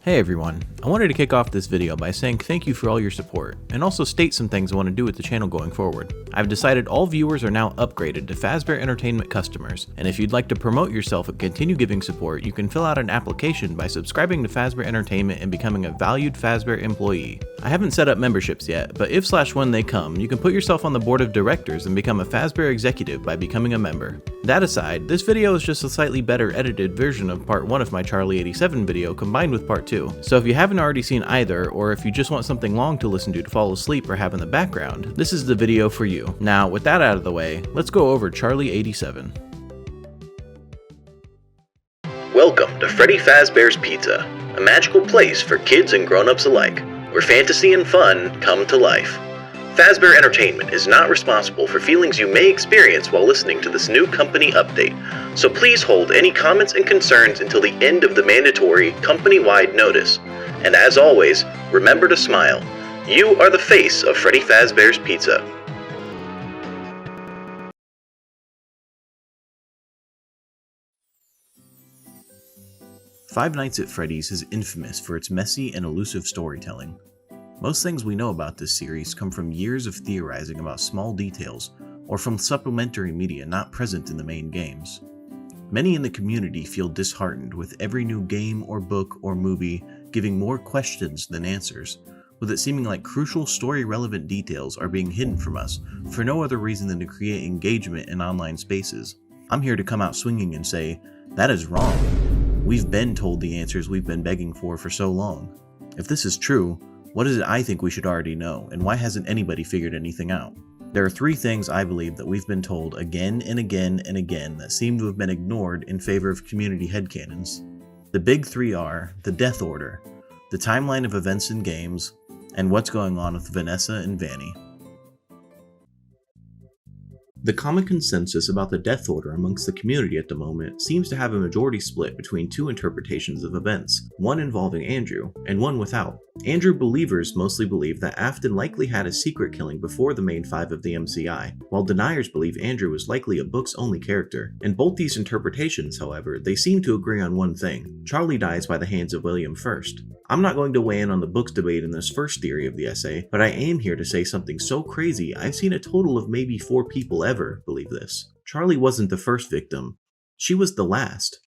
Hey everyone, I wanted to kick off this video by saying thank you for all your support, and also state some things I want to do with the channel going forward. I've decided all viewers are now upgraded to Fazbear Entertainment customers, and if you'd like to promote yourself and continue giving support, you can fill out an application by subscribing to Fazbear Entertainment and becoming a valued Fazbear employee. I haven't set up memberships yet, but if/when they come, you can put yourself on the board of directors and become a Fazbear executive by becoming a member. That aside, this video is just a slightly better edited version of part 1 of my Charlie87 video combined with part 2. So if you haven't already seen either, or if you just want something long to listen to fall asleep or have in the background, this is the video for you. Now, with that out of the way, let's go over Charlie87. Welcome to Freddy Fazbear's Pizza, a magical place for kids and grown-ups alike, where fantasy and fun come to life. Fazbear Entertainment is not responsible for feelings you may experience while listening to this new company update, so please hold any comments and concerns until the end of the mandatory company-wide notice. And as always, remember to smile. You are the face of Freddy Fazbear's Pizza. Five Nights at Freddy's is infamous for its messy and elusive storytelling. Most things we know about this series come from years of theorizing about small details, or from supplementary media not present in the main games. Many in the community feel disheartened with every new game or book or movie giving more questions than answers, with it seeming like crucial story-relevant details are being hidden from us for no other reason than to create engagement in online spaces. I'm here to come out swinging and say, that is wrong. We've been told the answers we've been begging for so long. If this is true, what is it I think we should already know, and why hasn't anybody figured anything out? There are three things I believe that we've been told again and again and again that seem to have been ignored in favor of community headcanons. The big three are the death order, the timeline of events in games, and what's going on with Vanessa and Vanny. The common consensus about the death order amongst the community at the moment seems to have a majority split between two interpretations of events, one involving Andrew, and one without. Andrew believers mostly believe that Afton likely had a secret killing before the main 5 of the MCI, while deniers believe Andrew was likely a books-only character. In both these interpretations, however, they seem to agree on one thing: Charlie dies by the hands of William first. I'm not going to weigh in on the books debate in this first theory of the essay, but I am here to say something so crazy I've seen a total of maybe 4 people ever believe this. Charlie wasn't the first victim. She was the last.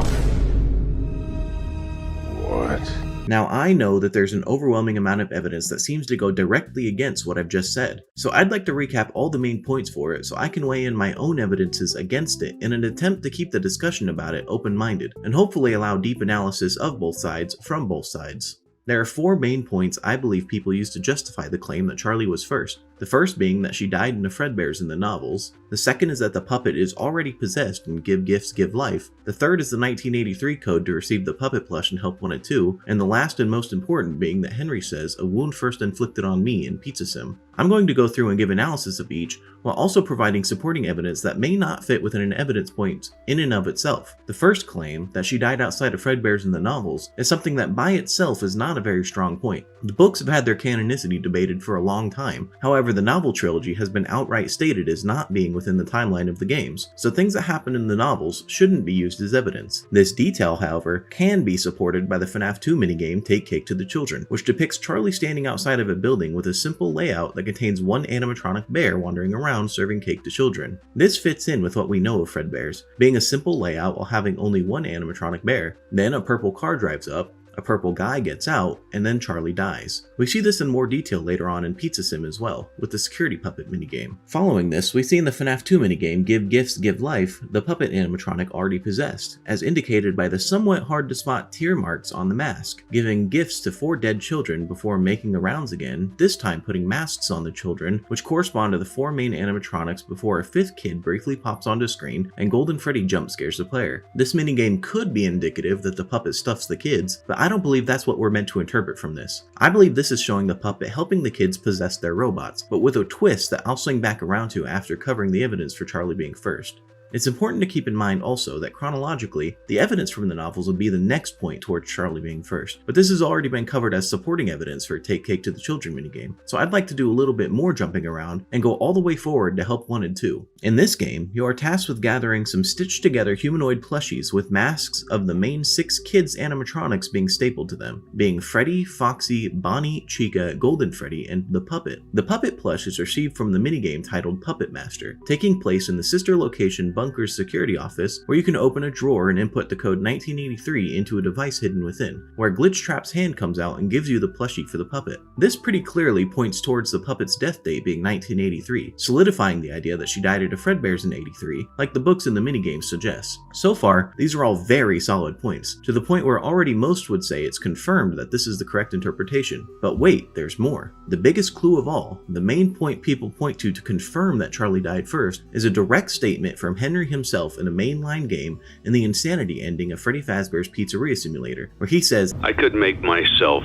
What? Now I know that there's an overwhelming amount of evidence that seems to go directly against what I've just said, so I'd like to recap all the main points for it so I can weigh in my own evidences against it in an attempt to keep the discussion about it open-minded, and hopefully allow deep analysis of both sides from both sides. There are 4 main points I believe people use to justify the claim that Charlie was first. The first being that she died in the Fredbears in the novels. The second is that the puppet is already possessed and give gifts give life. The third is the 1983 code to receive the Puppet Plush and Help Wanted 2, and the last and most important being that Henry says, "A wound first inflicted on me" in Pizza Sim. I'm going to go through and give analysis of each, while also providing supporting evidence that may not fit within an evidence point in and of itself. The first claim, that she died outside of Fredbears in the novels, is something that by itself is not a very strong point. The books have had their canonicity debated for a long time, however the novel trilogy has been outright stated as not being within the timeline of the games, so things that happen in the novels shouldn't be used as evidence. This detail, however, can be supported by the FNAF 2 minigame Take Cake to the Children, which depicts Charlie standing outside of a building with a simple layout that contains one animatronic bear wandering around serving cake to children. This fits in with what we know of Fredbears, being a simple layout while having only one animatronic bear. Then a purple car drives up, a purple guy gets out, and then Charlie dies. We see this in more detail later on in Pizza Sim as well, with the security puppet minigame. Following this, we see in the FNAF 2 minigame Give Gifts Give Life, the puppet animatronic already possessed, as indicated by the somewhat hard to spot tear marks on the mask, giving gifts to 4 dead children before making the rounds again, this time putting masks on the children, which correspond to the 4 main animatronics before a 5th kid briefly pops onto screen and Golden Freddy jump scares the player. This minigame could be indicative that the puppet stuffs the kids, but I don't believe that's what we're meant to interpret from this. I believe this is showing the puppet helping the kids possess their robots, but with a twist that I'll swing back around to after covering the evidence for Charlie being first. It's important to keep in mind also that chronologically, the evidence from the novels would be the next point towards Charlie being first, but this has already been covered as supporting evidence for Take Cake to the Children minigame, so I'd like to do a little bit more jumping around and go all the way forward to help 1 and 2. In this game, you are tasked with gathering some stitched together humanoid plushies with masks of the main 6 kids animatronics being stapled to them, being Freddy, Foxy, Bonnie, Chica, Golden Freddy, and the Puppet. The Puppet Plush is received from the minigame titled Puppet Master, taking place in the sister location Bunker's security office, where you can open a drawer and input the code 1983 into a device hidden within, where Glitchtrap's hand comes out and gives you the plushie for the puppet. This pretty clearly points towards the puppet's death date being 1983, solidifying the idea that she died at a Fredbear's in 83, like the books in the minigame suggest. So far, these are all very solid points, to the point where already most would say it's confirmed that this is the correct interpretation. But wait, there's more. The biggest clue of all, the main point people point to confirm that Charlie died first, is a direct statement from Henry himself in a mainline game in the insanity ending of Freddy Fazbear's Pizzeria Simulator, where he says, "I could make myself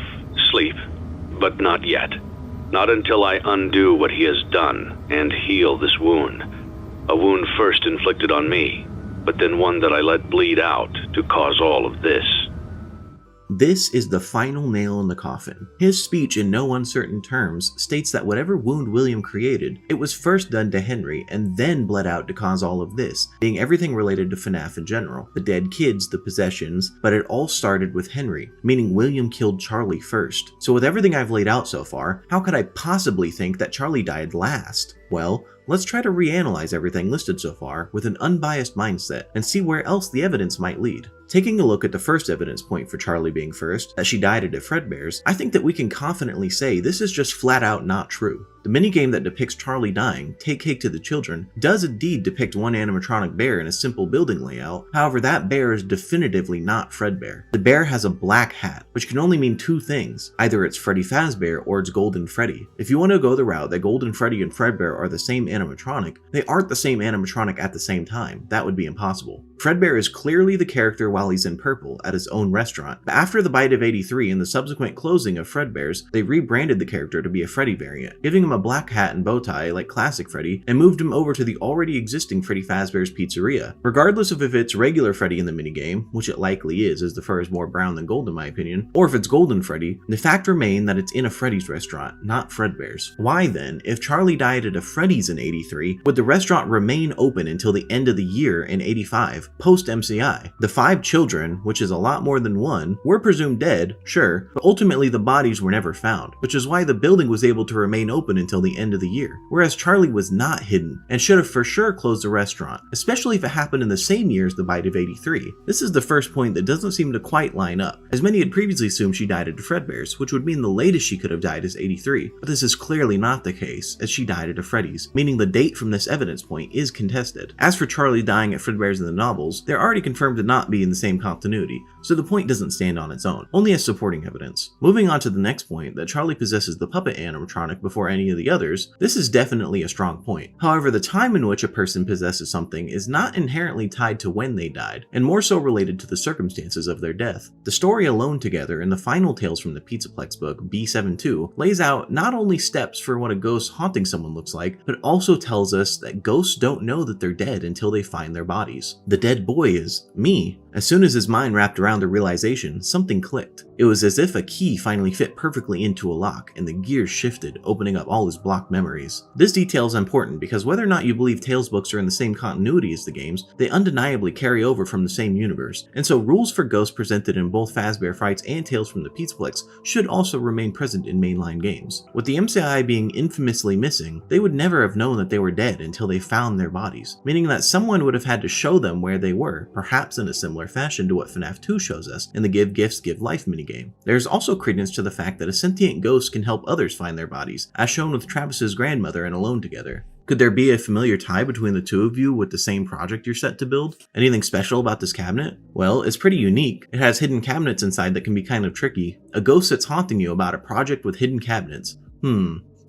sleep, but not yet. Not until I undo what he has done and heal this wound. A wound first inflicted on me, but then one that I let bleed out to cause all of this." This is the final nail in the coffin. His speech in no uncertain terms states that whatever wound William created, it was first done to Henry and then bled out to cause all of this, being everything related to FNAF in general. The dead kids, the possessions, but it all started with Henry, meaning William killed Charlie first. So with everything I've laid out so far, how could I possibly think that Charlie died last? Well, let's try to reanalyze everything listed so far with an unbiased mindset and see where else the evidence might lead. Taking a look at the first evidence point for Charlie being first, that she died at a Fredbear's, I think that we can confidently say this is just flat out not true. The minigame that depicts Charlie dying, Take Cake to the Children, does indeed depict one animatronic bear in a simple building layout. However, that bear is definitively not Fredbear. The bear has a black hat, which can only mean 2 things. Either it's Freddy Fazbear or it's Golden Freddy. If you want to go the route that Golden Freddy and Fredbear are the same animatronic, they aren't the same animatronic at the same time. That would be impossible. Fredbear is clearly the character while he's in purple at his own restaurant, but after the bite of 83 and the subsequent closing of Fredbear's, they rebranded the character to be a Freddy variant, giving him a black hat and bow tie like classic Freddy, and moved him over to the already existing Freddy Fazbear's Pizzeria. Regardless of if it's regular Freddy in the minigame, which it likely is as the fur is more brown than gold in my opinion, or if it's Golden Freddy, the fact remains that it's in a Freddy's restaurant, not Fredbear's. Why then, if Charlie died at a Freddy's in 83, would the restaurant remain open until the end of the year in 85, post-MCI? The 5 children, which is a lot more than 1, were presumed dead, sure, but ultimately the bodies were never found, which is why the building was able to remain open until the end of the year, whereas Charlie was not hidden and should have for sure closed the restaurant, especially if it happened in the same year as the bite of 83. This is the first point that doesn't seem to quite line up, as many had previously assumed she died at a Fredbear's, which would mean the latest she could have died is 83, but this is clearly not the case, as she died at a Freddy's, meaning the date from this evidence point is contested. As for Charlie dying at Fredbear's in the novels, they're already confirmed to not be in the same continuity, so the point doesn't stand on its own, only as supporting evidence. Moving on to the next point, that Charlie possesses the puppet animatronic before any of the others, this is definitely a strong point. However, the time in which a person possesses something is not inherently tied to when they died, and more so related to the circumstances of their death. The story Alone Together in the final Tales from the Pizzaplex book, B72, lays out not only steps for what a ghost haunting someone looks like, but also tells us that ghosts don't know that they're dead until they find their bodies. The dead boy is me. As soon as his mind wrapped around the realization, something clicked. It was as if a key finally fit perfectly into a lock, and the gears shifted, opening up all his blocked memories. This detail is important because whether or not you believe Tales books are in the same continuity as the games, they undeniably carry over from the same universe, and so rules for ghosts presented in both Fazbear Frights and Tales from the Pizzaplex should also remain present in mainline games. With the MCI being infamously missing, they would never have known that they were dead until they found their bodies, meaning that someone would have had to show them where they were, perhaps in a similar fashion to what FNAF 2 shows us in the Give Gifts, Give Life minigame. There's also credence to the fact that a sentient ghost can help others find their bodies, as shown with Travis's grandmother in Alone Together. Could there be a familiar tie between the two of you with the same project you're set to build? Anything special about this cabinet? Well, it's pretty unique. It has hidden cabinets inside that can be kind of tricky. A ghost that's haunting you about a project with hidden cabinets.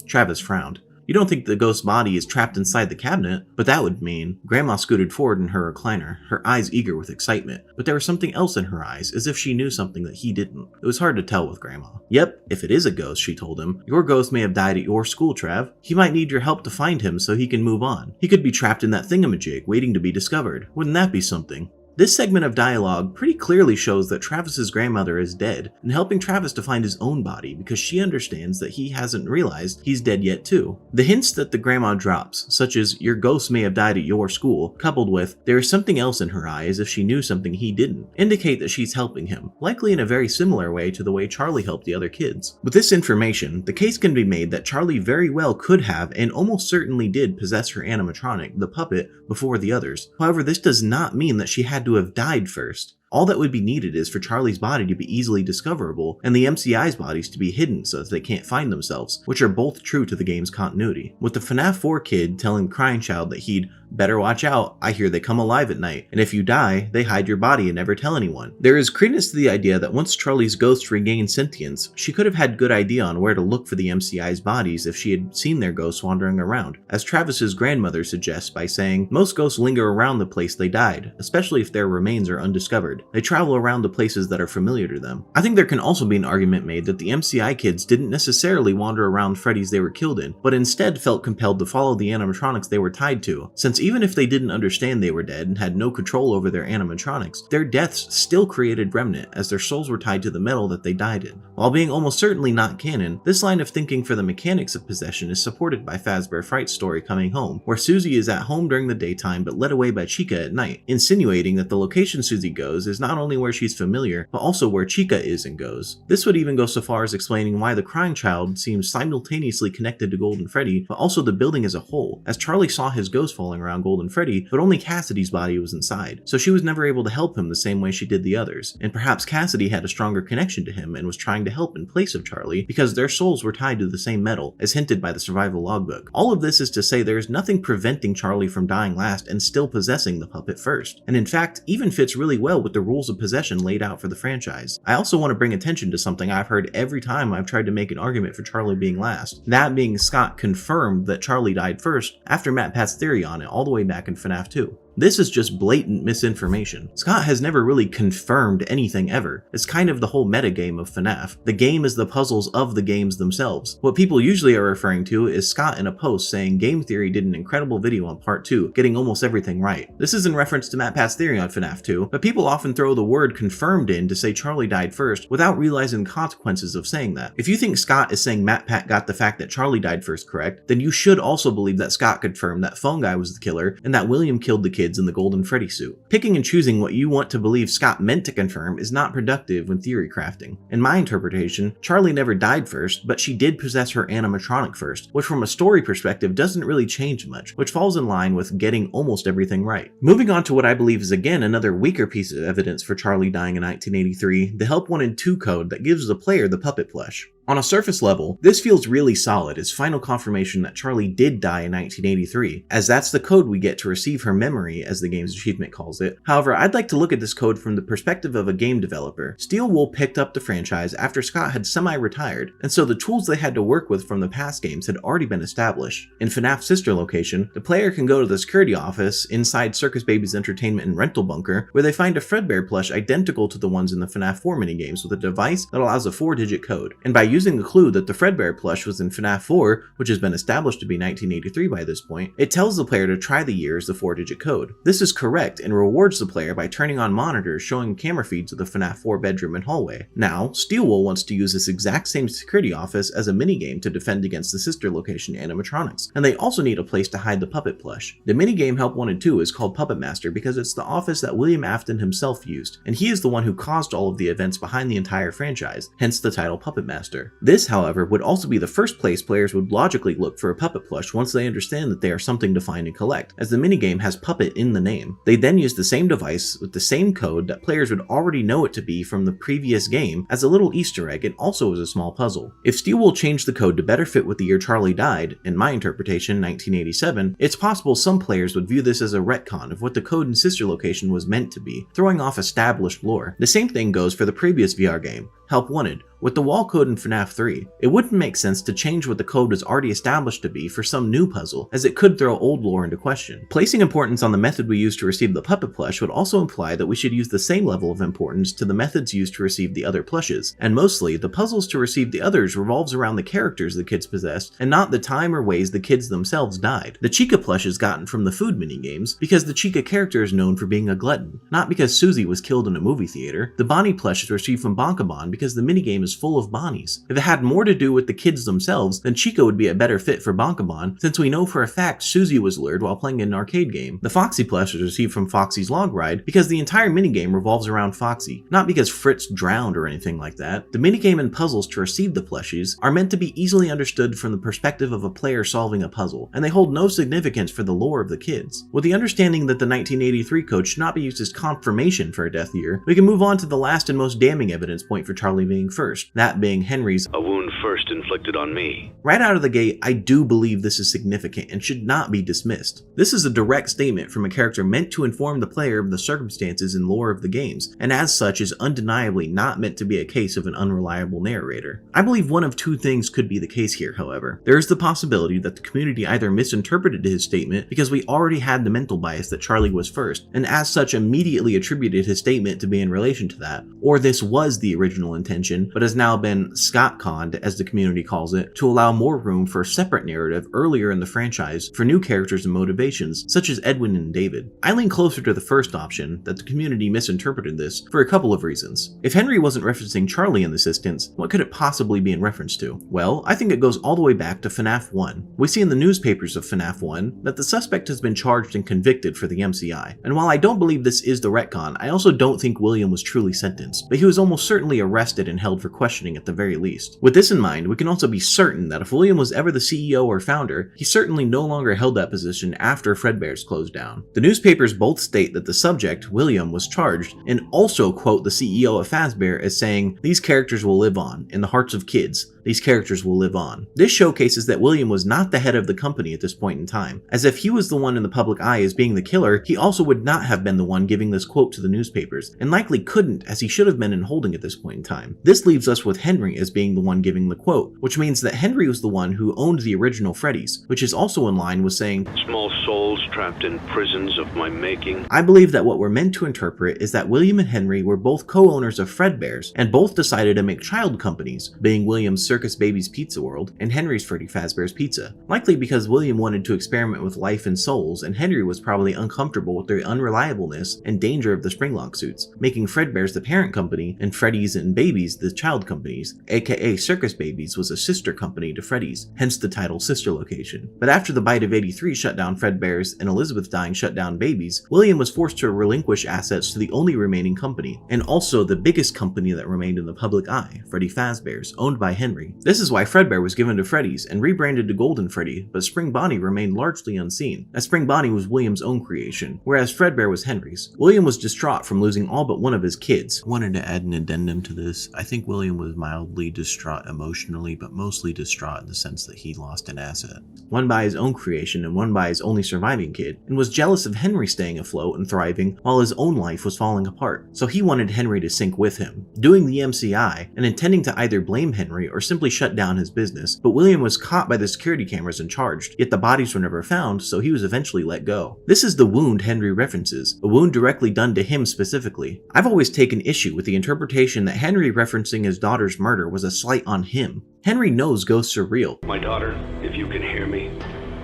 Travis frowned. You don't think the ghost's body is trapped inside the cabinet, but that would mean... Grandma scooted forward in her recliner, her eyes eager with excitement, but there was something else in her eyes, as if she knew something that he didn't. It was hard to tell with Grandma. Yep, if it is a ghost, she told him, your ghost may have died at your school, Trav. He might need your help to find him so he can move on. He could be trapped in that thingamajig, waiting to be discovered. Wouldn't that be something? This segment of dialogue pretty clearly shows that Travis's grandmother is dead and helping Travis to find his own body because she understands that he hasn't realized he's dead yet too. The hints that the grandma drops, such as your ghost may have died at your school, coupled with there is something else in her eye as if she knew something he didn't, indicate that she's helping him, likely in a very similar way to the way Charlie helped the other kids. With this information, the case can be made that Charlie very well could have and almost certainly did possess her animatronic, the puppet, before the others. However, this does not mean that she had to have died first. All that would be needed is for Charlie's body to be easily discoverable and the MCI's bodies to be hidden so that they can't find themselves, which are both true to the game's continuity. With the FNAF 4 kid telling Crying Child that he'd better watch out, I hear they come alive at night, and if you die, they hide your body and never tell anyone. There is credence to the idea that once Charlie's ghost regained sentience, she could have had good idea on where to look for the MCI's bodies if she had seen their ghosts wandering around, as Travis's grandmother suggests by saying, most ghosts linger around the place they died, especially if their remains are undiscovered. They travel around the places that are familiar to them. I think there can also be an argument made that the MCI kids didn't necessarily wander around Freddy's they were killed in, but instead felt compelled to follow the animatronics they were tied to, since even if they didn't understand they were dead and had no control over their animatronics, their deaths still created remnant as their souls were tied to the metal that they died in. While being almost certainly not canon, this line of thinking for the mechanics of possession is supported by Fazbear Fright's story Coming Home, where Susie is at home during the daytime but led away by Chica at night, insinuating that the location Susie goes is not only where she's familiar, but also where Chica is and goes. This would even go so far as explaining why the Crying Child seems simultaneously connected to Golden Freddy, but also the building as a whole, as Charlie saw his ghost falling around Golden Freddy, but only Cassidy's body was inside, so she was never able to help him the same way she did the others, and perhaps Cassidy had a stronger connection to him and was trying to help in place of Charlie because their souls were tied to the same metal, as hinted by the survival logbook. All of this is to say there is nothing preventing Charlie from dying last and still possessing the puppet first, and in fact even fits really well with the rules of possession laid out for the franchise. I also want to bring attention to something I've heard every time I've tried to make an argument for Charlie being last, that being Scott confirmed that Charlie died first after Matt Pat's theory on it all the way back in FNAF 2. This is just blatant misinformation. Scott has never really confirmed anything ever. It's kind of the whole metagame of FNAF. The game is the puzzles of the games themselves. What people usually are referring to is Scott in a post saying Game Theory did an incredible video on part 2, getting almost everything right. This is in reference to Matt Pat's theory on FNAF 2, but people often throw the word confirmed in to say Charlie died first without realizing the consequences of saying that. If you think Scott is saying Matt Pat got the fact that Charlie died first correct, then you should also believe that Scott confirmed that Phone Guy was the killer and that William killed the kid in the Golden Freddy suit. Picking and choosing what you want to believe Scott meant to confirm is not productive when theory crafting. In my interpretation, Charlie never died first, but she did possess her animatronic first, which from a story perspective doesn't really change much, which falls in line with getting almost everything right. Moving on to what I believe is again another weaker piece of evidence for Charlie dying in 1983, the Help Wanted 2 code that gives the player the Puppet Plush. On a surface level, this feels really solid as final confirmation that Charlie did die in 1983, as that's the code we get to receive her memory, as the game's achievement calls it. However, I'd like to look at this code from the perspective of a game developer. Steel Wool picked up the franchise after Scott had semi-retired, and so the tools they had to work with from the past games had already been established. In FNAF's sister location, the player can go to the security office inside Circus Baby's entertainment and rental bunker, where they find a Fredbear plush identical to the ones in the FNAF 4 minigames with a device that allows a 4-digit code. And by using the clue that the Fredbear plush was in FNAF 4, which has been established to be 1983 by this point, it tells the player to try the year as the 4-digit code. This is correct and rewards the player by turning on monitors showing camera feeds of the FNAF 4 bedroom and hallway. Now, Steelwool wants to use this exact same security office as a minigame to defend against the sister location animatronics, and they also need a place to hide the puppet plush. The minigame Help Wanted 2 is called Puppet Master because it's the office that William Afton himself used, and he is the one who caused all of the events behind the entire franchise, hence the title Puppet Master. This, however, would also be the first place players would logically look for a puppet plush once they understand that they are something to find and collect, as the minigame has puppet in the name. They then use the same device with the same code that players would already know it to be from the previous game as a little Easter egg and also as a small puzzle. If Steelwool changed the code to better fit with the year Charlie died, in my interpretation 1987, it's possible some players would view this as a retcon of what the code in sister location was meant to be, throwing off established lore. The same thing goes for the previous VR game. Help wanted. With the wall code in FNAF 3, it wouldn't make sense to change what the code was already established to be for some new puzzle, as it could throw old lore into question. Placing importance on the method we use to receive the Puppet Plush would also imply that we should use the same level of importance to the methods used to receive the other plushes, and mostly, the puzzles to receive the others revolves around the characters the kids possessed, and not the time or ways the kids themselves died. The Chica plush is gotten from the food minigames, because the Chica character is known for being a glutton, not because Susie was killed in a movie theater. The Bonnie plush is received from Bonkabon because the minigame is full of Bonnies. If it had more to do with the kids themselves, then Chica would be a better fit for Bonkabon, since we know for a fact Susie was lured while playing an arcade game. The Foxy plush is received from Foxy's log ride because the entire minigame revolves around Foxy, not because Fritz drowned or anything like that. The minigame and puzzles to receive the plushies are meant to be easily understood from the perspective of a player solving a puzzle, and they hold no significance for the lore of the kids. With the understanding that the 1983 code should not be used as confirmation for a death year, we can move on to the last and most damning evidence point for Charlie being first, that being Henry's "A wound first inflicted on me." Right out of the gate, I do believe this is significant and should not be dismissed. This is a direct statement from a character meant to inform the player of the circumstances and lore of the games, and as such is undeniably not meant to be a case of an unreliable narrator. I believe one of two things could be the case here, however. There is the possibility that the community either misinterpreted his statement because we already had the mental bias that Charlie was first, and as such immediately attributed his statement to be in relation to that, or this was the original intention, but has now been Scott-conned, as the community calls it, to allow more room for a separate narrative earlier in the franchise for new characters and motivations, such as Edwin and David. I lean closer to the first option, that the community misinterpreted this, for a couple of reasons. If Henry wasn't referencing Charlie in this instance, what could it possibly be in reference to? Well, I think it goes all the way back to FNAF 1. We see in the newspapers of FNAF 1 that the suspect has been charged and convicted for the MCI, and while I don't believe this is the retcon, I also don't think William was truly sentenced, but he was almost certainly arrested and held for questioning at the very least. With this in mind, we can also be certain that if William was ever the CEO or founder, he certainly no longer held that position after Fredbear's closed down. The newspapers both state that the subject, William, was charged, and also quote the CEO of Fazbear as saying, "These characters will live on, in the hearts of kids. These characters will live on." This showcases that William was not the head of the company at this point in time, as if he was the one in the public eye as being the killer, he also would not have been the one giving this quote to the newspapers, and likely couldn't, as he should have been in holding at this point in time. This leaves us with Henry as being the one giving the quote, which means that Henry was the one who owned the original Freddy's, which is also in line with saying, "Small souls trapped in prisons of my making." I believe that what we're meant to interpret is that William and Henry were both co-owners of Fredbear's, and both decided to make child companies, being William's Circus Baby's Pizza World and Henry's Freddy Fazbear's Pizza. Likely because William wanted to experiment with life and souls, and Henry was probably uncomfortable with the unreliableness and danger of the Springlock suits, making Fredbear's the parent company and Freddy's and Baby's the child companies, aka Circus Baby's was a sister company to Freddy's, hence the title Sister Location. But after the bite of 83 shut down Fredbear's and Elizabeth dying shut down Baby's, William was forced to relinquish assets to the only remaining company, and also the biggest company that remained in the public eye, Freddy Fazbear's, owned by Henry. This is why Fredbear was given to Freddy's and rebranded to Golden Freddy, but Spring Bonnie remained largely unseen, as Spring Bonnie was William's own creation, whereas Fredbear was Henry's. William was distraught from losing all but one of his kids. I wanted to add an addendum to this. I think William was mildly distraught emotionally, but mostly distraught in the sense that he lost an asset. One by his own creation and one by his only surviving kid, and was jealous of Henry staying afloat and thriving while his own life was falling apart. So he wanted Henry to sink with him, doing the MCI and intending to either blame Henry or simply shut down his business, but William was caught by the security cameras and charged, yet the bodies were never found, so he was eventually let go. This is the wound Henry references, a wound directly done to him specifically. I've always taken issue with the interpretation that Henry referencing his daughter's murder was a slight on him. Henry knows ghosts are real. "My daughter, if you can hear me,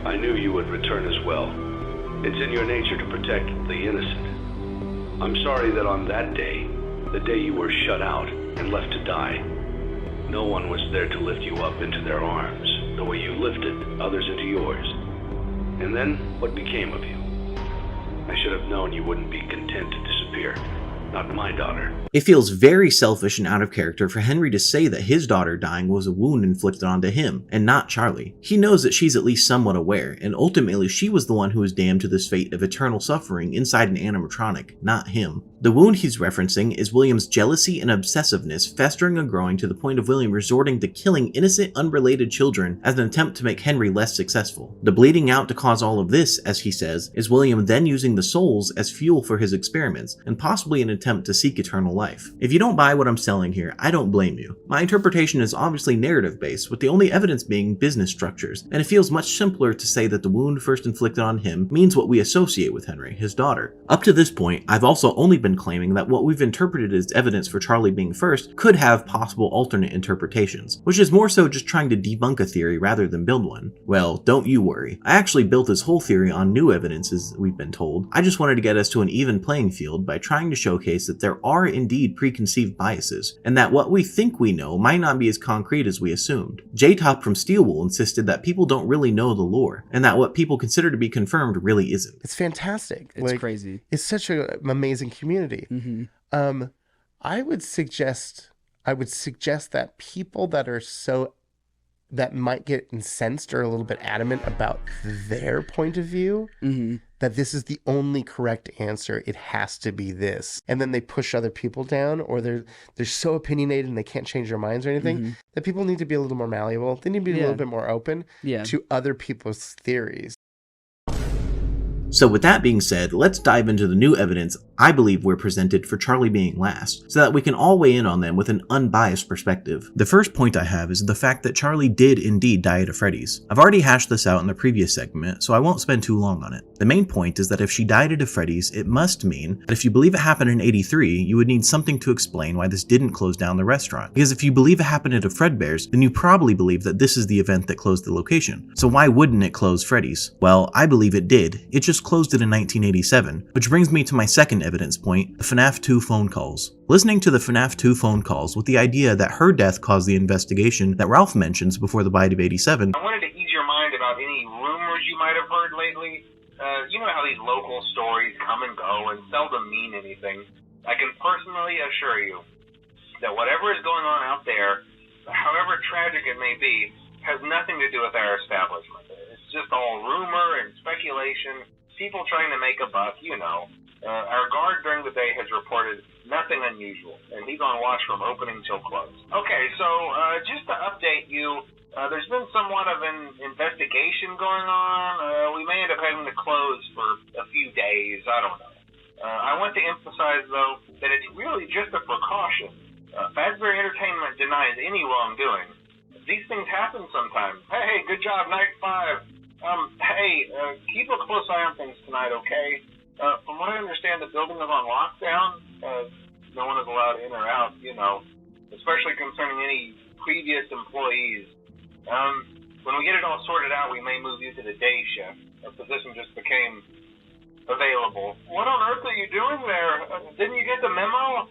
I knew you would return as well. It's in your nature to protect the innocent. I'm sorry that on that day, the day you were shut out and left to die, no one was there to lift you up into their arms, the way you lifted others into yours. And then, what became of you? I should have known you wouldn't be content to disappear. Not my daughter." It feels very selfish and out of character for Henry to say that his daughter dying was a wound inflicted onto him, and not Charlie. He knows that she's at least somewhat aware, and ultimately she was the one who was damned to this fate of eternal suffering inside an animatronic, not him. The wound he's referencing is William's jealousy and obsessiveness festering and growing to the point of William resorting to killing innocent, unrelated children as an attempt to make Henry less successful. The bleeding out to cause all of this, as he says, is William then using the souls as fuel for his experiments, and possibly an attempt to seek eternal life. If you don't buy what I'm selling here, I don't blame you. My interpretation is obviously narrative-based, with the only evidence being business structures, and it feels much simpler to say that the wound first inflicted on him means what we associate with Henry, his daughter. Up to this point, I've also only been claiming that what we've interpreted as evidence for Charlie being first could have possible alternate interpretations, which is more so just trying to debunk a theory rather than build one. Well, don't you worry. I actually built this whole theory on new evidences we've been told. I just wanted to get us to an even playing field by trying to showcase that there are indeed preconceived biases, and that what we think we know might not be as concrete as we assumed. J-Top from Steelwool insisted that people don't really know the lore, and that what people consider to be confirmed really isn't. It's fantastic. It's crazy. It's such an amazing community. Mm-hmm. I would suggest that people that might get incensed or a little bit adamant about their point of view, that this is the only correct answer, it has to be this, and then they push other people down, or they're so opinionated and they can't change their minds or anything, that people need to be a little more malleable. They need to be a little bit more open to other people's theories. So with that being said, let's dive into the new evidence I believe were presented for Charlie being last, so that we can all weigh in on them with an unbiased perspective. The first point I have is the fact that Charlie did indeed die at a Freddy's. I've already hashed this out in the previous segment, so I won't spend too long on it. The main point is that if she died at a Freddy's, it must mean that if you believe it happened in '83, you would need something to explain why this didn't close down the restaurant. Because if you believe it happened at a Fredbear's, then you probably believe that this is the event that closed the location. So why wouldn't it close Freddy's? Well, I believe it did. It just closed it in 1987, which brings me to my second evidence point, the FNAF 2 phone calls. Listening to the FNAF 2 phone calls with the idea that her death caused the investigation that Ralph mentions before the bite of '87. I wanted to ease your mind about any rumors you might have heard lately. You know how these local stories come and go and seldom mean anything. I can personally assure you that whatever is going on out there, however tragic it may be, has nothing to do with our establishment. It's just all rumor and speculation, people trying to make a buck, you know. Our guard during the day has reported nothing unusual, and he's on watch from opening till close. Okay, so just to update you, there's been somewhat of an investigation going on. We may end up having to close for a few days, I don't know. I want to emphasize, though, that it's really just a precaution. Fazbear Entertainment denies any wrongdoing. These things happen sometimes. Hey, good job, Night 5. Keep a close eye on things tonight, okay? From what I understand, the building is on lockdown. No one is allowed in or out, you know, especially concerning any previous employees. When we get it all sorted out, we may move you to the day shift. A position just became available. What on earth are you doing there? Didn't you get the memo?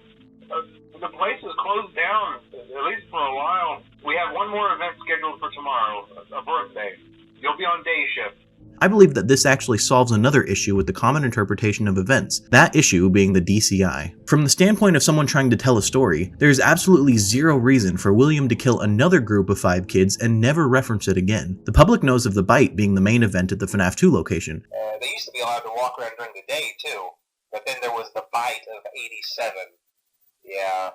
The place is closed down, at least for a while. We have one more event scheduled for tomorrow, a birthday. You'll be on day shift. I believe that this actually solves another issue with the common interpretation of events, that issue being the DCI. From the standpoint of someone trying to tell a story, there is absolutely zero reason for William to kill another group of 5 kids and never reference it again. The public knows of the bite being the main event at the FNAF 2 location. They used to be allowed to walk around during the day, too, but then there was the bite of '87. Yeah.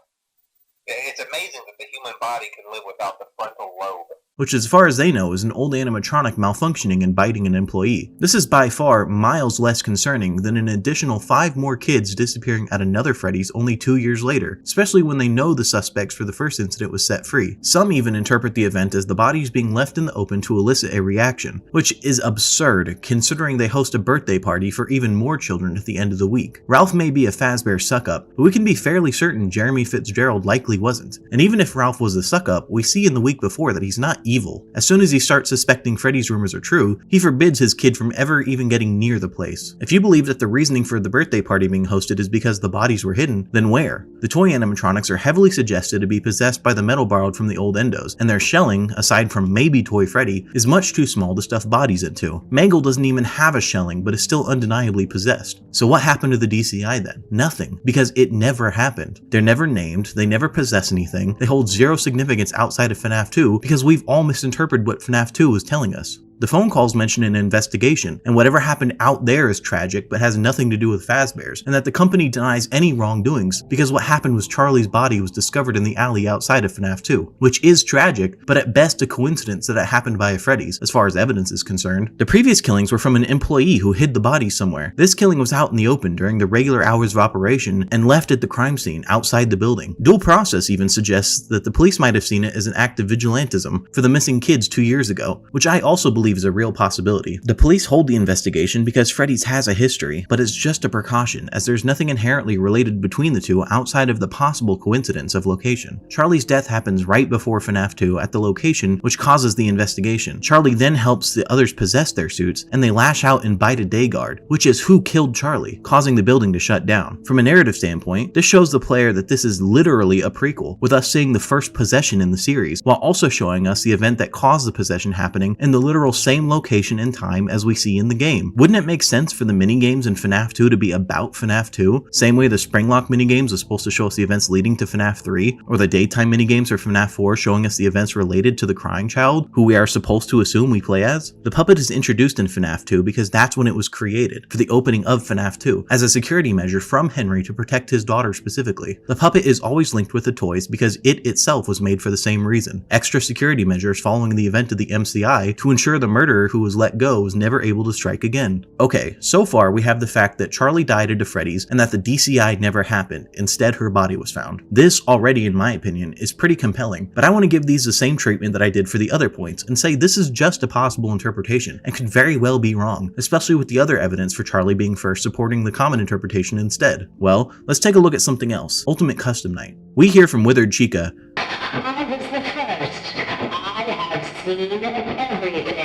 It's amazing that the human body can live without the frontal lobe. Which as far as they know is an old animatronic malfunctioning and biting an employee. This is by far miles less concerning than an additional 5 more kids disappearing at another Freddy's only 2 years later, especially when they know the suspects for the first incident was set free. Some even interpret the event as the bodies being left in the open to elicit a reaction, which is absurd considering they host a birthday party for even more children at the end of the week. Ralph may be a Fazbear suck-up, but we can be fairly certain Jeremy Fitzgerald likely wasn't. And even if Ralph was a suck-up, we see in the week before that he's not evil. As soon as he starts suspecting Freddy's rumors are true, he forbids his kid from ever even getting near the place. If you believe that the reasoning for the birthday party being hosted is because the bodies were hidden, then where? The toy animatronics are heavily suggested to be possessed by the metal borrowed from the old endos, and their shelling, aside from maybe Toy Freddy, is much too small to stuff bodies into. Mangle doesn't even have a shelling, but is still undeniably possessed. So what happened to the DCI then? Nothing, because it never happened. They're never named, they never possess anything, they hold zero significance outside of FNAF 2 because we've all misinterpreted what FNAF 2 was telling us. The phone calls mention an investigation, and whatever happened out there is tragic but has nothing to do with Fazbear's, and that the company denies any wrongdoings because what happened was Charlie's body was discovered in the alley outside of FNAF 2, which is tragic, but at best a coincidence that it happened by a Freddy's, as far as evidence is concerned. The previous killings were from an employee who hid the body somewhere. This killing was out in the open during the regular hours of operation and left at the crime scene outside the building. Dual process even suggests that the police might have seen it as an act of vigilantism for the missing kids 2 years ago, which I also believe is a real possibility. The police hold the investigation because Freddy's has a history, but it's just a precaution as there's nothing inherently related between the two outside of the possible coincidence of location. Charlie's death happens right before FNAF 2 at the location, which causes the investigation. Charlie then helps the others possess their suits, and they lash out and bite a day guard, which is who killed Charlie, causing the building to shut down. From a narrative standpoint, this shows the player that this is literally a prequel, with us seeing the first possession in the series, while also showing us the event that caused the possession happening in the literal same location and time as we see in the game. Wouldn't it make sense for the minigames in FNAF 2 to be about FNAF 2, same way the Springlock minigames are supposed to show us the events leading to FNAF 3, or the daytime minigames for FNAF 4 showing us the events related to the crying child, who we are supposed to assume we play as? The puppet is introduced in FNAF 2 because that's when it was created, for the opening of FNAF 2, as a security measure from Henry to protect his daughter specifically. The puppet is always linked with the toys because it itself was made for the same reason. Extra security measures following the event of the MCI to ensure the murderer who was let go was never able to strike again. Okay, so far we have the fact that Charlie died at a Freddy's and that the DCI never happened, instead her body was found. This already, in my opinion, is pretty compelling, but I want to give these the same treatment that I did for the other points and say this is just a possible interpretation and could very well be wrong, especially with the other evidence for Charlie being first supporting the common interpretation instead. Well, let's take a look at something else. Ultimate Custom Night. We hear from Withered Chica, I was the first. I have seen everything.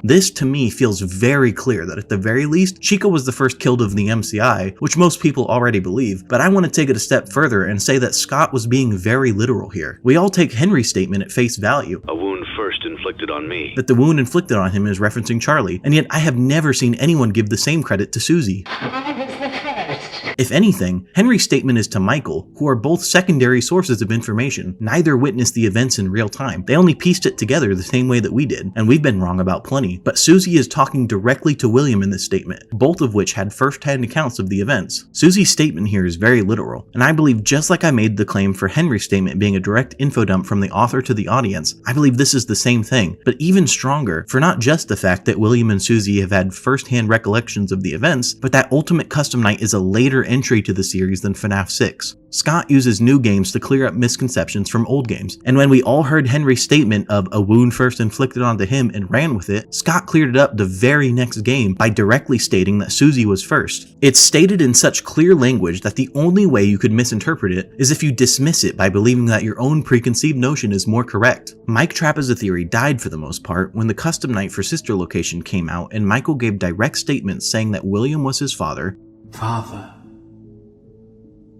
This to me feels very clear that at the very least, Chica was the first killed of the MCI, which most people already believe, but I want to take it a step further and say that Scott was being very literal here. We all take Henry's statement at face value. A wound first inflicted on me. That the wound inflicted on him is referencing Charlie, and yet I have never seen anyone give the same credit to Susie. I was the first. If anything, Henry's statement is to Michael, who are both secondary sources of information. Neither witnessed the events in real time. They only pieced it together the same way that we did, and we've been wrong about plenty. But Susie is talking directly to William in this statement, both of which had first-hand accounts of the events. Susie's statement here is very literal, and I believe just like I made the claim for Henry's statement being a direct info dump from the author to the audience, I believe this is the same thing, but even stronger for not just the fact that William and Susie have had first-hand recollections of the events, but that Ultimate Custom Night is a later entry to the series than FNAF 6. Scott uses new games to clear up misconceptions from old games, and when we all heard Henry's statement of a wound first inflicted onto him and ran with it, Scott cleared it up the very next game by directly stating that Susie was first. It's stated in such clear language that the only way you could misinterpret it is if you dismiss it by believing that your own preconceived notion is more correct. Mike Trap as a theory died for the most part when the Custom Night for Sister Location came out and Michael gave direct statements saying that William was his father,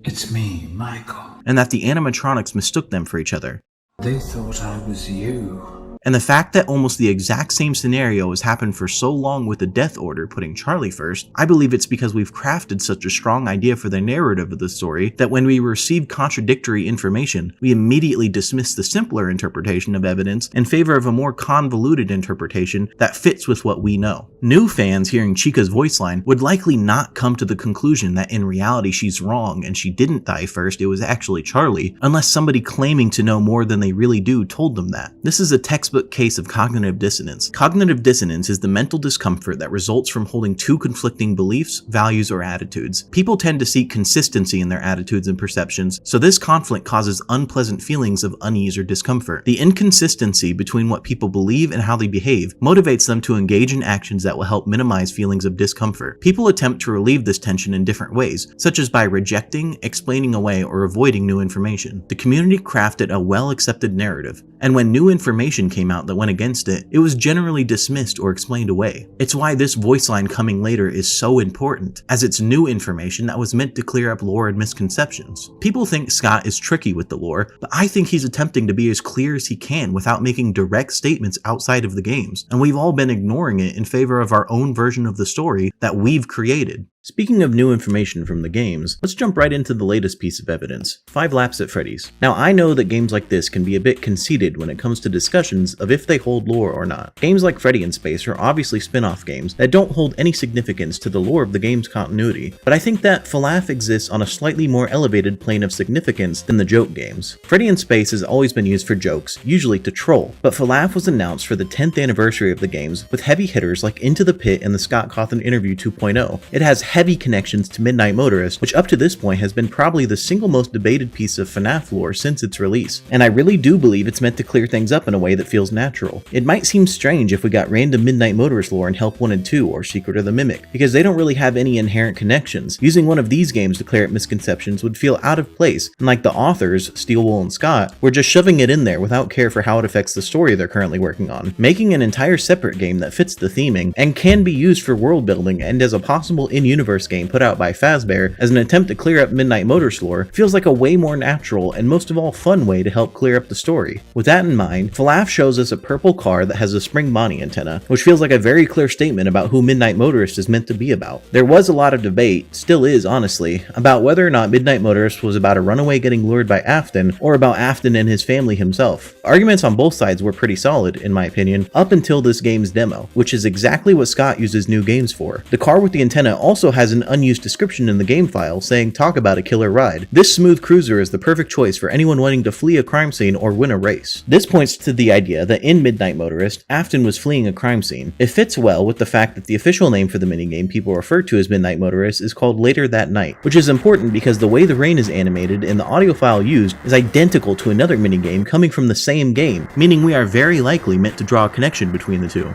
it's me, Michael. And that the animatronics mistook them for each other. They thought I was you. And the fact that almost the exact same scenario has happened for so long with the death order putting Charlie first, I believe it's because we've crafted such a strong idea for the narrative of the story that when we receive contradictory information, we immediately dismiss the simpler interpretation of evidence in favor of a more convoluted interpretation that fits with what we know. New fans hearing Chica's voice line would likely not come to the conclusion that in reality she's wrong and she didn't die first, it was actually Charlie, unless somebody claiming to know more than they really do told them that. This is a textbook case of cognitive dissonance. Cognitive dissonance is the mental discomfort that results from holding two conflicting beliefs, values, or attitudes. People tend to seek consistency in their attitudes and perceptions, so this conflict causes unpleasant feelings of unease or discomfort. The inconsistency between what people believe and how they behave motivates them to engage in actions that will help minimize feelings of discomfort. People attempt to relieve this tension in different ways, such as by rejecting, explaining away, or avoiding new information. The community crafted a well-accepted narrative, and when new information came out that went against it, it was generally dismissed or explained away. It's why this voice line coming later is so important, as it's new information that was meant to clear up lore and misconceptions. People think Scott is tricky with the lore, but I think he's attempting to be as clear as he can without making direct statements outside of the games, and we've all been ignoring it in favor of our own version of the story that we've created. Speaking of new information from the games, let's jump right into the latest piece of evidence, 5 Laps at Freddy's. Now I know that games like this can be a bit conceited when it comes to discussions of if they hold lore or not. Games like Freddy in Space are obviously spin-off games that don't hold any significance to the lore of the game's continuity, but I think that FLAF exists on a slightly more elevated plane of significance than the joke games. Freddy in Space has always been used for jokes, usually to troll, but FLAF was announced for the 10th anniversary of the games with heavy hitters like Into the Pit and the Scott Cawthon Interview 2.0. It has heavy connections to Midnight Motorist, which up to this point has been probably the single most debated piece of FNAF lore since its release, and I really do believe it's meant to clear things up in a way that feels natural. It might seem strange if we got random Midnight Motorist lore in Help 1 and 2 or Secret of the Mimic, because they don't really have any inherent connections. Using one of these games to clear up misconceptions would feel out of place, and like the authors, Steelwool and Scott, were just shoving it in there without care for how it affects the story they're currently working on, making an entire separate game that fits the theming and can be used for world building and as a possible in-universe game put out by Fazbear as an attempt to clear up Midnight Motorist lore feels like a way more natural and most of all fun way to help clear up the story. With that in mind, FLAF shows us a purple car that has a spring Bonnie antenna, which feels like a very clear statement about who Midnight Motorist is meant to be about. There was a lot of debate, still is honestly, about whether or not Midnight Motorist was about a runaway getting lured by Afton or about Afton and his family himself. Arguments on both sides were pretty solid, in my opinion, up until this game's demo, which is exactly what Scott uses new games for. The car with the antenna also has an unused description in the game file saying talk about a killer ride. This smooth cruiser is the perfect choice for anyone wanting to flee a crime scene or win a race. This points to the idea that in Midnight Motorist, Afton was fleeing a crime scene. It fits well with the fact that the official name for the minigame people refer to as Midnight Motorist is called Later That Night, which is important because the way the rain is animated in the audio file used is identical to another minigame coming from the same game, meaning we are very likely meant to draw a connection between the two.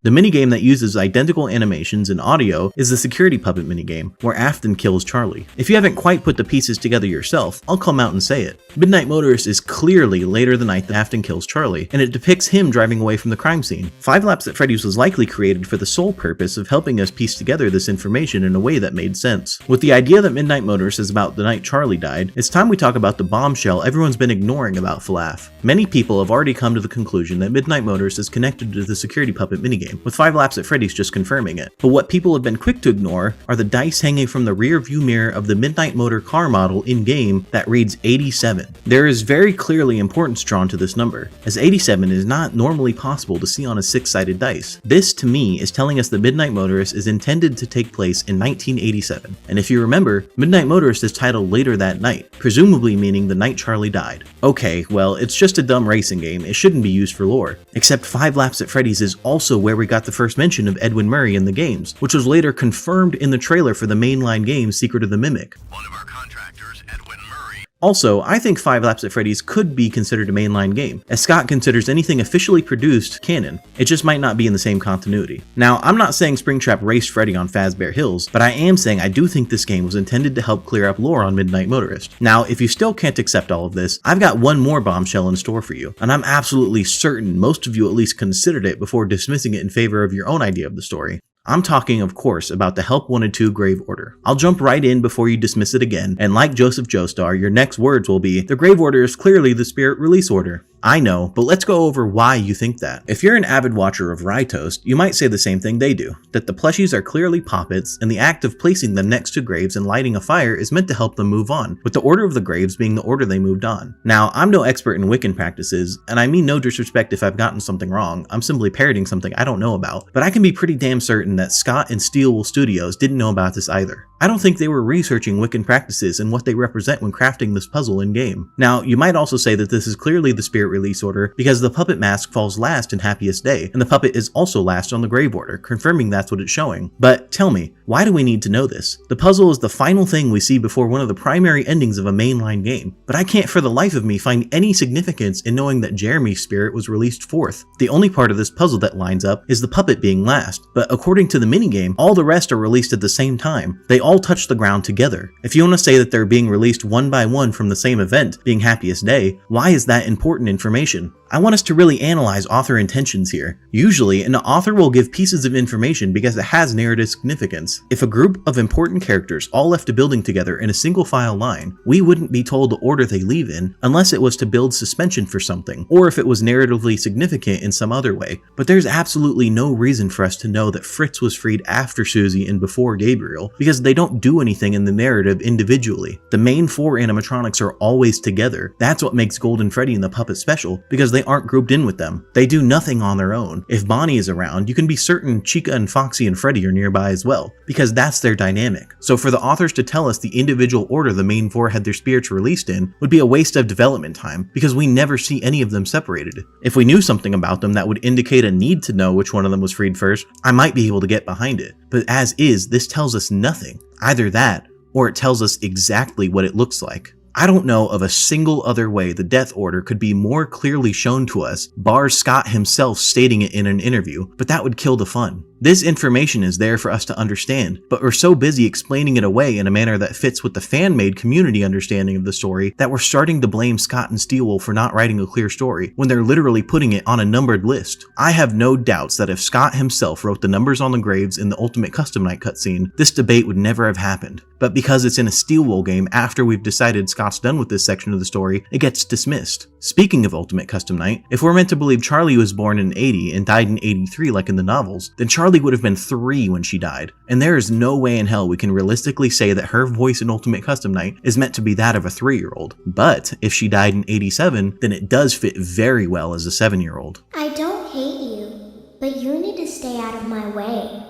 The minigame that uses identical animations and audio is the Security Puppet minigame, where Afton kills Charlie. If you haven't quite put the pieces together yourself, I'll come out and say it. Midnight Motorist is clearly later the night that Afton kills Charlie, and it depicts him driving away from the crime scene. 5 Laps at Freddy's was likely created for the sole purpose of helping us piece together this information in a way that made sense. With the idea that Midnight Motorist is about the night Charlie died, it's time we talk about the bombshell everyone's been ignoring about FLAF. Many people have already come to the conclusion that Midnight Motorist is connected to the Security Puppet minigame, with 5 Laps at Freddy's just confirming it. But what people have been quick to ignore are the dice hanging from the rear view mirror of the Midnight Motor car model in-game that reads 87. There is very clearly importance drawn to this number, as 87 is not normally possible to see on a 6-sided dice. This, to me, is telling us that Midnight Motorist is intended to take place in 1987, and if you remember, Midnight Motorist is titled Later That Night, presumably meaning the night Charlie died. Okay, well, it's just a dumb racing game, it shouldn't be used for lore. Except 5 Laps at Freddy's is also where we got the first mention of Edwin Murray in the games, which was later confirmed in the trailer for the mainline game Secret of the Mimic. One of our contractors, Edwin Murray. Also, I think 5 Laps at Freddy's could be considered a mainline game, as Scott considers anything officially produced canon. It just might not be in the same continuity. Now, I'm not saying Springtrap raced Freddy on Fazbear Hills, but I am saying I do think this game was intended to help clear up lore on Midnight Motorist. Now, if you still can't accept all of this, I've got one more bombshell in store for you, and I'm absolutely certain most of you at least considered it before dismissing it in favor of your own idea of the story. I'm talking, of course, about the Help 1 and 2 Grave Order. I'll jump right in before you dismiss it again, and like Joseph Joestar, your next words will be, the Grave Order is clearly the Spirit Release Order. I know, but let's go over why you think that. If you're an avid watcher of Rye Toast, you might say the same thing they do, that the plushies are clearly puppets, and the act of placing them next to graves and lighting a fire is meant to help them move on, with the order of the graves being the order they moved on. Now, I'm no expert in Wiccan practices, and I mean no disrespect if I've gotten something wrong, I'm simply parroting something I don't know about, but I can be pretty damn certain that Scott and Steelwool Studios didn't know about this either. I don't think they were researching Wiccan practices and what they represent when crafting this puzzle in-game. Now, you might also say that this is clearly the Spirit Release Order because the puppet mask falls last in Happiest Day, and the puppet is also last on the Grave Order, confirming that's what it's showing. But tell me, why do we need to know this? The puzzle is the final thing we see before one of the primary endings of a mainline game, but I can't for the life of me find any significance in knowing that Jeremy's spirit was released fourth. The only part of this puzzle that lines up is the puppet being last, but according to the minigame, all the rest are released at the same time. They all touch the ground together. If you want to say that they're being released one by one from the same event, being Happiest Day, why is that important in information. I want us to really analyze author intentions here. Usually, an author will give pieces of information because it has narrative significance. If a group of important characters all left a building together in a single file line, we wouldn't be told the order they leave in unless it was to build suspension for something, or if it was narratively significant in some other way. But there's absolutely no reason for us to know that Fritz was freed after Susie and before Gabriel, because they don't do anything in the narrative individually. The main 4 animatronics are always together. That's what makes Golden Freddy and the Puppet special, because they aren't grouped in with them. They do nothing on their own. If Bonnie is around, you can be certain Chica and Foxy and Freddy are nearby as well, because that's their dynamic. So for the authors to tell us the individual order the main 4 had their spirits released in would be a waste of development time, because we never see any of them separated. If we knew something about them that would indicate a need to know which one of them was freed first, I might be able to get behind it. But as is, this tells us nothing. Either that, or it tells us exactly what it looks like. I don't know of a single other way the death order could be more clearly shown to us, bar Scott himself stating it in an interview, but that would kill the fun. This information is there for us to understand, but we're so busy explaining it away in a manner that fits with the fan-made community understanding of the story that we're starting to blame Scott and Steelwolf for not writing a clear story when they're literally putting it on a numbered list. I have no doubts that if Scott himself wrote the numbers on the graves in the Ultimate Custom Night cutscene, this debate would never have happened. But because it's in a Steelwool game after we've decided Scott's done with this section of the story, it gets dismissed. Speaking of Ultimate Custom Night, if we're meant to believe Charlie was born in 80 and died in 83 like in the novels, then Charlie would have been 3 when she died, and there is no way in hell we can realistically say that her voice in Ultimate Custom Night is meant to be that of a 3-year-old. But if she died in 87, then it does fit very well as a 7-year-old. I don't hate you, but you need to stay out of my way.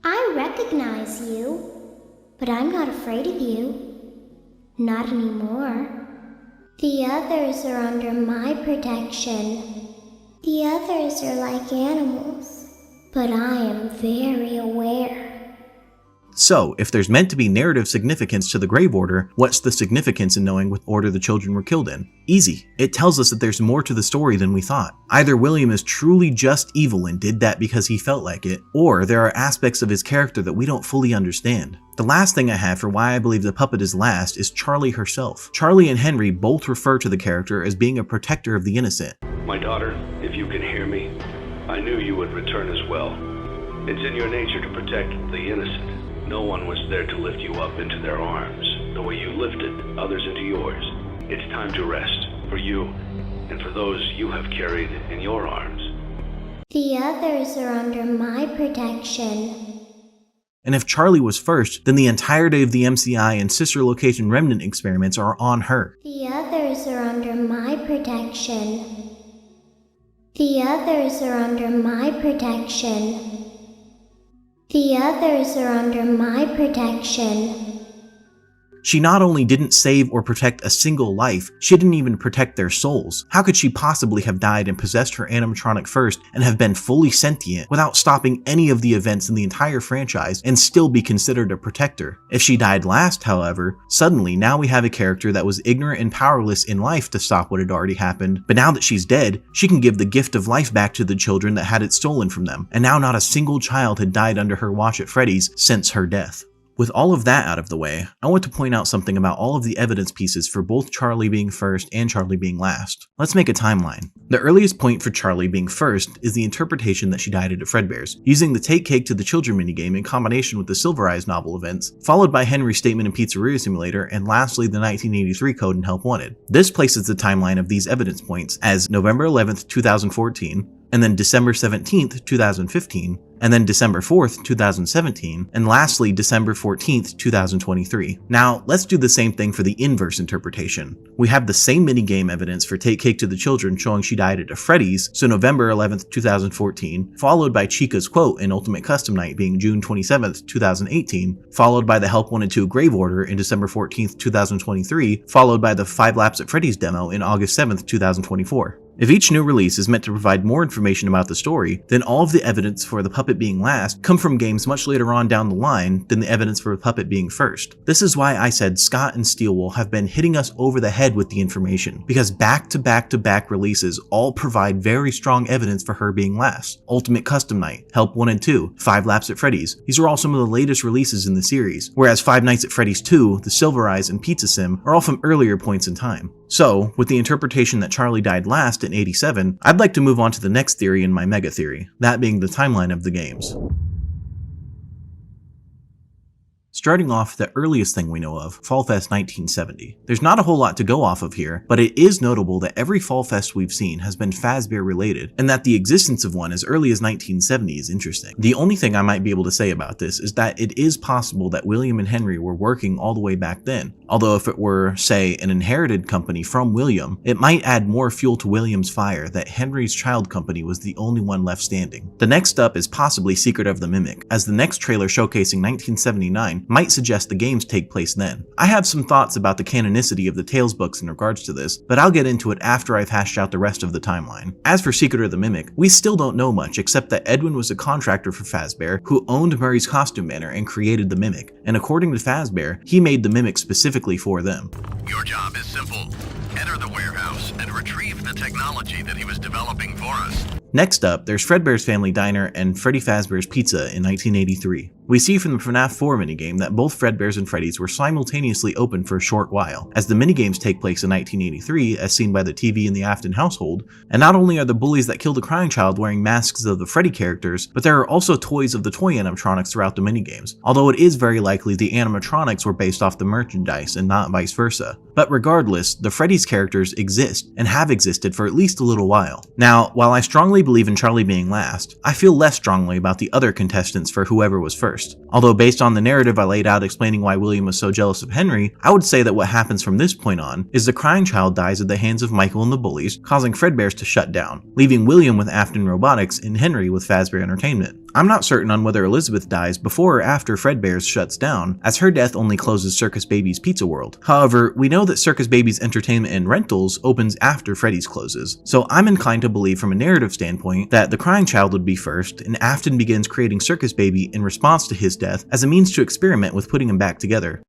I recognize you, but I'm not afraid of you. Not anymore. The others are under my protection. The others are like animals, but I am very aware. So, if there's meant to be narrative significance to the grave order, what's the significance in knowing what order the children were killed in? Easy. It tells us that there's more to the story than we thought. Either William is truly just evil and did that because he felt like it, or there are aspects of his character that we don't fully understand. The last thing I have for why I believe the puppet is last is Charlie herself. Charlie and Henry both refer to the character as being a protector of the innocent. My daughter, if you can hear me, I knew you would return as well. It's in your nature to protect the innocent. No one was there to lift you up into their arms, the way you lifted others into yours. It's time to rest, for you, and for those you have carried in your arms. The others are under my protection. And if Charlie was first, then the entirety of the MCI and Sister Location Remnant experiments are on her. The others are under my protection. The others are under my protection. The others are under my protection. She not only didn't save or protect a single life, she didn't even protect their souls. How could she possibly have died and possessed her animatronic first and have been fully sentient without stopping any of the events in the entire franchise and still be considered a protector? If she died last, however, suddenly now we have a character that was ignorant and powerless in life to stop what had already happened, but now that she's dead, she can give the gift of life back to the children that had it stolen from them, and now not a single child had died under her watch at Freddy's since her death. With all of that out of the way, I want to point out something about all of the evidence pieces for both Charlie being first and Charlie being last. Let's make a timeline. The earliest point for Charlie being first is the interpretation that she died at Fredbear's, using the Take Cake to the Children minigame in combination with the Silver Eyes novel events, followed by Henry's statement in Pizzeria Simulator, and lastly the 1983 code in Help Wanted. This places the timeline of these evidence points as November 11th, 2014, and then December 17th, 2015, and then December 4th, 2017, and lastly December 14th, 2023. Now, let's do the same thing for the inverse interpretation. We have the same minigame evidence for Take Cake to the Children showing she died at a Freddy's, so November 11th, 2014, followed by Chica's quote in Ultimate Custom Night being June 27th, 2018, followed by the Help Wanted 2 Grave Order in December 14th, 2023, followed by the 5 Laps at Freddy's demo in August 7th, 2024. If each new release is meant to provide more information about the story, then all of the evidence for the puppet being last come from games much later on down the line than the evidence for the puppet being first. This is why I said Scott and Steelwool have been hitting us over the head with the information, because back-to-back-to-back releases all provide very strong evidence for her being last. Ultimate Custom Night, Help 1 and 2, 5 Laps at Freddy's. These are all some of the latest releases in the series, whereas 5 Nights at Freddy's 2, The Silver Eyes, and Pizza Sim are all from earlier points in time. So, with the interpretation that Charlie died last in 87, I'd like to move on to the next theory in my mega theory, that being the timeline of the games. Starting off, the earliest thing we know of, Fall Fest 1970. There's not a whole lot to go off of here, but it is notable that every Fall Fest we've seen has been Fazbear related, and that the existence of one as early as 1970 is interesting. The only thing I might be able to say about this is that it is possible that William and Henry were working all the way back then, although if it were, say, an inherited company from William, it might add more fuel to William's fire that Henry's child company was the only one left standing. The next up is possibly Secret of the Mimic, as the next trailer showcasing 1979 might suggest the games take place then. I have some thoughts about the canonicity of the Tales books in regards to this, but I'll get into it after I've hashed out the rest of the timeline. As for Secret of the Mimic, we still don't know much except that Edwin was a contractor for Fazbear who owned Murray's costume banner and created the Mimic, and according to Fazbear, he made the Mimic specifically for them. Your job is simple. Enter the warehouse and retrieve the technology that he was developing for us. Next up, there's Fredbear's Family Diner and Freddy Fazbear's Pizza in 1983. We see from the FNAF 4 minigame that both Fredbear's and Freddy's were simultaneously open for a short while, as the minigames take place in 1983 as seen by the TV in the Afton household, and not only are the bullies that kill the crying child wearing masks of the Freddy characters, but there are also toys of the toy animatronics throughout the minigames, although it is very likely the animatronics were based off the merchandise and not vice versa. But regardless, the Freddy's characters exist, and have existed for at least a little while. Now, while I strongly believe in Charlie being last, I feel less strongly about the other contestants for whoever was first. Although based on the narrative I laid out explaining why William was so jealous of Henry, I would say that what happens from this point on is the crying child dies at the hands of Michael and the bullies, causing Fredbear's to shut down, leaving William with Afton Robotics and Henry with Fazbear Entertainment. I'm not certain on whether Elizabeth dies before or after Fredbear's shuts down, as her death only closes Circus Baby's Pizza World. However, we know that Circus Baby's Entertainment and Rentals opens after Freddy's closes, so I'm inclined to believe from a narrative standpoint that the crying child would be first, and Afton begins creating Circus Baby in response to his death as a means to experiment with putting him back together.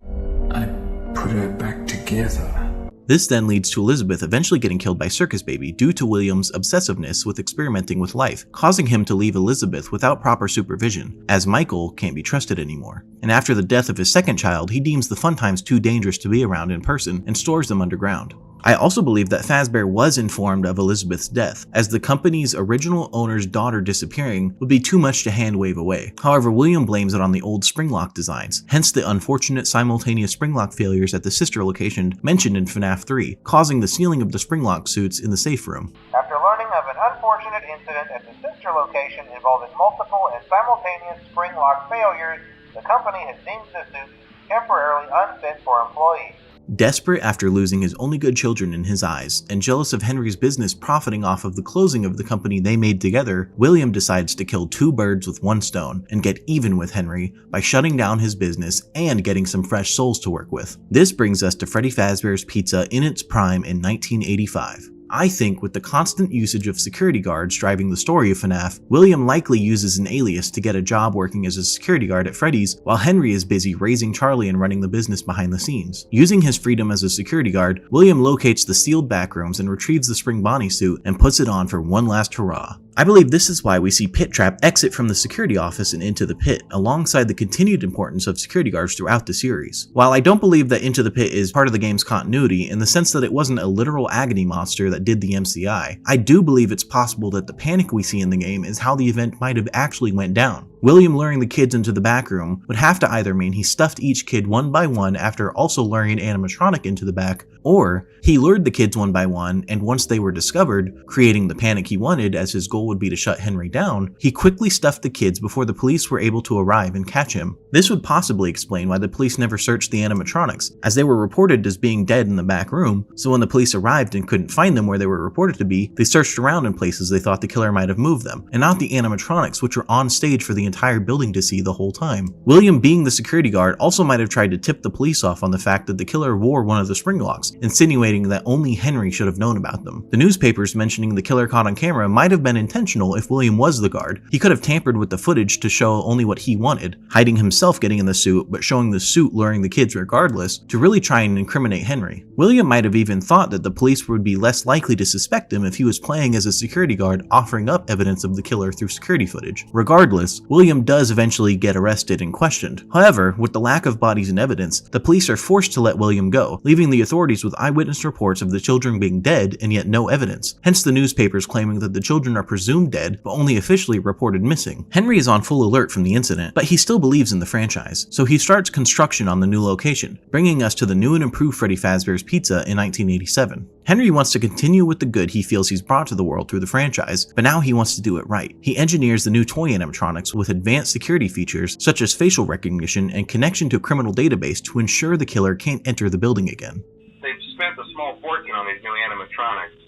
I put her back together. This then leads to Elizabeth eventually getting killed by Circus Baby due to William's obsessiveness with experimenting with life, causing him to leave Elizabeth without proper supervision, as Michael can't be trusted anymore. And after the death of his second child, he deems the fun times too dangerous to be around in person and stores them underground. I also believe that Fazbear was informed of Elizabeth's death, as the company's original owner's daughter disappearing would be too much to hand-wave away. However, William blames it on the old springlock designs, hence the unfortunate simultaneous springlock failures at the sister location mentioned in FNAF 3, causing the sealing of the springlock suits in the safe room. After learning of an unfortunate incident at the sister location involving multiple and simultaneous springlock failures, the company has deemed the suits temporarily unfit for employees. Desperate after losing his only good children in his eyes, and jealous of Henry's business profiting off of the closing of the company they made together, William decides to kill two birds with one stone and get even with Henry by shutting down his business and getting some fresh souls to work with. This brings us to Freddy Fazbear's Pizza in its prime in 1985. I think with the constant usage of security guards driving the story of FNAF, William likely uses an alias to get a job working as a security guard at Freddy's, while Henry is busy raising Charlie and running the business behind the scenes. Using his freedom as a security guard, William locates the sealed backrooms and retrieves the Spring Bonnie suit and puts it on for one last hurrah. I believe this is why we see Pit Trap exit from the security office and into the pit, alongside the continued importance of security guards throughout the series. While I don't believe that Into the Pit is part of the game's continuity in the sense that it wasn't a literal agony monster that did the MCI, I do believe it's possible that the panic we see in the game is how the event might have actually went down. William luring the kids into the back room would have to either mean he stuffed each kid one by one after also luring an animatronic into the back, or he lured the kids one by one, and once they were discovered, creating the panic he wanted as his goal would be to shut Henry down, he quickly stuffed the kids before the police were able to arrive and catch him. This would possibly explain why the police never searched the animatronics, as they were reported as being dead in the back room, so when the police arrived and couldn't find them where they were reported to be, they searched around in places they thought the killer might have moved them, and not the animatronics, which were on stage for the entire building to see the whole time. William, being the security guard, also might have tried to tip the police off on the fact that the killer wore one of the spring locks, insinuating that only Henry should have known about them. The newspapers mentioning the killer caught on camera might have been intended intentional if William was the guard. He could have tampered with the footage to show only what he wanted, hiding himself getting in the suit but showing the suit luring the kids regardless, to really try and incriminate Henry. William might have even thought that the police would be less likely to suspect him if he was playing as a security guard offering up evidence of the killer through security footage. Regardless, William does eventually get arrested and questioned. However, with the lack of bodies and evidence, the police are forced to let William go, leaving the authorities with eyewitness reports of the children being dead and yet no evidence. Hence the newspapers claiming that the children are presumed dead but only officially reported missing. Henry is on full alert from the incident, but he still believes in the franchise, so he starts construction on the new location, bringing us to the new and improved Freddy Fazbear's Pizza in 1987. Henry wants to continue with the good he feels he's brought to the world through the franchise, but now he wants to do it right. He engineers the new toy animatronics with advanced security features such as facial recognition and connection to a criminal database to ensure the killer can't enter the building again. They've spent a small fortune on these new animatronics.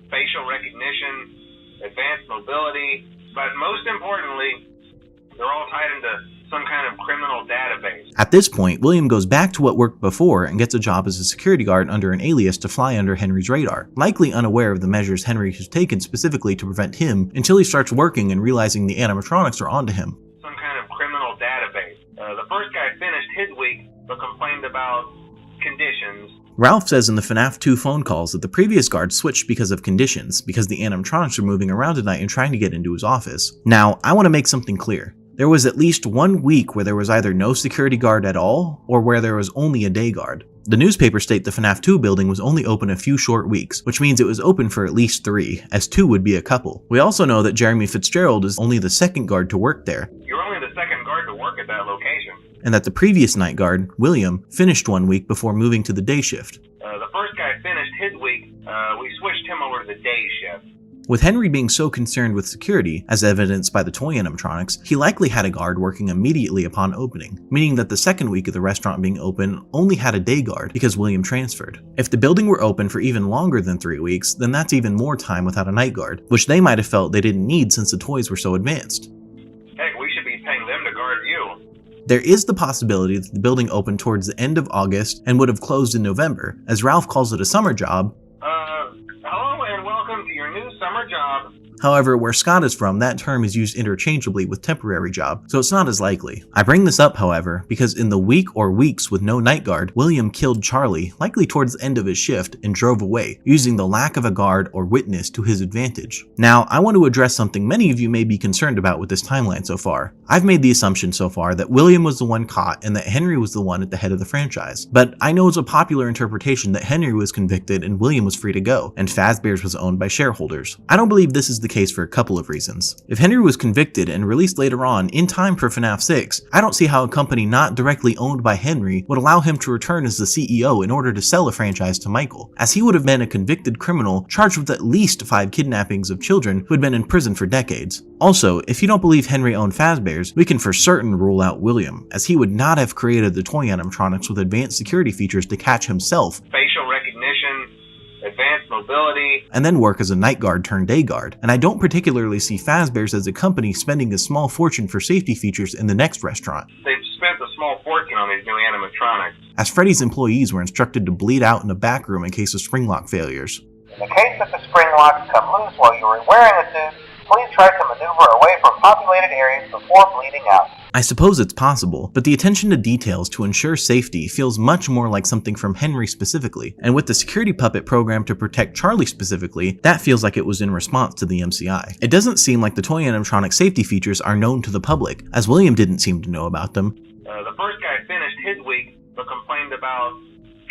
Facial recognition, advanced mobility, but most importantly, they're all tied into some kind of criminal database. At this point, William goes back to what worked before and gets a job as a security guard under an alias to fly under Henry's radar, likely unaware of the measures Henry has taken specifically to prevent him until he starts working and realizing the animatronics are onto him. Some kind of criminal database. The first guy finished his week but complained about conditions. Ralph says in the FNAF 2 phone calls that the previous guard switched because of conditions, because the animatronics are moving around at night and trying to get into his office. Now, I want to make something clear. There was at least 1 week where there was either no security guard at all, or where there was only a day guard. The newspapers state the FNAF 2 building was only open a few short weeks, which means it was open for at least 3, as 2 would be a couple. We also know that Jeremy Fitzgerald is only the second guard to work there. You're only the second guard to work at that location. And that the previous night guard, William, finished 1 week before moving to the day shift. The first guy finished his week, we switched him over to the day shift. With Henry being so concerned with security, as evidenced by the toy animatronics, he likely had a guard working immediately upon opening, meaning that the second week of the restaurant being open only had a day guard because William transferred. If the building were open for even longer than 3 weeks, then that's even more time without a night guard, which they might have felt they didn't need since the toys were so advanced. Heck, we should be paying them to guard you. There is the possibility that the building opened towards the end of August and would have closed in November, as Ralph calls it a summer job. Hello and welcome to your new summer job. However, where Scott is from, that term is used interchangeably with temporary job, so it's not as likely. I bring this up, however, because in the week or weeks with no night guard, William killed Charlie, likely towards the end of his shift, and drove away, using the lack of a guard or witness to his advantage. Now, I want to address something many of you may be concerned about with this timeline so far. I've made the assumption so far that William was the one caught and that Henry was the one at the head of the franchise, but I know it's a popular interpretation that Henry was convicted and William was free to go, and Fazbear's was owned by shareholders. I don't believe this is the case for a couple of reasons. If Henry was convicted and released later on in time for FNAF 6, I don't see how a company not directly owned by Henry would allow him to return as the CEO in order to sell a franchise to Michael, as he would have been a convicted criminal charged with at least 5 kidnappings of children who had been in prison for decades. Also, if you don't believe Henry owned Fazbear's, we can for certain rule out William, as he would not have created the toy animatronics with advanced security features to catch himself, Facial recognition, advanced mobility, and then work as a night guard turned day guard. And I don't particularly see Fazbear's as a company spending a small fortune for safety features in the next restaurant. They've spent a small fortune on these new animatronics. As Freddy's employees were instructed to bleed out in the back room in case of spring lock failures. In the case that the spring locks come loose while you were wearing a suit, please try to maneuver away from populated areas before bleeding out. I suppose it's possible, but the attention to details to ensure safety feels much more like something from Henry specifically, and with the security puppet program to protect Charlie specifically, that feels like it was in response to the MCI. It doesn't seem like the toy animatronic safety features are known to the public, as William didn't seem to know about them. The first guy finished his week, but complained about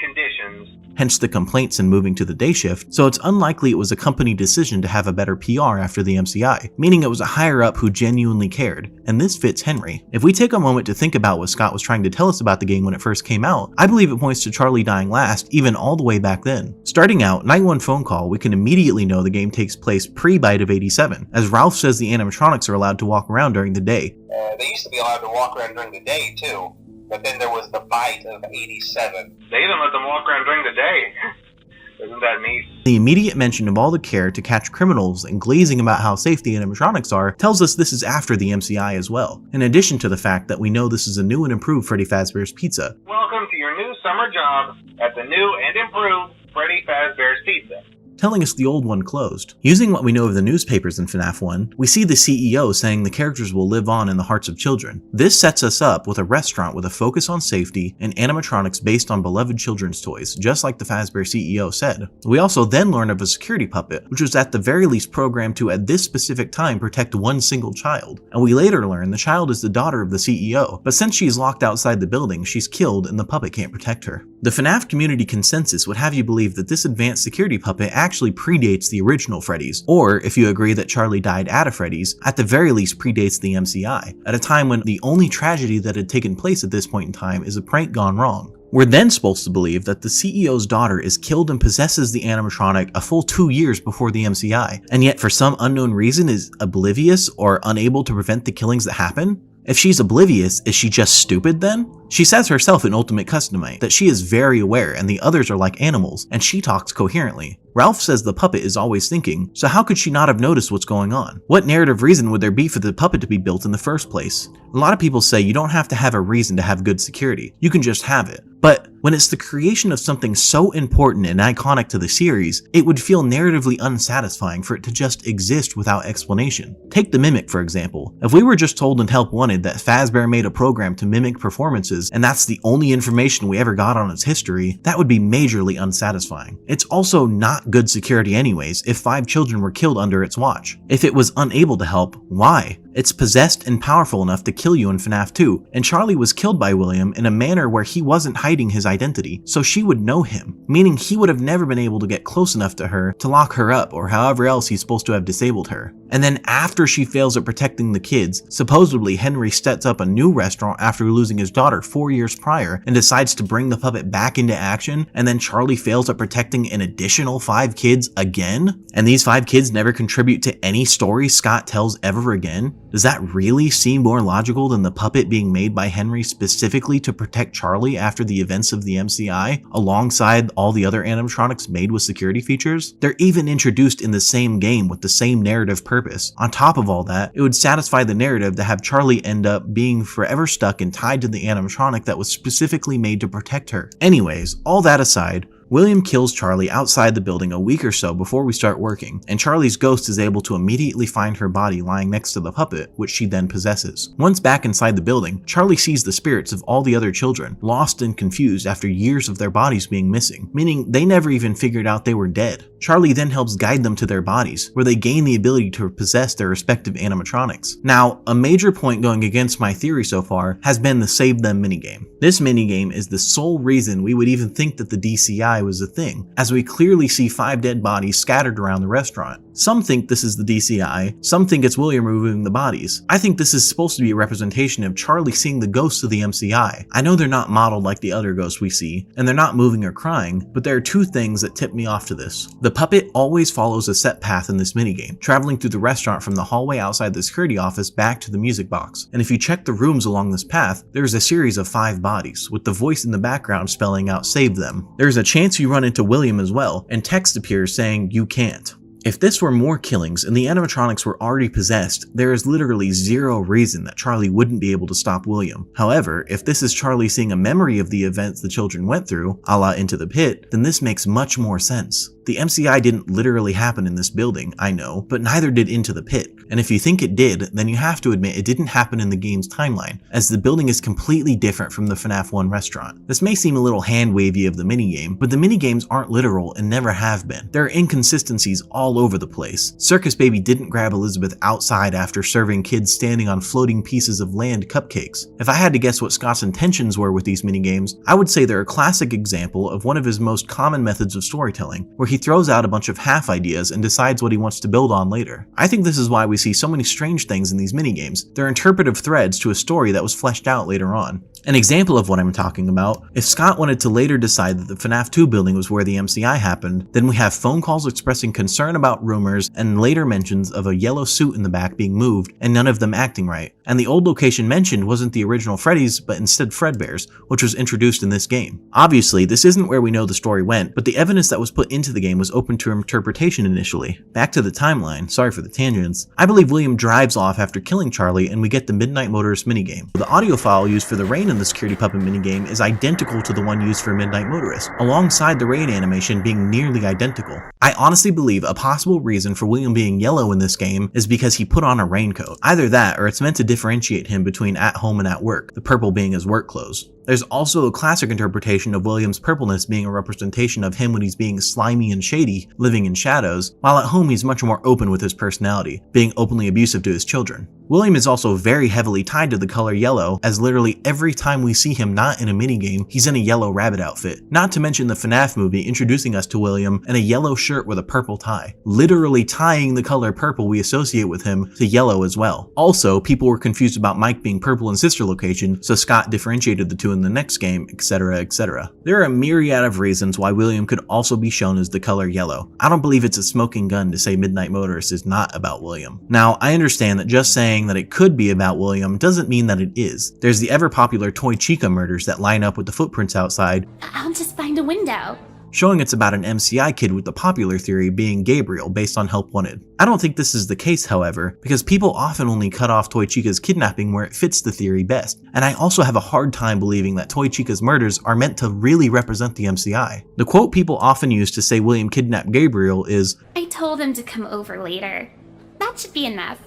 conditions. Hence the complaints and moving to the day shift, so it's unlikely it was a company decision to have a better PR after the MCI, meaning it was a higher up who genuinely cared, and this fits Henry. If we take a moment to think about what Scott was trying to tell us about the game when it first came out, I believe it points to Charlie dying last, even all the way back then. Starting out, night 1 phone call, we can immediately know the game takes place pre-Bite of 87, as Ralph says the animatronics are allowed to walk around during the day. They used to be allowed to walk around during the day, too. But then there was the Bite of 87. They even let them walk around during the day. Isn't that neat? The immediate mention of all the care to catch criminals and glazing about how safe the animatronics are tells us this is after the MCI as well, in addition to the fact that we know this is a new and improved Freddy Fazbear's Pizza. Welcome to your new summer job at the new and improved Freddy Fazbear's Pizza. telling us the old one closed. Using what we know of the newspapers in FNAF 1, we see the CEO saying the characters will live on in the hearts of children. This sets us up with a restaurant with a focus on safety and animatronics based on beloved children's toys, just like the Fazbear CEO said. We also then learn of a security puppet, which was at the very least programmed to at this specific time protect one single child. And we later learn the child is the daughter of the CEO, but since she's locked outside the building, she's killed and the puppet can't protect her. The FNAF community consensus would have you believe that this advanced security puppet actually predates the original Freddy's, or if you agree that Charlie died at a Freddy's, at the very least predates the MCI, at a time when the only tragedy that had taken place at this point in time is a prank gone wrong. We're then supposed to believe that the CEO's daughter is killed and possesses the animatronic a full 2 years before the MCI, and yet for some unknown reason is oblivious or unable to prevent the killings that happen? If she's oblivious, is she just stupid then? She says herself in Ultimate Customite that she is very aware and the others are like animals, and she talks coherently. Ralph says the puppet is always thinking, so how could she not have noticed what's going on? What narrative reason would there be for the puppet to be built in the first place? A lot of people say you don't have to have a reason to have good security, you can just have it. But when it's the creation of something so important and iconic to the series, it would feel narratively unsatisfying for it to just exist without explanation. Take the Mimic for example. If we were just told in Help Wanted that Fazbear made a program to mimic performances and that's the only information we ever got on its history, that would be majorly unsatisfying. It's also not good security anyways if 5 children were killed under its watch. If it was unable to help, why? It's possessed and powerful enough to kill you in FNAF 2, and Charlie was killed by William in a manner where he wasn't hiding his identity, so she would know him, meaning he would have never been able to get close enough to her to lock her up or however else he's supposed to have disabled her. And then after she fails at protecting the kids, supposedly Henry sets up a new restaurant after losing his daughter 4 years prior and decides to bring the puppet back into action, and then Charlie fails at protecting an additional 5 kids again? And these 5 kids never contribute to any story Scott tells ever again? Does that really seem more logical than the puppet being made by Henry specifically to protect Charlie after the events of the MCI, alongside all the other animatronics made with security features? They're even introduced in the same game with the same narrative purpose. On top of all that, it would satisfy the narrative to have Charlie end up being forever stuck and tied to the animatronic that was specifically made to protect her. Anyways, all that aside, William kills Charlie outside the building a week or so before we start working, and Charlie's ghost is able to immediately find her body lying next to the puppet, which she then possesses. Once back inside the building, Charlie sees the spirits of all the other children, lost and confused after years of their bodies being missing, meaning they never even figured out they were dead. Charlie then helps guide them to their bodies, where they gain the ability to possess their respective animatronics. Now, a major point going against my theory so far has been the Save Them minigame. This minigame is the sole reason we would even think that the DCI was a thing, as we clearly see 5 dead bodies scattered around the restaurant. Some think this is the DCI, some think it's William removing the bodies. I think this is supposed to be a representation of Charlie seeing the ghosts of the MCI. I know they're not modeled like the other ghosts we see, and they're not moving or crying, but there are 2 things that tip me off to this. The puppet always follows a set path in this minigame, traveling through the restaurant from the hallway outside the security office back to the music box. And if you check the rooms along this path, there's a series of 5 bodies, with the voice in the background spelling out "Save Them." There's a chance you run into William as well, and text appears saying "You can't." If this were more killings and the animatronics were already possessed, there is literally zero reason that Charlie wouldn't be able to stop William. However, if this is Charlie seeing a memory of the events the children went through, a la Into the Pit, then this makes much more sense. The MCI didn't literally happen in this building, I know, but neither did Into the Pit. And if you think it did, then you have to admit it didn't happen in the game's timeline, as the building is completely different from the FNAF 1 restaurant. This may seem a little hand-wavy of the minigame, but the minigames aren't literal and never have been. There are inconsistencies all over the place. Circus Baby didn't grab Elizabeth outside after serving kids standing on floating pieces of land cupcakes. If I had to guess what Scott's intentions were with these minigames, I would say they're a classic example of one of his most common methods of storytelling, where he throws out a bunch of half ideas and decides what he wants to build on later. I think this is why we see so many strange things in these minigames. They're interpretive threads to a story that was fleshed out later on. An example of what I'm talking about, if Scott wanted to later decide that the FNAF 2 building was where the MCI happened, then we have phone calls expressing concern about rumors and later mentions of a yellow suit in the back being moved and none of them acting right. And the old location mentioned wasn't the original Freddy's, but instead Fredbear's, which was introduced in this game. Obviously, this isn't where we know the story went, but the evidence that was put into the game was open to interpretation initially. Back to the timeline, sorry for the tangents, I believe William drives off after killing Charlie and we get the Midnight Motorist minigame. The audio file used for the Rain in of the security puppet minigame is identical to the one used for Midnight Motorist, alongside the rain animation being nearly identical. I honestly believe a possible reason for William being yellow in this game is because he put on a raincoat. Either that, or it's meant to differentiate him between at home and at work, the purple being his work clothes. There's also a classic interpretation of William's purpleness being a representation of him when he's being slimy and shady, living in shadows, while at home he's much more open with his personality, being openly abusive to his children. William is also very heavily tied to the color yellow, as literally every time we see him not in a minigame, he's in a yellow rabbit outfit. Not to mention the FNAF movie introducing us to William in a yellow shirt with a purple tie, literally tying the color purple we associate with him to yellow as well. Also, people were confused about Mike being purple in Sister Location, so Scott differentiated the two in the next game, etc, etc. There are a myriad of reasons why William could also be shown as the color yellow. I don't believe it's a smoking gun to say Midnight Motorist is not about William. Now, I understand that just saying that it could be about William doesn't mean that it is. There's the ever popular Toy Chica murders that line up with the footprints outside. I'll just find a window. Showing it's about an MCI kid with the popular theory being Gabriel based on Help Wanted. I don't think this is the case, however, because people often only cut off Toy Chica's kidnapping where it fits the theory best, and I also have a hard time believing that Toy Chica's murders are meant to really represent the MCI. The quote people often use to say William kidnapped Gabriel is, I told him to come over later. That should be enough.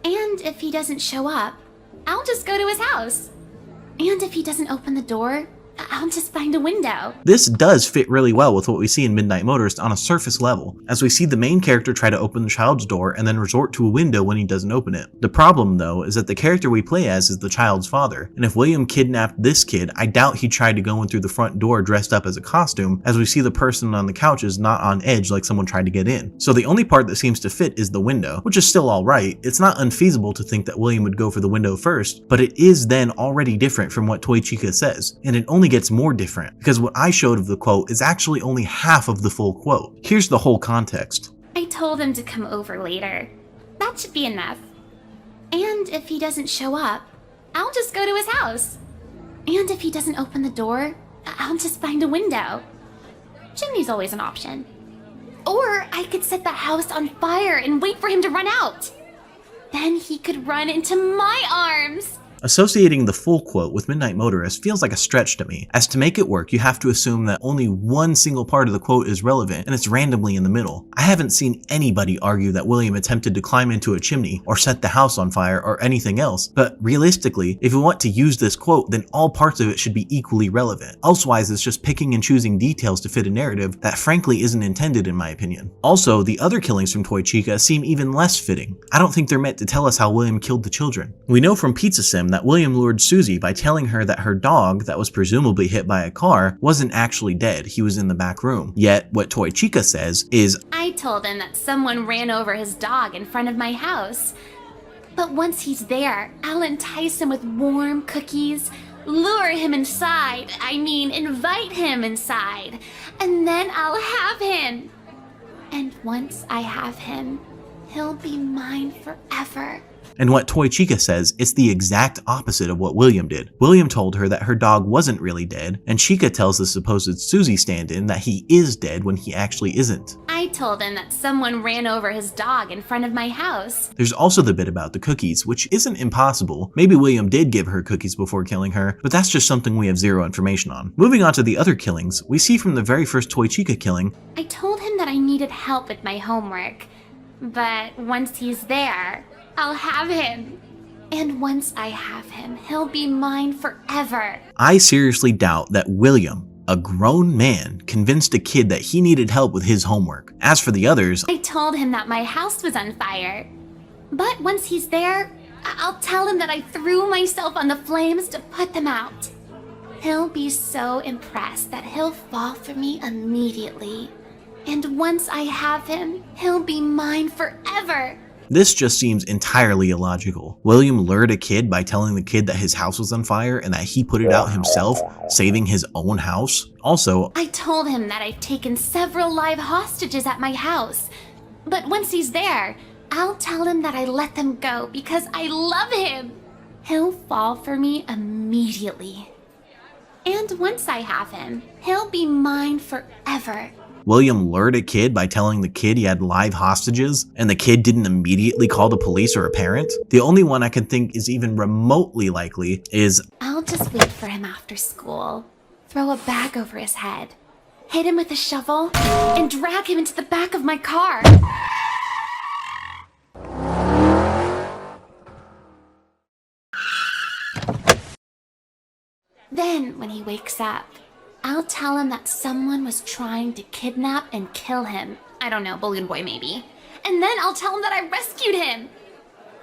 And if he doesn't show up, I'll just go to his house. And if he doesn't open the door, I'll just find a window. This does fit really well with what we see in Midnight Motorist on a surface level, as we see the main character try to open the child's door and then resort to a window when he doesn't open it. The problem though is that the character we play as is the child's father, and if William kidnapped this kid, I doubt he tried to go in through the front door dressed up as a costume, as we see the person on the couch is not on edge like someone tried to get in. So the only part that seems to fit is the window, which is still alright. It's not unfeasible to think that William would go for the window first, but it is then already different from what Toy Chica says, and it only gets more different, because what I showed of the quote is actually only half of the full quote. Here's the whole context. I told him to come over later. That should be enough. And if he doesn't show up, I'll just go to his house. And if he doesn't open the door, I'll just find a window. Chimney's always an option. Or I could set the house on fire and wait for him to run out. Then he could run into my arms. Associating the full quote with Midnight Motorist feels like a stretch to me, as to make it work you have to assume that only one single part of the quote is relevant and it's randomly in the middle. I haven't seen anybody argue that William attempted to climb into a chimney or set the house on fire or anything else, but realistically, if you want to use this quote, then all parts of it should be equally relevant. Elsewise, it's just picking and choosing details to fit a narrative that frankly isn't intended in my opinion. Also, the other killings from Toy Chica seem even less fitting. I don't think they're meant to tell us how William killed the children. We know from Pizza Sim that William lured Susie by telling her that her dog, that was presumably hit by a car, wasn't actually dead, he was in the back room. Yet, what Toy Chica says is, I told him that someone ran over his dog in front of my house. But once he's there, I'll entice him with warm cookies, lure him inside, invite him inside, and then I'll have him. And once I have him, he'll be mine forever. And what Toy Chica says is the exact opposite of what William did. William told her that her dog wasn't really dead, and Chica tells the supposed Susie stand-in that he is dead when he actually isn't. I told him that someone ran over his dog in front of my house. There's also the bit about the cookies, which isn't impossible. Maybe William did give her cookies before killing her, but that's just something we have zero information on. Moving on to the other killings, we see from the very first Toy Chica killing, I told him that I needed help with my homework, but once he's there, I'll have him. And once I have him, he'll be mine forever. I seriously doubt that William, a grown man, convinced a kid that he needed help with his homework. As for the others, I told him that my house was on fire. But once he's there, I'll tell him that I threw myself on the flames to put them out. He'll be so impressed that he'll fall for me immediately. And once I have him, he'll be mine forever. this just seems entirely illogical. William lured a kid by telling the kid that his house was on fire and that he put it out himself, saving his own house. Also, I told him that I've taken several live hostages at my house. But once he's there, I'll tell him that I let them go because I love him. He'll fall for me immediately. And once I have him, he'll be mine forever. William lured a kid by telling the kid he had live hostages, and the kid didn't immediately call the police or a parent? The only one I can think is even remotely likely is, I'll just wait for him after school, throw a bag over his head, hit him with a shovel, and drag him into the back of my car. Then, when he wakes up, I'll tell him that someone was trying to kidnap and kill him. I don't know, Balloon Boy maybe. And then I'll tell him that I rescued him.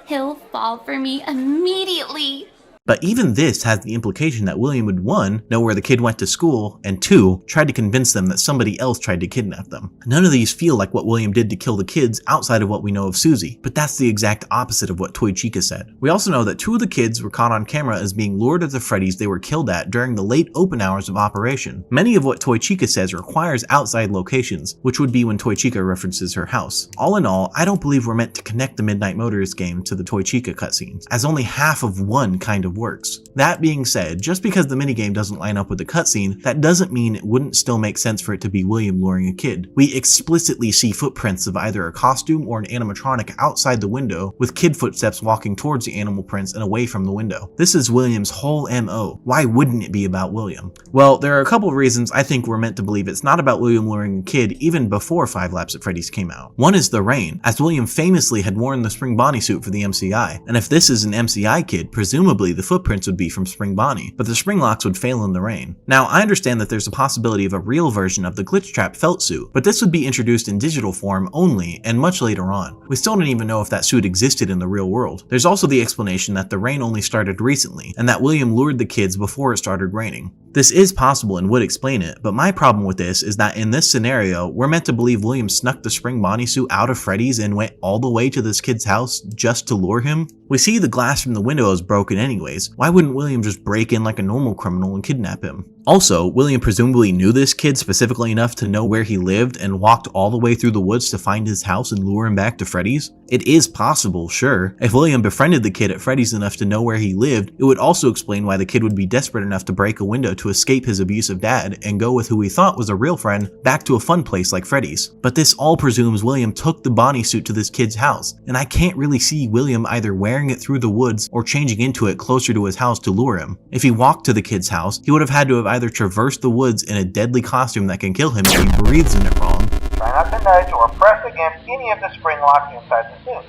He'll fall for me immediately. but even this has the implication that William would 1. Know where the kid went to school, and 2. Try to convince them that somebody else tried to kidnap them. None of these feel like what William did to kill the kids outside of what we know of Susie, but that's the exact opposite of what Toy Chica said. We also know that 2 of the kids were caught on camera as being lured at the Freddy's they were killed at during the late open hours of operation. Many of what Toy Chica says requires outside locations, which would be when Toy Chica references her house. All in all, I don't believe we're meant to connect the Midnight Motorist game to the Toy Chica cutscenes, as only half of one kind of works. That being said, just because the minigame doesn't line up with the cutscene, that doesn't mean it wouldn't still make sense for it to be William luring a kid. We explicitly see footprints of either a costume or an animatronic outside the window, with kid footsteps walking towards the animal prints and away from the window. This is William's whole MO. Why wouldn't it be about William? Well, there are a couple of reasons I think we're meant to believe it's not about William luring a kid even before 5 Laps at Freddy's came out. One is the rain, as William famously had worn the Spring Bonnie suit for the MCI, and if this is an MCI kid, presumably the footprints would be from Spring Bonnie, but the spring locks would fail in the rain. Now, I understand that there's a possibility of a real version of the Glitch Trap felt suit, but this would be introduced in digital form only and much later on. We still don't even know if that suit existed in the real world. There's also the explanation that the rain only started recently, and that William lured the kids before it started raining. This is possible and would explain it, but my problem with this is that in this scenario, we're meant to believe William snuck the Spring Bonnie suit out of Freddy's and went all the way to this kid's house just to lure him? We see the glass from the window is broken anyways. Why wouldn't William just break in like a normal criminal and kidnap him? Also, William presumably knew this kid specifically enough to know where he lived and walked all the way through the woods to find his house and lure him back to Freddy's? It is possible, sure. If William befriended the kid at Freddy's enough to know where he lived, it would also explain why the kid would be desperate enough to break a window to escape his abusive dad and go with who he thought was a real friend back to a fun place like Freddy's. But this all presumes William took the Bonnie suit to this kid's house, and I can't really see William either wearing it through the woods or changing into it closer to his house to lure him. If he walked to the kid's house, he would have had to have either traversed the woods in a deadly costume that can kill him if he breathes in it wrong. Try not to nudge or press against any of the spring locks inside the suit.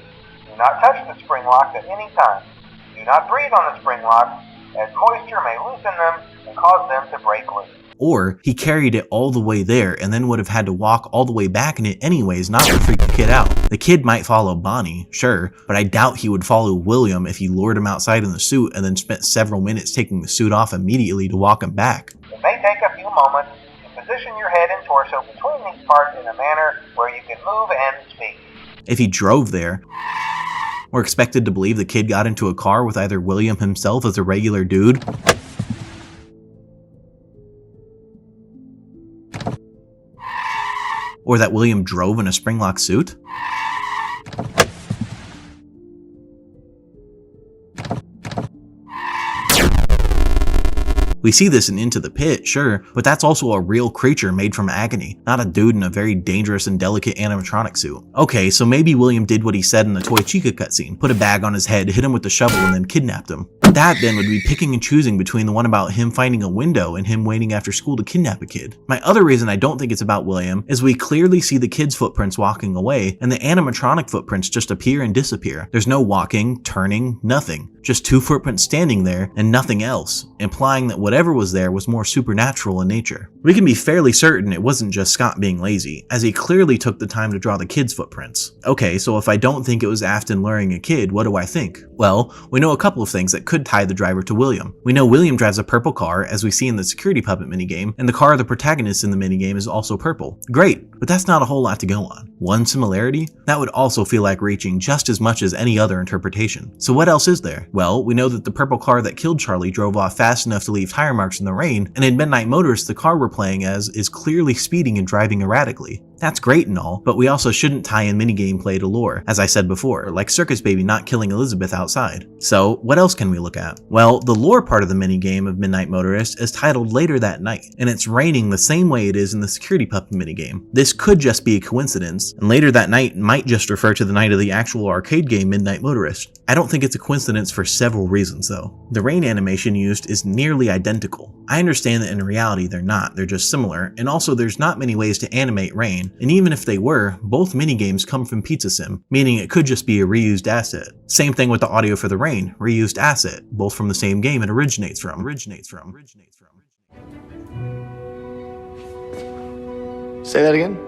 Do not touch the spring locks at any time. Do not breathe on the spring locks, as moisture may loosen them and cause them to break loose. Or he carried it all the way there and then would have had to walk all the way back in it anyways, not to freak the kid out. The kid might follow Bonnie, sure, but I doubt he would follow William if he lured him outside in the suit and then spent several minutes taking the suit off immediately to walk him back. It may take a few moments to position your head and torso between these parts in a manner where you can move and speak. If he drove there, we're expected to believe the kid got into a car with either William himself as a regular dude, or that William drove in a Springlock suit? We see this in Into the Pit, sure, but that's also a real creature made from agony, not a dude in a very dangerous and delicate animatronic suit. Okay, so maybe William did what he said in the Toy Chica cutscene, put a bag on his head, hit him with the shovel, and then kidnapped him. That then would be picking and choosing between the one about him finding a window and him waiting after school to kidnap a kid. My other reason I don't think it's about William is we clearly see the kid's footprints walking away, and the animatronic footprints just appear and disappear. There's no walking, turning, nothing. Just 2 footprints standing there and nothing else, implying that whatever was there was more supernatural in nature. We can be fairly certain it wasn't just Scott being lazy, as he clearly took the time to draw the kid's footprints. Okay, so if I don't think it was Afton luring a kid, what do I think? Well, we know a couple of things that could tie the driver to William. We know William drives a purple car, as we see in the security puppet minigame, and the car of the protagonist in the minigame is also purple. Great, but that's not a whole lot to go on. One similarity? That would also feel like reaching just as much as any other interpretation. So what else is there? Well, we know that the purple car that killed Charlie drove off fast enough to leave tire marks in the rain, and in Midnight Motorist, the car we're playing as is clearly speeding and driving erratically. That's great and all, but we also shouldn't tie in minigame play to lore, as I said before, like Circus Baby not killing Elizabeth outside. So, what else can we look at? Well, the lore part of the minigame of Midnight Motorist is titled Later That Night, and it's raining the same way it is in the Security Puppet minigame. This could just be a coincidence, and Later That Night might just refer to the night of the actual arcade game Midnight Motorist. I don't think it's a coincidence for several reasons though. The rain animation used is nearly identical. I understand that in reality they're not, they're just similar, and also there's not many ways to animate rain, and even if they were, both minigames come from Pizza Sim, meaning it could just be a reused asset. Same thing with the audio for the rain, reused asset, both from the same game it originates from. Say that again?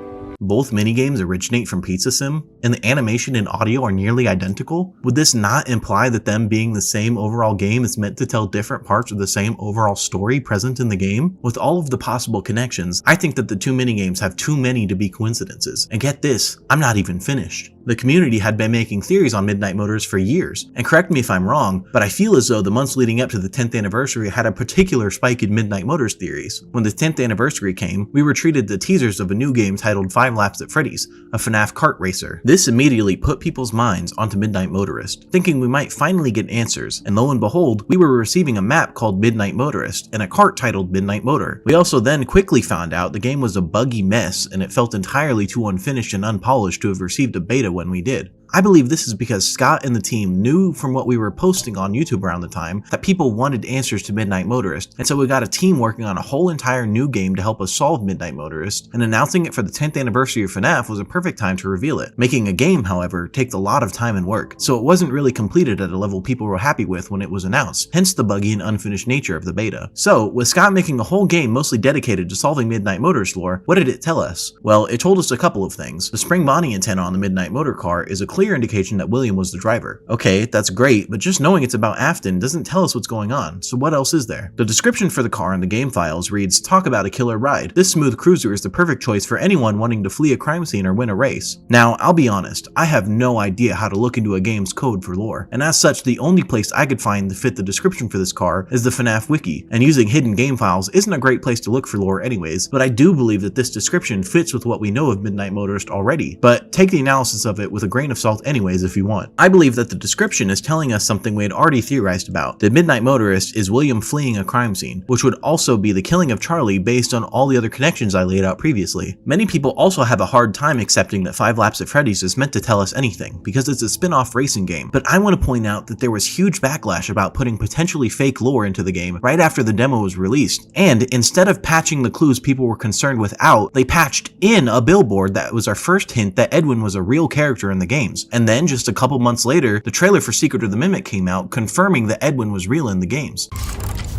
Both minigames originate from Pizza Sim, and the animation and audio are nearly identical? Would this not imply that them being the same overall game is meant to tell different parts of the same overall story present in the game? With all of the possible connections, I think that the two minigames have too many to be coincidences. And get this, I'm not even finished. The community had been making theories on Midnight Motors for years, and correct me if I'm wrong, but I feel as though the months leading up to the 10th anniversary had a particular spike in Midnight Motors theories. When the 10th anniversary came, we were treated to teasers of a new game titled 5 Laps at Freddy's, a FNAF kart racer. This immediately put people's minds onto Midnight Motorist, thinking we might finally get answers, and lo and behold, we were receiving a map called Midnight Motorist and a kart titled Midnight Motor. We also then quickly found out the game was a buggy mess and it felt entirely too unfinished and unpolished to have received a beta when we did. I believe this is because Scott and the team knew from what we were posting on YouTube around the time that people wanted answers to Midnight Motorist, and so we got a team working on a whole entire new game to help us solve Midnight Motorist, and announcing it for the 10th anniversary of FNAF was a perfect time to reveal it. Making a game, however, takes a lot of time and work, so it wasn't really completed at a level people were happy with when it was announced, hence the buggy and unfinished nature of the beta. So, with Scott making a whole game mostly dedicated to solving Midnight Motorist lore, what did it tell us? Well, it told us a couple of things. The Spring Bonnie antenna on the Midnight Motor car is a clear indication that William was the driver. Okay, that's great, but just knowing it's about Afton doesn't tell us what's going on, so what else is there? The description for the car in the game files reads, "Talk about a killer ride. This smooth cruiser is the perfect choice for anyone wanting to flee a crime scene or win a race." Now, I'll be honest, I have no idea how to look into a game's code for lore, and as such, the only place I could find to fit the description for this car is the FNAF wiki, and using hidden game files isn't a great place to look for lore anyways, but I do believe that this description fits with what we know of Midnight Motorist already, but take the analysis of it with a grain of salt anyways if you want. I believe that the description is telling us something we had already theorized about. The Midnight Motorist is William fleeing a crime scene, which would also be the killing of Charlie based on all the other connections I laid out previously. Many people also have a hard time accepting that 5 Laps at Freddy's is meant to tell us anything, because it's a spin-off racing game, but I want to point out that there was huge backlash about putting potentially fake lore into the game right after the demo was released, and instead of patching the clues people were concerned with out, they patched in a billboard that was our first hint that Edwin was a real character in the games, and then just a couple months later, the trailer for Secret of the Mimic came out, confirming that Edwin was real in the games.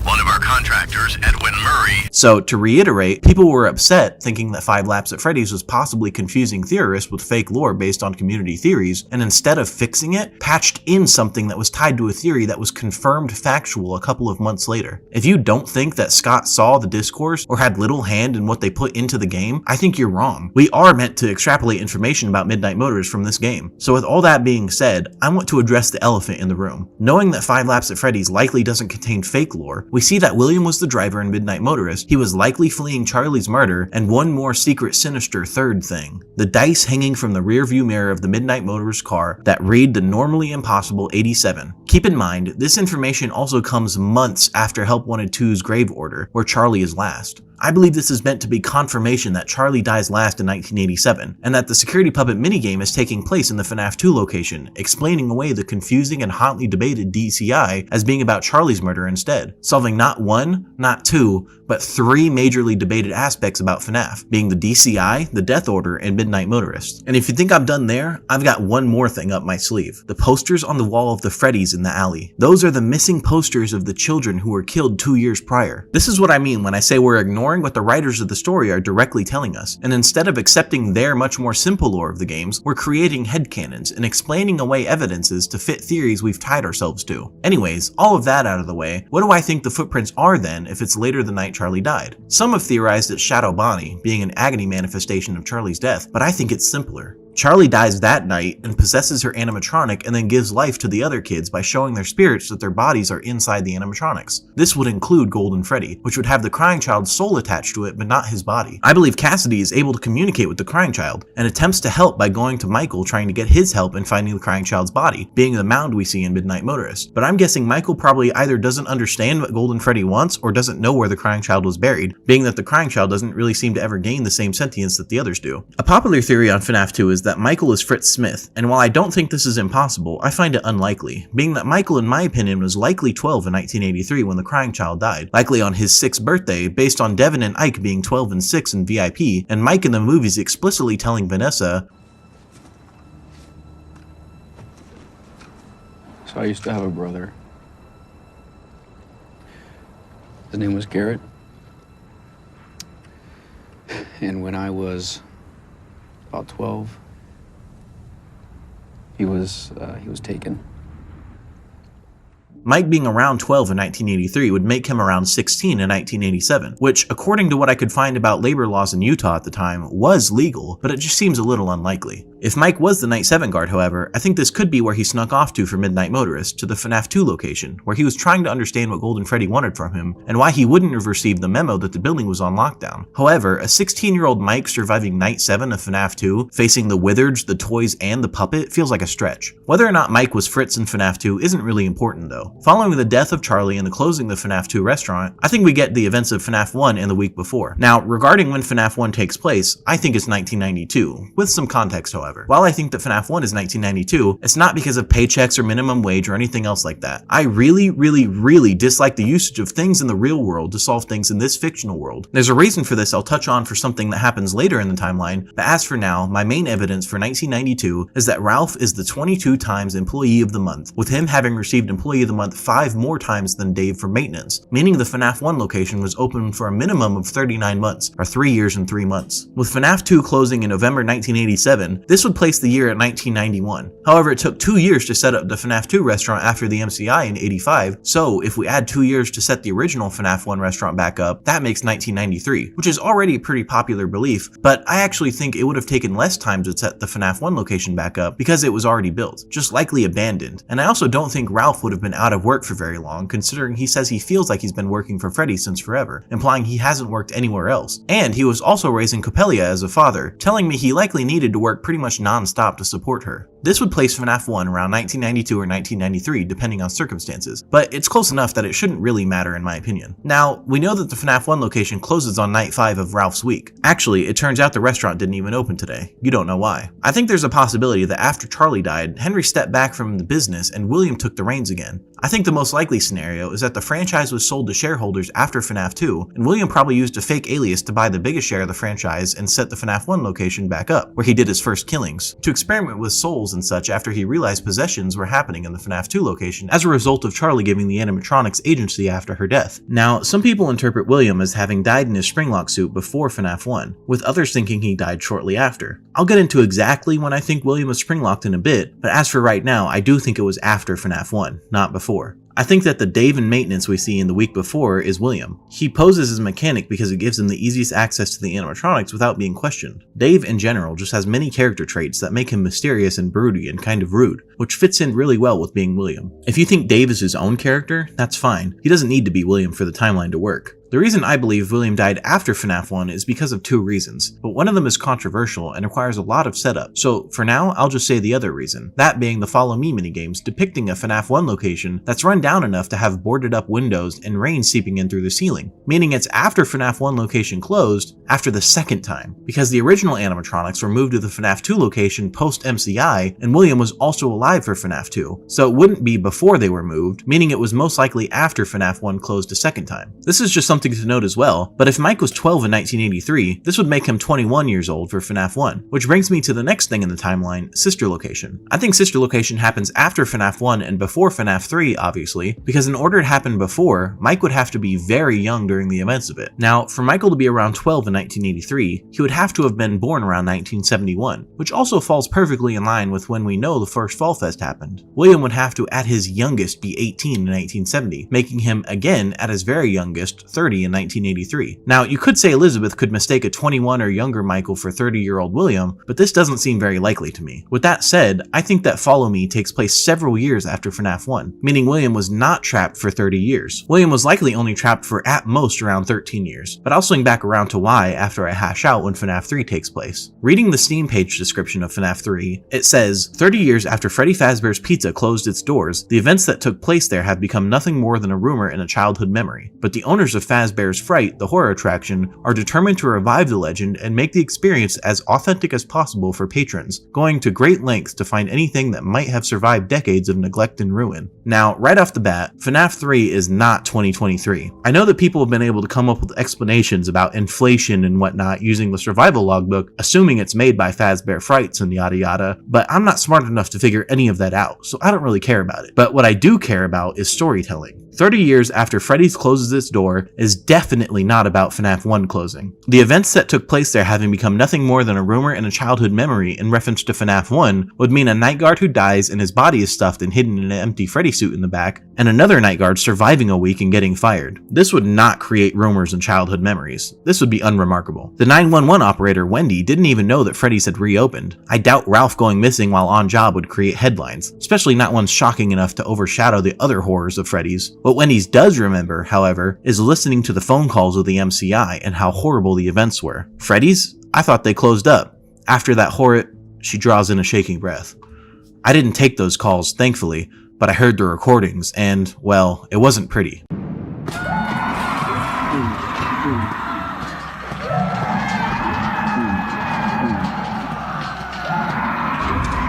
One of our contractors, Edwin Murray. So, to reiterate, people were upset thinking that 5 Laps at Freddy's was possibly confusing theorists with fake lore based on community theories, and instead of fixing it, patched in something that was tied to a theory that was confirmed factual a couple of months later. If you don't think that Scott saw the discourse or had little hand in what they put into the game, I think you're wrong. We are meant to extrapolate information about Midnight Motors from this game. So with all that being said, I want to address the elephant in the room. Knowing that 5 Laps at Freddy's likely doesn't contain fake lore, we see that William was the driver in Midnight Motorist, he was likely fleeing Charlie's murder, and one more secret sinister third thing. The dice hanging from the rearview mirror of the Midnight Motorist car that read the normally impossible 87. Keep in mind, this information also comes months after Help Wanted 2's grave order, where Charlie is last. I believe this is meant to be confirmation that Charlie dies last in 1987, and that the Security Puppet minigame is taking place in the FNAF 2 location, explaining away the confusing and hotly debated DCI as being about Charlie's murder instead, solving not one, not two, but 3 majorly debated aspects about FNAF, being the DCI, the Death Order, and Midnight Motorist. And if you think I'm done there, I've got one more thing up my sleeve. The posters on the wall of the Freddys in the alley. Those are the missing posters of the children who were killed 2 years prior. This is what I mean when I say we're ignoring what the writers of the story are directly telling us, and instead of accepting their much more simple lore of the games, we're creating headcanons and explaining away evidences to fit theories we've tied ourselves to. Anyways, all of that out of the way, what do I think the footprints are then if it's later the night Charlie died? Some have theorized it's Shadow Bonnie, being an agony manifestation of Charlie's death, but I think it's simpler. Charlie dies that night and possesses her animatronic and then gives life to the other kids by showing their spirits that their bodies are inside the animatronics. This would include Golden Freddy, which would have the crying child's soul attached to it but not his body. I believe Cassidy is able to communicate with the crying child and attempts to help by going to Michael trying to get his help in finding the crying child's body, being the mound we see in Midnight Motorist. But I'm guessing Michael probably either doesn't understand what Golden Freddy wants or doesn't know where the crying child was buried, being that the crying child doesn't really seem to ever gain the same sentience that the others do. A popular theory on FNAF 2 is that Michael is Fritz Smith, and while I don't think this is impossible, I find it unlikely, being that Michael in my opinion was likely 12 in 1983 when the crying child died, likely on his 6th birthday based on Devin and Ike being 12 and 6 in VIP, and Mike in the movies explicitly telling Vanessa, "So I used to have a brother. His name was Garrett. And when I was about 12, he was taken." Mike being around 12 in 1983 would make him around 16 in 1987, which, according to what I could find about labor laws in Utah at the time, was legal, but it just seems a little unlikely. If Mike was the Night 7 guard, however, I think this could be where he snuck off to for Midnight Motorist, to the FNAF 2 location, where he was trying to understand what Golden Freddy wanted from him, and why he wouldn't have received the memo that the building was on lockdown. However, a 16-year-old Mike surviving Night 7 of FNAF 2, facing the Wizards, the Toys, and the Puppet feels like a stretch. Whether or not Mike was Fritz in FNAF 2 isn't really important though. Following the death of Charlie and the closing of the FNAF 2 restaurant, I think we get the events of FNAF 1 and the week before. Now, regarding when FNAF 1 takes place, I think it's 1992, with some context however. While I think that FNAF 1 is 1992, it's not because of paychecks or minimum wage or anything else like that. I really dislike the usage of things in the real world to solve things in this fictional world. There's a reason for this I'll touch on for something that happens later in the timeline, but as for now, my main evidence for 1992 is that Ralph is the 22 times Employee of the Month, with him having received Employee of the Month 5 more times than Dave for maintenance, meaning the FNAF 1 location was open for a minimum of 39 months, or 3 years and 3 months. With FNAF 2 closing in November 1987, this would place the year at 1991. However, it took 2 years to set up the FNAF 2 restaurant after the MCI in 85, so if we add 2 years to set the original FNAF 1 restaurant back up, that makes 1993, which is already a pretty popular belief, but I actually think it would have taken less time to set the FNAF 1 location back up because it was already built, just likely abandoned. And I also don't think Ralph would have been out of work for very long, considering he says he feels like he's been working for Freddy since forever, implying he hasn't worked anywhere else. And he was also raising Coppelia as a father, telling me he likely needed to work pretty much non-stop to support her. This would place FNAF 1 around 1992 or 1993, depending on circumstances, but it's close enough that it shouldn't really matter in my opinion. Now, we know that the FNAF 1 location closes on night 5 of Ralph's week. Actually, it turns out the restaurant didn't even open today. You don't know why. I think there's a possibility that after Charlie died, Henry stepped back from the business and William took the reins again. I think the most likely scenario is that the franchise was sold to shareholders after FNAF 2, and William probably used a fake alias to buy the biggest share of the franchise and set the FNAF 1 location back up, where he did his first killings, to experiment with souls and such after he realized possessions were happening in the FNAF 2 location as a result of Charlie giving the animatronics agency after her death. Now, some people interpret William as having died in his Springlock suit before FNAF 1, with others thinking he died shortly after. I'll get into exactly when I think William was Springlocked in a bit, but as for right now, I do think it was after FNAF 1, not before. I think that the Dave in maintenance we see in the week before is William. He poses as a mechanic because it gives him the easiest access to the animatronics without being questioned. Dave in general just has many character traits that make him mysterious and broody and kind of rude, which fits in really well with being William. If you think Dave is his own character, that's fine. He doesn't need to be William for the timeline to work. The reason I believe William died after FNAF 1 is because of 2 reasons, but one of them is controversial and requires a lot of setup, so for now I'll just say the other reason, that being the Follow Me minigames depicting a FNAF 1 location that's run down enough to have boarded up windows and rain seeping in through the ceiling, meaning it's after FNAF 1 location closed, after the second time, because the original animatronics were moved to the FNAF 2 location post-MCI, and William was also alive for FNAF 2, so it wouldn't be before they were moved, meaning it was most likely after FNAF 1 closed a second time. This is just something to note as well, but if Mike was 12 in 1983, this would make him 21 years old for FNAF 1, which brings me to the next thing in the timeline, Sister Location. I think Sister Location happens after FNAF 1 and before FNAF 3, obviously, because in order to happen before, Mike would have to be very young during the events of it. Now, for Michael to be around 12 in 1983, he would have to have been born around 1971, which also falls perfectly in line with when we know the first Fall Fest happened. William would have to, at his youngest, be 18 in 1970, making him, again, at his very youngest, 30 30 in 1983. Now, you could say Elizabeth could mistake a 21 or younger Michael for 30-year-old William, but this doesn't seem very likely to me. With that said, I think that Follow Me takes place several years after FNAF 1, meaning William was not trapped for 30 years. William was likely only trapped for at most around 13 years, but I'll swing back around to why after I hash out when FNAF 3 takes place. Reading the Steam page description of FNAF 3, it says, 30 years after Freddy Fazbear's Pizza closed its doors, the events that took place there have become nothing more than a rumor and a childhood memory. But the owners of Fazbear's Fright, the horror attraction, are determined to revive the legend and make the experience as authentic as possible for patrons, going to great lengths to find anything that might have survived decades of neglect and ruin. Now, right off the bat, FNAF 3 is not 2023. I know that people have been able to come up with explanations about inflation and whatnot using the survival logbook, assuming it's made by Fazbear Frights and yada yada, but I'm not smart enough to figure any of that out, so I don't really care about it. But what I do care about is storytelling. 30 years after Freddy's closes its door is definitely not about FNAF 1 closing. The events that took place there having become nothing more than a rumor and a childhood memory in reference to FNAF 1 would mean a night guard who dies and his body is stuffed and hidden in an empty Freddy suit in the back, and another night guard surviving a week and getting fired. This would not create rumors and childhood memories. This would be unremarkable. The 911 operator, Wendy, didn't even know that Freddy's had reopened. I doubt Ralph going missing while on job would create headlines, especially not ones shocking enough to overshadow the other horrors of Freddy's. What Wendy's does remember, however, is listening to the phone calls of the MCI and how horrible the events were. Freddy's? I thought they closed up. After that horrid... She draws in a shaking breath. I didn't take those calls, thankfully, but I heard the recordings, and, well, it wasn't pretty.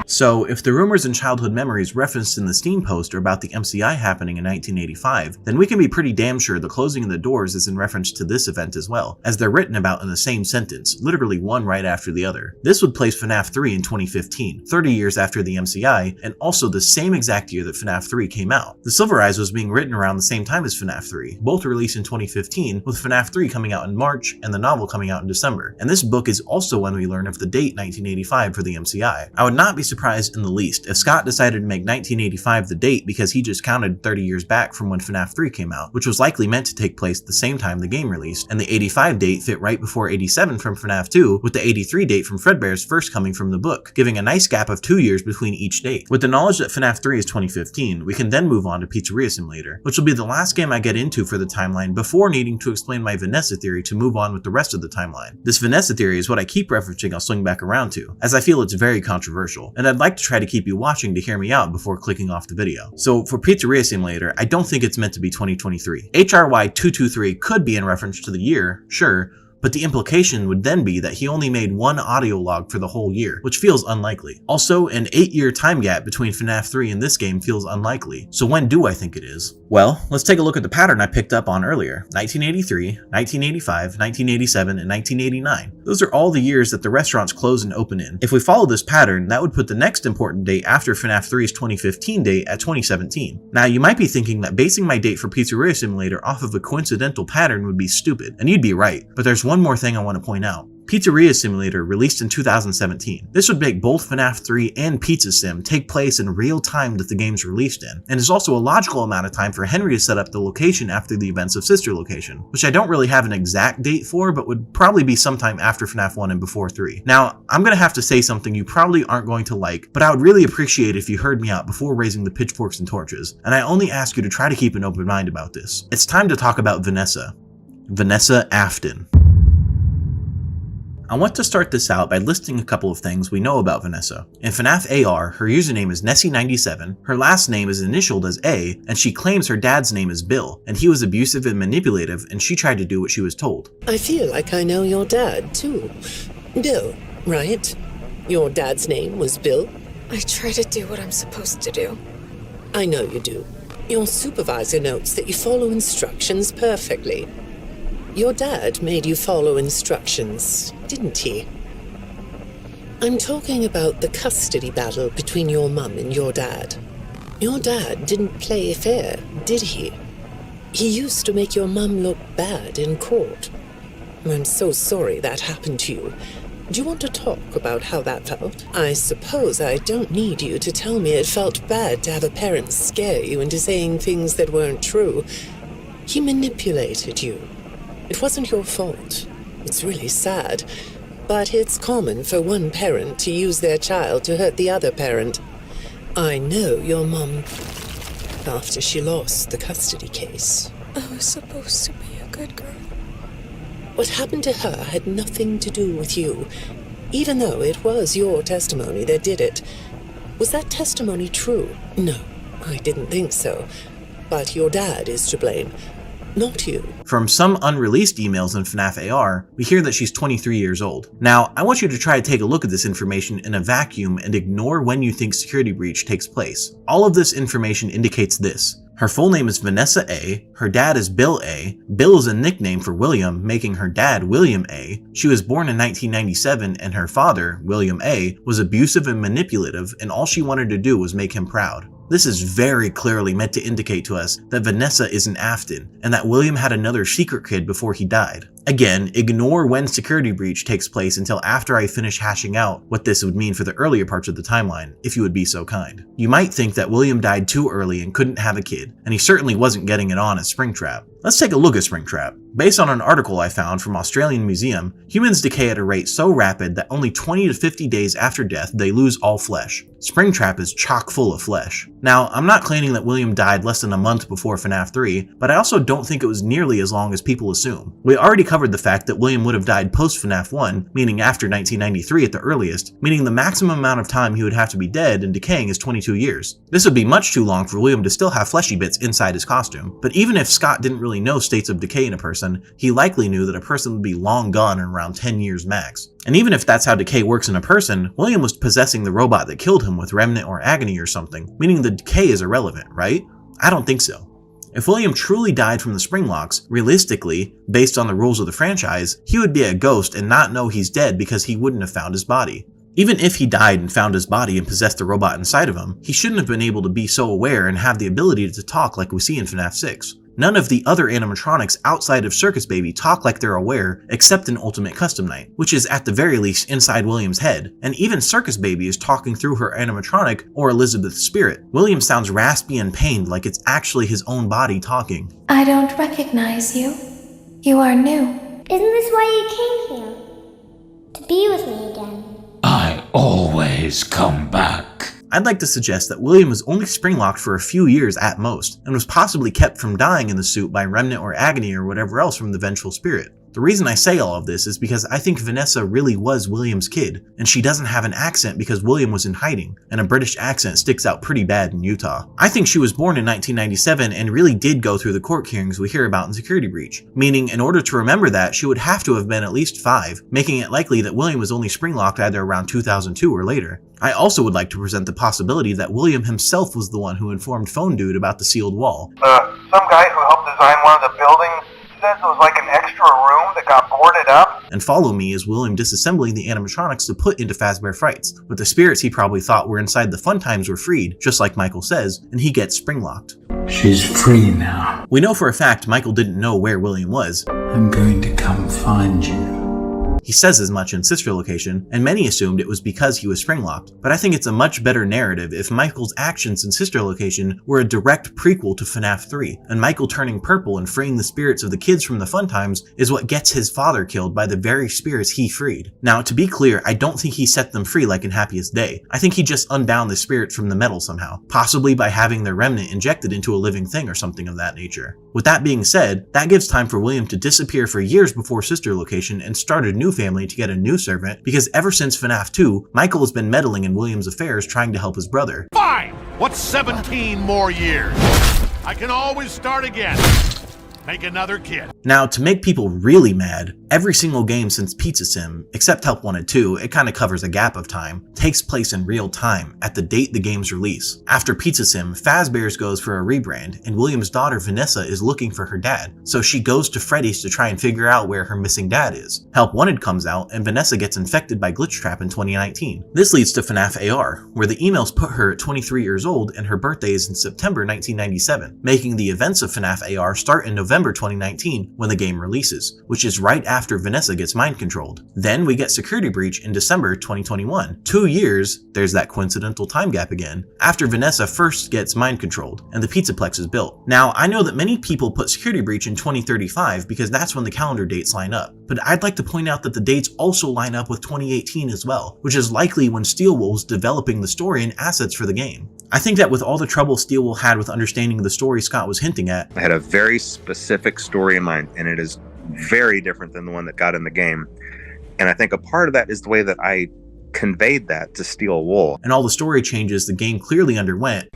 So, if the rumors and childhood memories referenced in the Steam post are about the MCI happening in 1985, then we can be pretty damn sure the closing of the doors is in reference to this event as well, as they're written about in the same sentence, literally one right after the other. This would place FNAF 3 in 2015, 30 years after the MCI, and also the same exact year that FNAF 3 came out. The Silver Eyes was being written around the same time as FNAF 3, both released in 2015, with FNAF 3 coming out in March and the novel coming out in December. And this book is also when we learn of the date 1985 for the MCI. I would not be surprised in the least if Scott decided to make 1985 the date because he just counted 30 years back from when FNAF 3 came out, which was likely meant to take place the same time the game released, and the 85 date fit right before 87 from FNAF 2, with the 83 date from Fredbear's first coming from the book, giving a nice gap of 2 years between each date. With the knowledge that FNAF 3 is 2015, we can then move on to Pizzeria Simulator, which will be the last game I get into for the timeline before needing to explain my Vanessa theory to move on with the rest of the timeline. This Vanessa theory is what I keep referencing I'll swing back around to, as I feel it's very controversial, and I'd like to try to keep you watching to hear me out before clicking off the video. So for Pizzeria Simulator, I don't think it's meant to be 2023. HRY223 could be in reference to the year, sure, but the implication would then be that he only made one audio log for the whole year, which feels unlikely. Also, an 8-year time gap between FNAF 3 and this game feels unlikely, so when do I think it is? Well, let's take a look at the pattern I picked up on earlier. 1983, 1985, 1987, and 1989. Those are all the years that the restaurants close and open in. If we follow this pattern, that would put the next important date after FNAF 3's 2015 date at 2017. Now, you might be thinking that basing my date for Pizzeria Simulator off of a coincidental pattern would be stupid, and you'd be right, but there's one more thing I want to point out. Pizzeria Simulator released in 2017. This would make both FNAF 3 and Pizza Sim take place in real time that the game's released in, and is also a logical amount of time for Henry to set up the location after the events of Sister Location, which I don't really have an exact date for, but would probably be sometime after FNAF 1 and before 3. Now, I'm gonna have to say something you probably aren't going to like, but I would really appreciate if you heard me out before raising the pitchforks and torches, and I only ask you to try to keep an open mind about this. It's time to talk about Vanessa. Vanessa Afton. I want to start this out by listing a couple of things we know about Vanessa. In FNAF AR, her username is Nessie97, her last name is initialed as A, and she claims her dad's name is Bill, and he was abusive and manipulative, and she tried to do what she was told. I feel like I know your dad, too. Bill, right? Your dad's name was Bill? I try to do what I'm supposed to do. I know you do. Your supervisor notes that you follow instructions perfectly. Your dad made you follow instructions, didn't he? I'm talking about the custody battle between your mum and your dad. Your dad didn't play fair, did he? He used to make your mum look bad in court. I'm so sorry that happened to you. Do you want to talk about how that felt? I suppose I don't need you to tell me it felt bad to have a parent scare you into saying things that weren't true. He manipulated you. It wasn't your fault. It's really sad. But it's common for one parent to use their child to hurt the other parent. I know your mom after she lost the custody case. I was supposed to be a good girl. What happened to her had nothing to do with you, even though it was your testimony that did it. Was that testimony true? No, I didn't think so. But your dad is to blame, not you. From some unreleased emails in FNAF AR, we hear that she's 23 years old. Now, I want you to try to take a look at this information in a vacuum and ignore when you think security breach takes place. All of this information indicates this. Her full name is Vanessa A, her dad is Bill A, Bill is a nickname for William, making her dad William A. She was born in 1997 and her father, William A, was abusive and manipulative, and all she wanted to do was make him proud. This is very clearly meant to indicate to us that Vanessa isn't Afton, and that William had another secret kid before he died. Again, ignore when security breach takes place until after I finish hashing out what this would mean for the earlier parts of the timeline, if you would be so kind. You might think that William died too early and couldn't have a kid, and he certainly wasn't getting it on at Springtrap. Let's take a look at Springtrap. Based on an article I found from Australian Museum, humans decay at a rate so rapid that only 20 to 50 days after death they lose all flesh. Springtrap is chock full of flesh. Now, I'm not claiming that William died less than a month before FNAF 3, but I also don't think it was nearly as long as people assume. We already covered the fact that William would have died post FNAF 1, meaning after 1993 at the earliest, meaning the maximum amount of time he would have to be dead and decaying is 22 years. This would be much too long for William to still have fleshy bits inside his costume, but even if Scott didn't really know states of decay in a person, he likely knew that a person would be long gone in around 10 years max. And even if that's how decay works in a person, William was possessing the robot that killed him with remnant or agony or something, meaning the decay is irrelevant, right? I don't think so. If William truly died from the spring locks, realistically, based on the rules of the franchise, he would be a ghost and not know he's dead because he wouldn't have found his body. Even if he died and found his body and possessed the robot inside of him, he shouldn't have been able to be so aware and have the ability to talk like we see in FNAF 6. None of the other animatronics outside of Circus Baby talk like they're aware, except in Ultimate Custom Night, which is at the very least inside William's head, and even Circus Baby is talking through her animatronic or Elizabeth's spirit. William sounds raspy and pained like it's actually his own body talking. I don't recognize you. You are new. Isn't this why you came here? To be with me again. I always come back. I'd like to suggest that William was only spring-locked for a few years at most, and was possibly kept from dying in the suit by remnant or agony or whatever else from the vengeful spirit. The reason I say all of this is because I think Vanessa really was William's kid, and she doesn't have an accent because William was in hiding, and a British accent sticks out pretty bad in Utah. I think she was born in 1997 and really did go through the court hearings we hear about in Security Breach, meaning in order to remember that, she would have to have been at least 5, making it likely that William was only spring-locked either around 2002 or later. I also would like to present the possibility that William himself was the one who informed Phone Dude about the sealed wall. Some guy who helped design one of the buildings says it was like an extra room that got boarded up. And follow me as William disassembling the animatronics to put into Fazbear Frights, but the spirits he probably thought were inside the fun times were freed, just like Michael says, and he gets spring-locked. She's free now. We know for a fact Michael didn't know where William was. I'm going to come find you. He says as much in Sister Location, and many assumed it was because he was spring-locked, but I think it's a much better narrative if Michael's actions in Sister Location were a direct prequel to FNAF 3, and Michael turning purple and freeing the spirits of the kids from the fun times is what gets his father killed by the very spirits he freed. Now, to be clear, I don't think he set them free like in Happiest Day. I think he just unbound the spirits from the metal somehow, possibly by having their remnant injected into a living thing or something of that nature. With that being said, that gives time for William to disappear for years before Sister Location and start a new family to get a new servant, because ever since FNAF 2, Michael has been meddling in William's affairs trying to help his brother. Fine! What's 17 more years? I can always start again. Make another kid. Now, to make people really mad, every single game since Pizza Sim, except Help Wanted 2, it kinda covers a gap of time, takes place in real time, at the date the game's release. After Pizza Sim, Fazbear's goes for a rebrand, and William's daughter Vanessa is looking for her dad, so she goes to Freddy's to try and figure out where her missing dad is. Help Wanted comes out, and Vanessa gets infected by Glitchtrap in 2019. This leads to FNAF AR, where the emails put her at 23 years old and her birthday is in September 1997, making the events of FNAF AR start in November 2019 when the game releases, which is right after after Vanessa gets mind-controlled. Then we get Security Breach in December 2021. 2 years, there's that coincidental time gap again, after Vanessa first gets mind-controlled and the Pizzaplex is built. Now, I know that many people put Security Breach in 2035 because that's when the calendar dates line up, but I'd like to point out that the dates also line up with 2018 as well, which is likely when Steelwool was developing the story and assets for the game. I think that with all the trouble Steelwool had with understanding the story Scott was hinting at, I had a very specific story in mind, and it is very different than the one that got in the game. And I think a part of that is the way that I conveyed that to Steelwool. And all the story changes the game clearly underwent.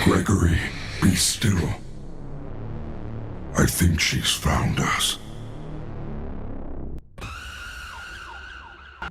Gregory, be still. I think she's found us.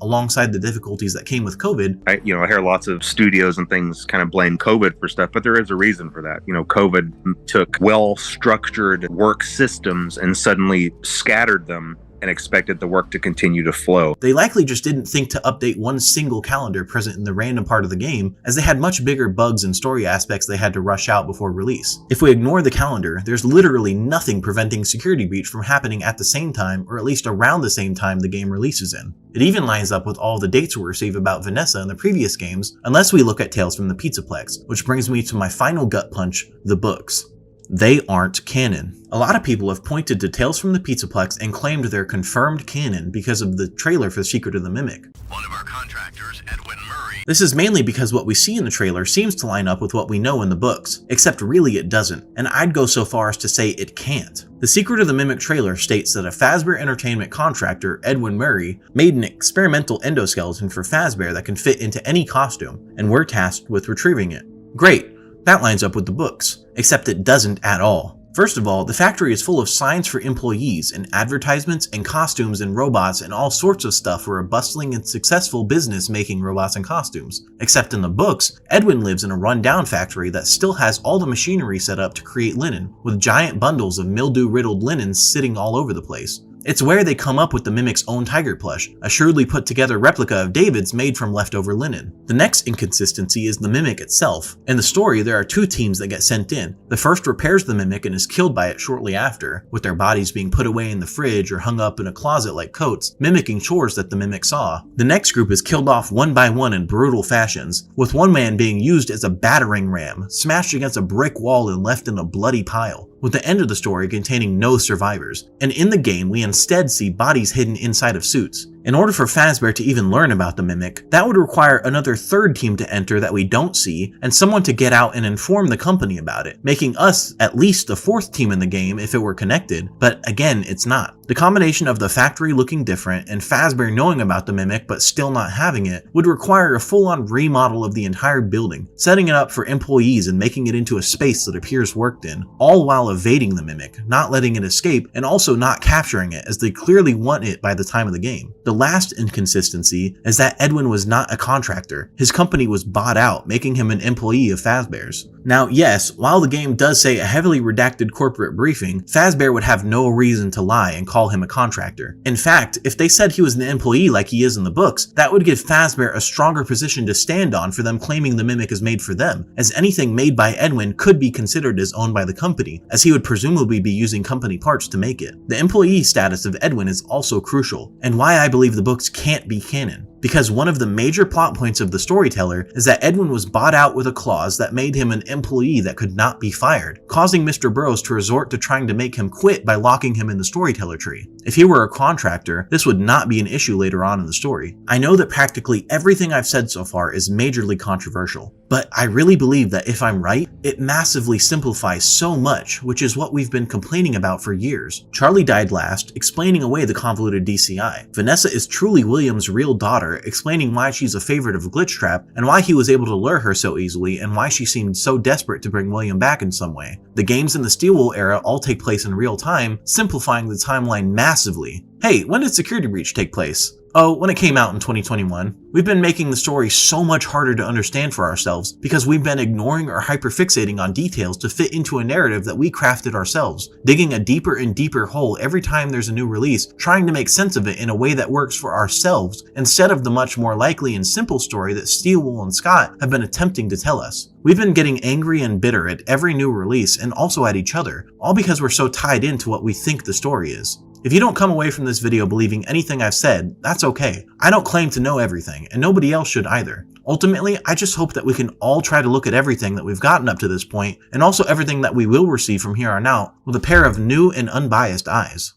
Alongside the difficulties that came with COVID. I hear lots of studios and things kind of blame COVID for stuff, but there is a reason for that. COVID took well-structured work systems and suddenly scattered them and expected the work to continue to flow. They likely just didn't think to update one single calendar present in the random part of the game, as they had much bigger bugs and story aspects they had to rush out before release. If we ignore the calendar, there's literally nothing preventing Security Breach from happening at the same time, or at least around the same time the game releases in. It even lines up with all the dates we receive about Vanessa in the previous games, unless we look at Tales from the Pizzaplex, which brings me to my final gut punch, the books. They aren't canon. A lot of people have pointed to Tales from the Pizzaplex and claimed they're confirmed canon because of the trailer for Secret of the Mimic. One of our contractors, Edwin Murray. This is mainly because what we see in the trailer seems to line up with what we know in the books, except really it doesn't, and I'd go so far as to say it can't. The Secret of the Mimic trailer states that a Fazbear Entertainment contractor, Edwin Murray, made an experimental endoskeleton for Fazbear that can fit into any costume, and we're tasked with retrieving it. Great, that lines up with the books, except it doesn't at all. First of all, the factory is full of signs for employees and advertisements and costumes and robots and all sorts of stuff for a bustling and successful business making robots and costumes. Except in the books, Edwin lives in a run-down factory that still has all the machinery set up to create linen, with giant bundles of mildew-riddled linen sitting all over the place. It's where they come up with the Mimic's own tiger plush, a shrewdly put together replica of David's made from leftover linen. The next inconsistency is the Mimic itself. In the story, there are two teams that get sent in. The first repairs the Mimic and is killed by it shortly after, with their bodies being put away in the fridge or hung up in a closet like coats, mimicking chores that the Mimic saw. The next group is killed off one by one in brutal fashions, with one man being used as a battering ram, smashed against a brick wall and left in a bloody pile, with the end of the story containing no survivors. And in the game, we instead see bodies hidden inside of suits. In order for Fazbear to even learn about the Mimic, that would require another third team to enter that we don't see, and someone to get out and inform the company about it, making us at least the fourth team in the game if it were connected, but again, it's not. The combination of the factory looking different and Fazbear knowing about the Mimic but still not having it would require a full-on remodel of the entire building, setting it up for employees and making it into a space that appears worked in, all while evading the Mimic, not letting it escape, and also not capturing it as they clearly want it by the time of the game. The last inconsistency is that Edwin was not a contractor. His company was bought out, making him an employee of Fazbear's. Now, yes, while the game does say a heavily redacted corporate briefing, Fazbear would have no reason to lie and call him a contractor. In fact, if they said he was an employee like he is in the books, that would give Fazbear a stronger position to stand on for them claiming the Mimic is made for them, as anything made by Edwin could be considered as owned by the company, as he would presumably be using company parts to make it. The employee status of Edwin is also crucial, and why I believe the books can't be canon. Because one of the major plot points of the storyteller is that Edwin was bought out with a clause that made him an employee that could not be fired, causing Mr. Burroughs to resort to trying to make him quit by locking him in the storyteller tree. If he were a contractor, this would not be an issue later on in the story. I know that practically everything I've said so far is majorly controversial, but I really believe that if I'm right, it massively simplifies so much, which is what we've been complaining about for years. Charlie died last, explaining away the convoluted DCI. Vanessa is truly William's real daughter, explaining why she's a favorite of Glitchtrap, and why he was able to lure her so easily, and why she seemed so desperate to bring William back in some way. The games in the Steelwool era all take place in real time, simplifying the timeline massively. Hey, when did Security Breach take place? Oh, when it came out in 2021. We've been making the story so much harder to understand for ourselves because we've been ignoring or hyperfixating on details to fit into a narrative that we crafted ourselves, digging a deeper and deeper hole every time there's a new release, trying to make sense of it in a way that works for ourselves instead of the much more likely and simple story that Steelwool and Scott have been attempting to tell us. We've been getting angry and bitter at every new release and also at each other, all because we're so tied into what we think the story is. If you don't come away from this video believing anything I've said, that's okay. I don't claim to know everything, and nobody else should either. Ultimately, I just hope that we can all try to look at everything that we've gotten up to this point, and also everything that we will receive from here on out, with a pair of new and unbiased eyes.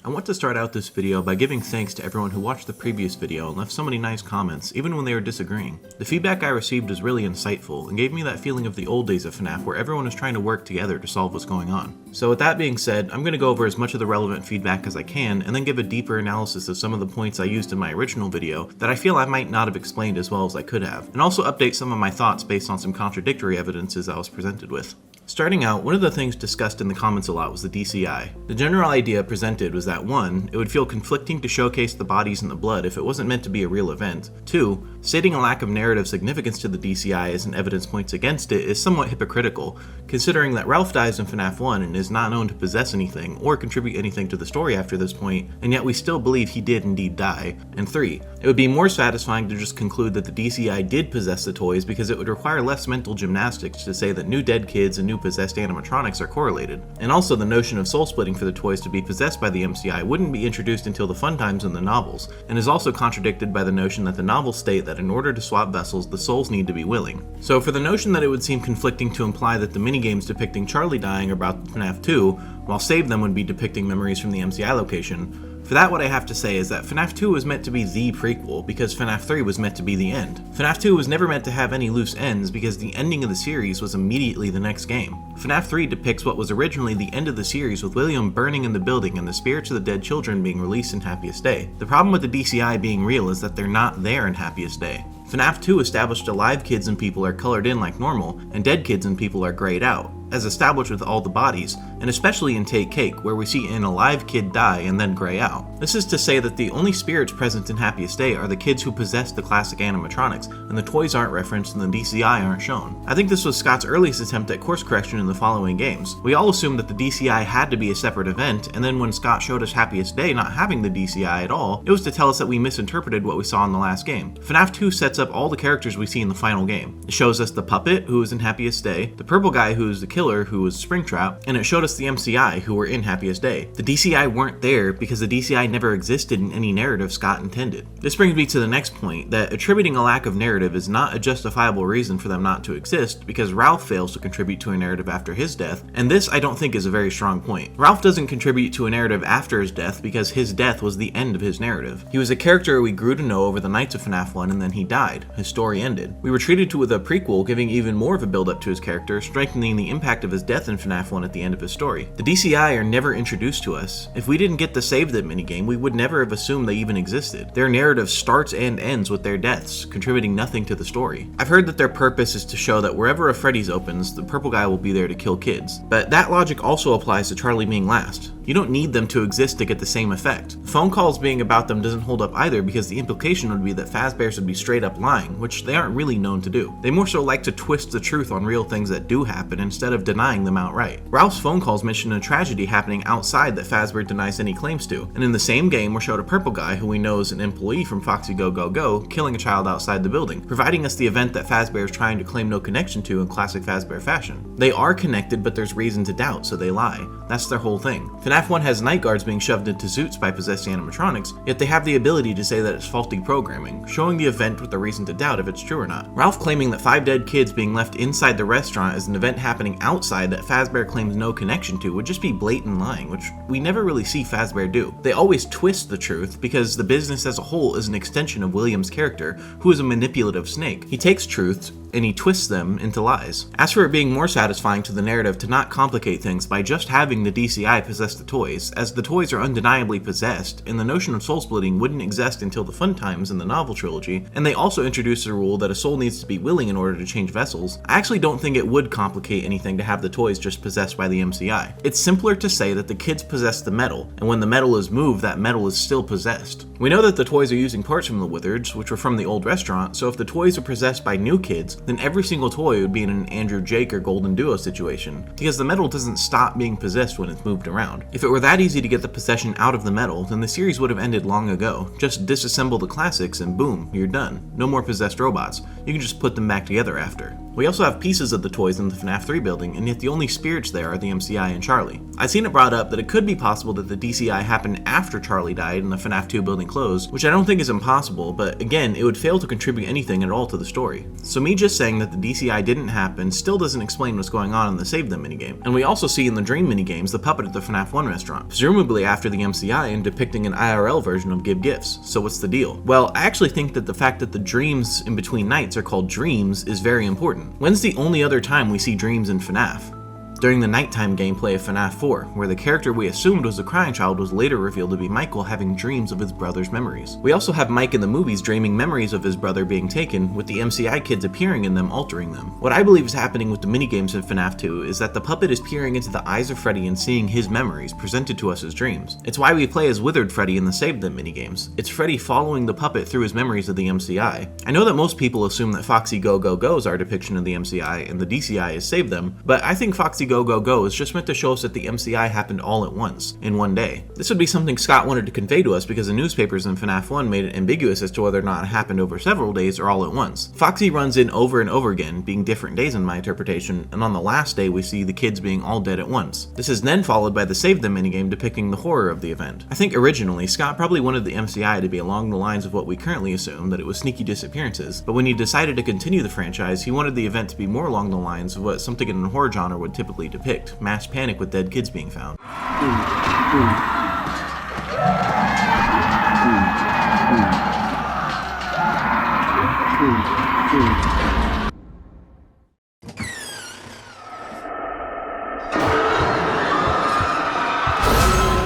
I want to start out this video by giving thanks to everyone who watched the previous video and left so many nice comments, even when they were disagreeing. The feedback I received was really insightful and gave me that feeling of the old days of FNAF where everyone was trying to work together to solve what's going on. So with that being said, I'm going to go over as much of the relevant feedback as I can and then give a deeper analysis of some of the points I used in my original video that I feel I might not have explained as well as I could have, and also update some of my thoughts based on some contradictory evidences I was presented with. Starting out, one of the things discussed in the comments a lot was the DCI. The general idea presented was that 1. It would feel conflicting to showcase the bodies and the blood if it wasn't meant to be a real event. 2. Stating a lack of narrative significance to the DCI as an evidence points against it is somewhat hypocritical, considering that Ralph dies in FNAF 1 and is not known to possess anything or contribute anything to the story after this point, and yet we still believe he did indeed die. And 3. It would be more satisfying to just conclude that the DCI did possess the toys because it would require less mental gymnastics to say that new dead kids and new possessed animatronics are correlated. And also the notion of soul splitting for the toys to be possessed by the MCI wouldn't be introduced until the fun times in the novels, and is also contradicted by the notion that the novels state that in order to swap vessels, the souls need to be willing. So for the notion that it would seem conflicting to imply that the minigames depicting Charlie dying are about FNAF 2, while Save Them would be depicting memories from the MCI location, for that, what I have to say is that FNAF 2 was meant to be the prequel because FNAF 3 was meant to be the end. FNAF 2 was never meant to have any loose ends because the ending of the series was immediately the next game. FNAF 3 depicts what was originally the end of the series with William burning in the building and the spirits of the dead children being released in Happiest Day. The problem with the DCI being real is that they're not there in Happiest Day. FNAF 2 established alive kids and people are colored in like normal, and dead kids and people are grayed out, as established with all the bodies, and especially in Take Cake, where we see an alive kid die and then gray out. This is to say that the only spirits present in Happiest Day are the kids who possess the classic animatronics, and the toys aren't referenced and the DCI aren't shown. I think this was Scott's earliest attempt at course correction in the following games. We all assumed that the DCI had to be a separate event, and then when Scott showed us Happiest Day not having the DCI at all, it was to tell us that we misinterpreted what we saw in the last game. FNAF 2 sets up all the characters we see in the final game. It shows us the puppet, who is in Happiest Day, the purple guy who is the killer, who was Springtrap, and it showed us the MCI, who were in Happiest Day. The DCI weren't there because the DCI never existed in any narrative Scott intended. This brings me to the next point, that attributing a lack of narrative is not a justifiable reason for them not to exist, because Ralph fails to contribute to a narrative after his death, and this I don't think is a very strong point. Ralph doesn't contribute to a narrative after his death because his death was the end of his narrative. He was a character we grew to know over the nights of FNAF 1 and then he died. His story ended. We were treated to with a prequel giving even more of a build up to his character, strengthening the impact of his death in FNAF 1 at the end of his story. The DCI are never introduced to us. If we didn't get the Save Them minigame, we would never have assumed they even existed. Their narrative starts and ends with their deaths, contributing nothing to the story. I've heard that their purpose is to show that wherever a Freddy's opens, the purple guy will be there to kill kids. But that logic also applies to Charlie being last. You don't need them to exist to get the same effect. Phone calls being about them doesn't hold up either because the implication would be that Fazbears would be straight up lying, which they aren't really known to do. They more so like to twist the truth on real things that do happen instead of denying them outright. Ralph's phone calls mention a tragedy happening outside that Fazbear denies any claims to, and in the same game we're showed a purple guy who we know is an employee from Foxy Go Go Go killing a child outside the building, providing us the event that Fazbear is trying to claim no connection to in classic Fazbear fashion. They are connected, but there's reason to doubt, so they lie. That's their whole thing. FNAF 1 has night guards being shoved into suits by possessed animatronics, yet they have the ability to say that it's faulty programming, showing the event with a reason to doubt if it's true or not. Ralph claiming that 5 dead kids being left inside the restaurant is an event happening outside that Fazbear claims no connection to would just be blatant lying, which we never really see Fazbear do. They always twist the truth because the business as a whole is an extension of William's character, who is a manipulative snake. He takes truths and he twists them into lies. As for it being more satisfying to the narrative to not complicate things by just having the DCI possess the toys, as the toys are undeniably possessed, and the notion of soul splitting wouldn't exist until the fun times in the novel trilogy, and they also introduced a rule that a soul needs to be willing in order to change vessels, I actually don't think it would complicate anything to have the toys just possessed by the MCI. It's simpler to say that the kids possess the metal, and when the metal is moved, that metal is still possessed. We know that the toys are using parts from the Wizards, which were from the old restaurant, so if the toys are possessed by new kids, then every single toy would be in an Andrew Jake or Golden Duo situation, because the metal doesn't stop being possessed when it's moved around. If it were that easy to get the possession out of the metal, then the series would have ended long ago. Just disassemble the classics and boom, you're done. No more possessed robots. You can just put them back together after. We also have pieces of the toys in the FNAF 3 building, and yet the only spirits there are the MCI and Charlie. I've seen it brought up that it could be possible that the DCI happened after Charlie died and the FNAF 2 building closed, which I don't think is impossible, but again, it would fail to contribute anything at all to the story. So me just saying that the DCI didn't happen still doesn't explain what's going on in the Save Them minigame. And we also see in the Dream minigames the puppet at the FNAF 1 restaurant, presumably after the MCI and depicting an IRL version of Give Gifts. So what's the deal? Well, I actually think that the fact that the dreams in between nights are called dreams is very important. When's the only other time we see dreams in FNAF? During the nighttime gameplay of FNAF 4, where the character we assumed was the crying child was later revealed to be Michael having dreams of his brother's memories. We also have Mike in the movies dreaming memories of his brother being taken, with the MCI kids appearing in them altering them. What I believe is happening with the minigames in FNAF 2 is that the puppet is peering into the eyes of Freddy and seeing his memories presented to us as dreams. It's why we play as Withered Freddy in the Save Them minigames. It's Freddy following the puppet through his memories of the MCI. I know that most people assume that Foxy Go Go Go is our depiction of the MCI and the DCI is Save Them, but I think Foxy Go Go Go is just meant to show us that the MCI happened all at once, in one day. This would be something Scott wanted to convey to us because the newspapers in FNAF 1 made it ambiguous as to whether or not it happened over several days or all at once. Foxy runs in over and over again, being different days in my interpretation, and on the last day we see the kids being all dead at once. This is then followed by the Save Them minigame depicting the horror of the event. I think originally Scott probably wanted the MCI to be along the lines of what we currently assume, that it was sneaky disappearances, but when he decided to continue the franchise, he wanted the event to be more along the lines of what something in the horror genre would typically depict, mass panic with dead kids being found.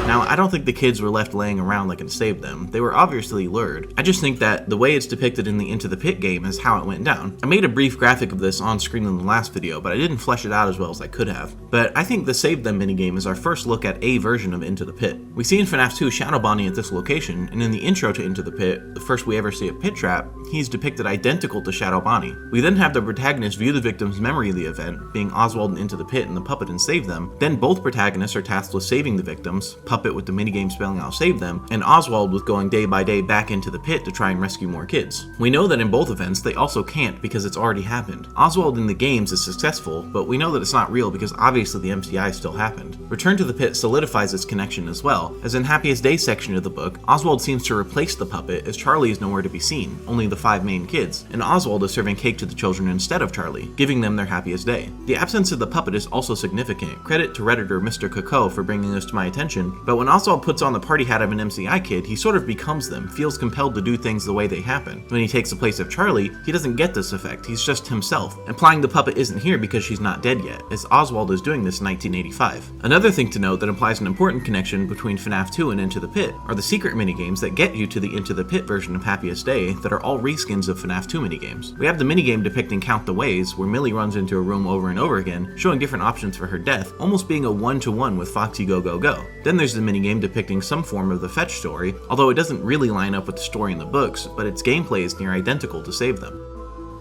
Now, I don't think the kids were left laying around like in Save Them. They were obviously lured. I just think that the way it's depicted in the Into the Pit game is how it went down. I made a brief graphic of this on screen in the last video, but I didn't flesh it out as well as I could have. But I think the Save Them minigame is our first look at a version of Into the Pit. We see in FNAF 2 Shadow Bonnie at this location, and in the intro to Into the Pit, the first we ever see at Pit Trap, he's depicted identical to Shadow Bonnie. We then have the protagonist view the victim's memory of the event, being Oswald in Into the Pit and the puppet in Save Them. Then both protagonists are tasked with saving the victims, Puppet with the minigame spelling out Save Them, and Oswald with going day by day back into the pit to try and rescue more kids. We know that in both events they also can't because it's already happened. Oswald in the games is successful, but we know that it's not real because obviously the MCI still happened. Return to the Pit solidifies its connection as well, as in Happiest Day section of the book, Oswald seems to replace the puppet as Charlie is nowhere to be seen, only the 5 main kids, and Oswald is serving cake to the children instead of Charlie, giving them their happiest day. The absence of the puppet is also significant, credit to Redditor Mr. Coco for bringing this to my attention, but when Oswald puts on the party hat of an MCI kid, he sort of becomes them, feels compelled to do things the way they happen. When he takes the place of Charlie, he doesn't get this effect, he's just himself, implying the puppet isn't here because she's not dead yet, as Oswald is doing this in 1985. Another thing to note that implies an important connection between FNAF 2 and Into the Pit are the secret minigames that get you to the Into the Pit version of Happiest Day that are all reskins of FNAF 2 minigames. We have the minigame depicting Count the Ways, where Millie runs into a room over and over again, showing different options for her death, almost being a one-to-one with Foxy Go Go Go. Then there's the minigame depicting some form of the Fetch story, although it doesn't really line up with the story in the books, but its gameplay is near identical to Save Them.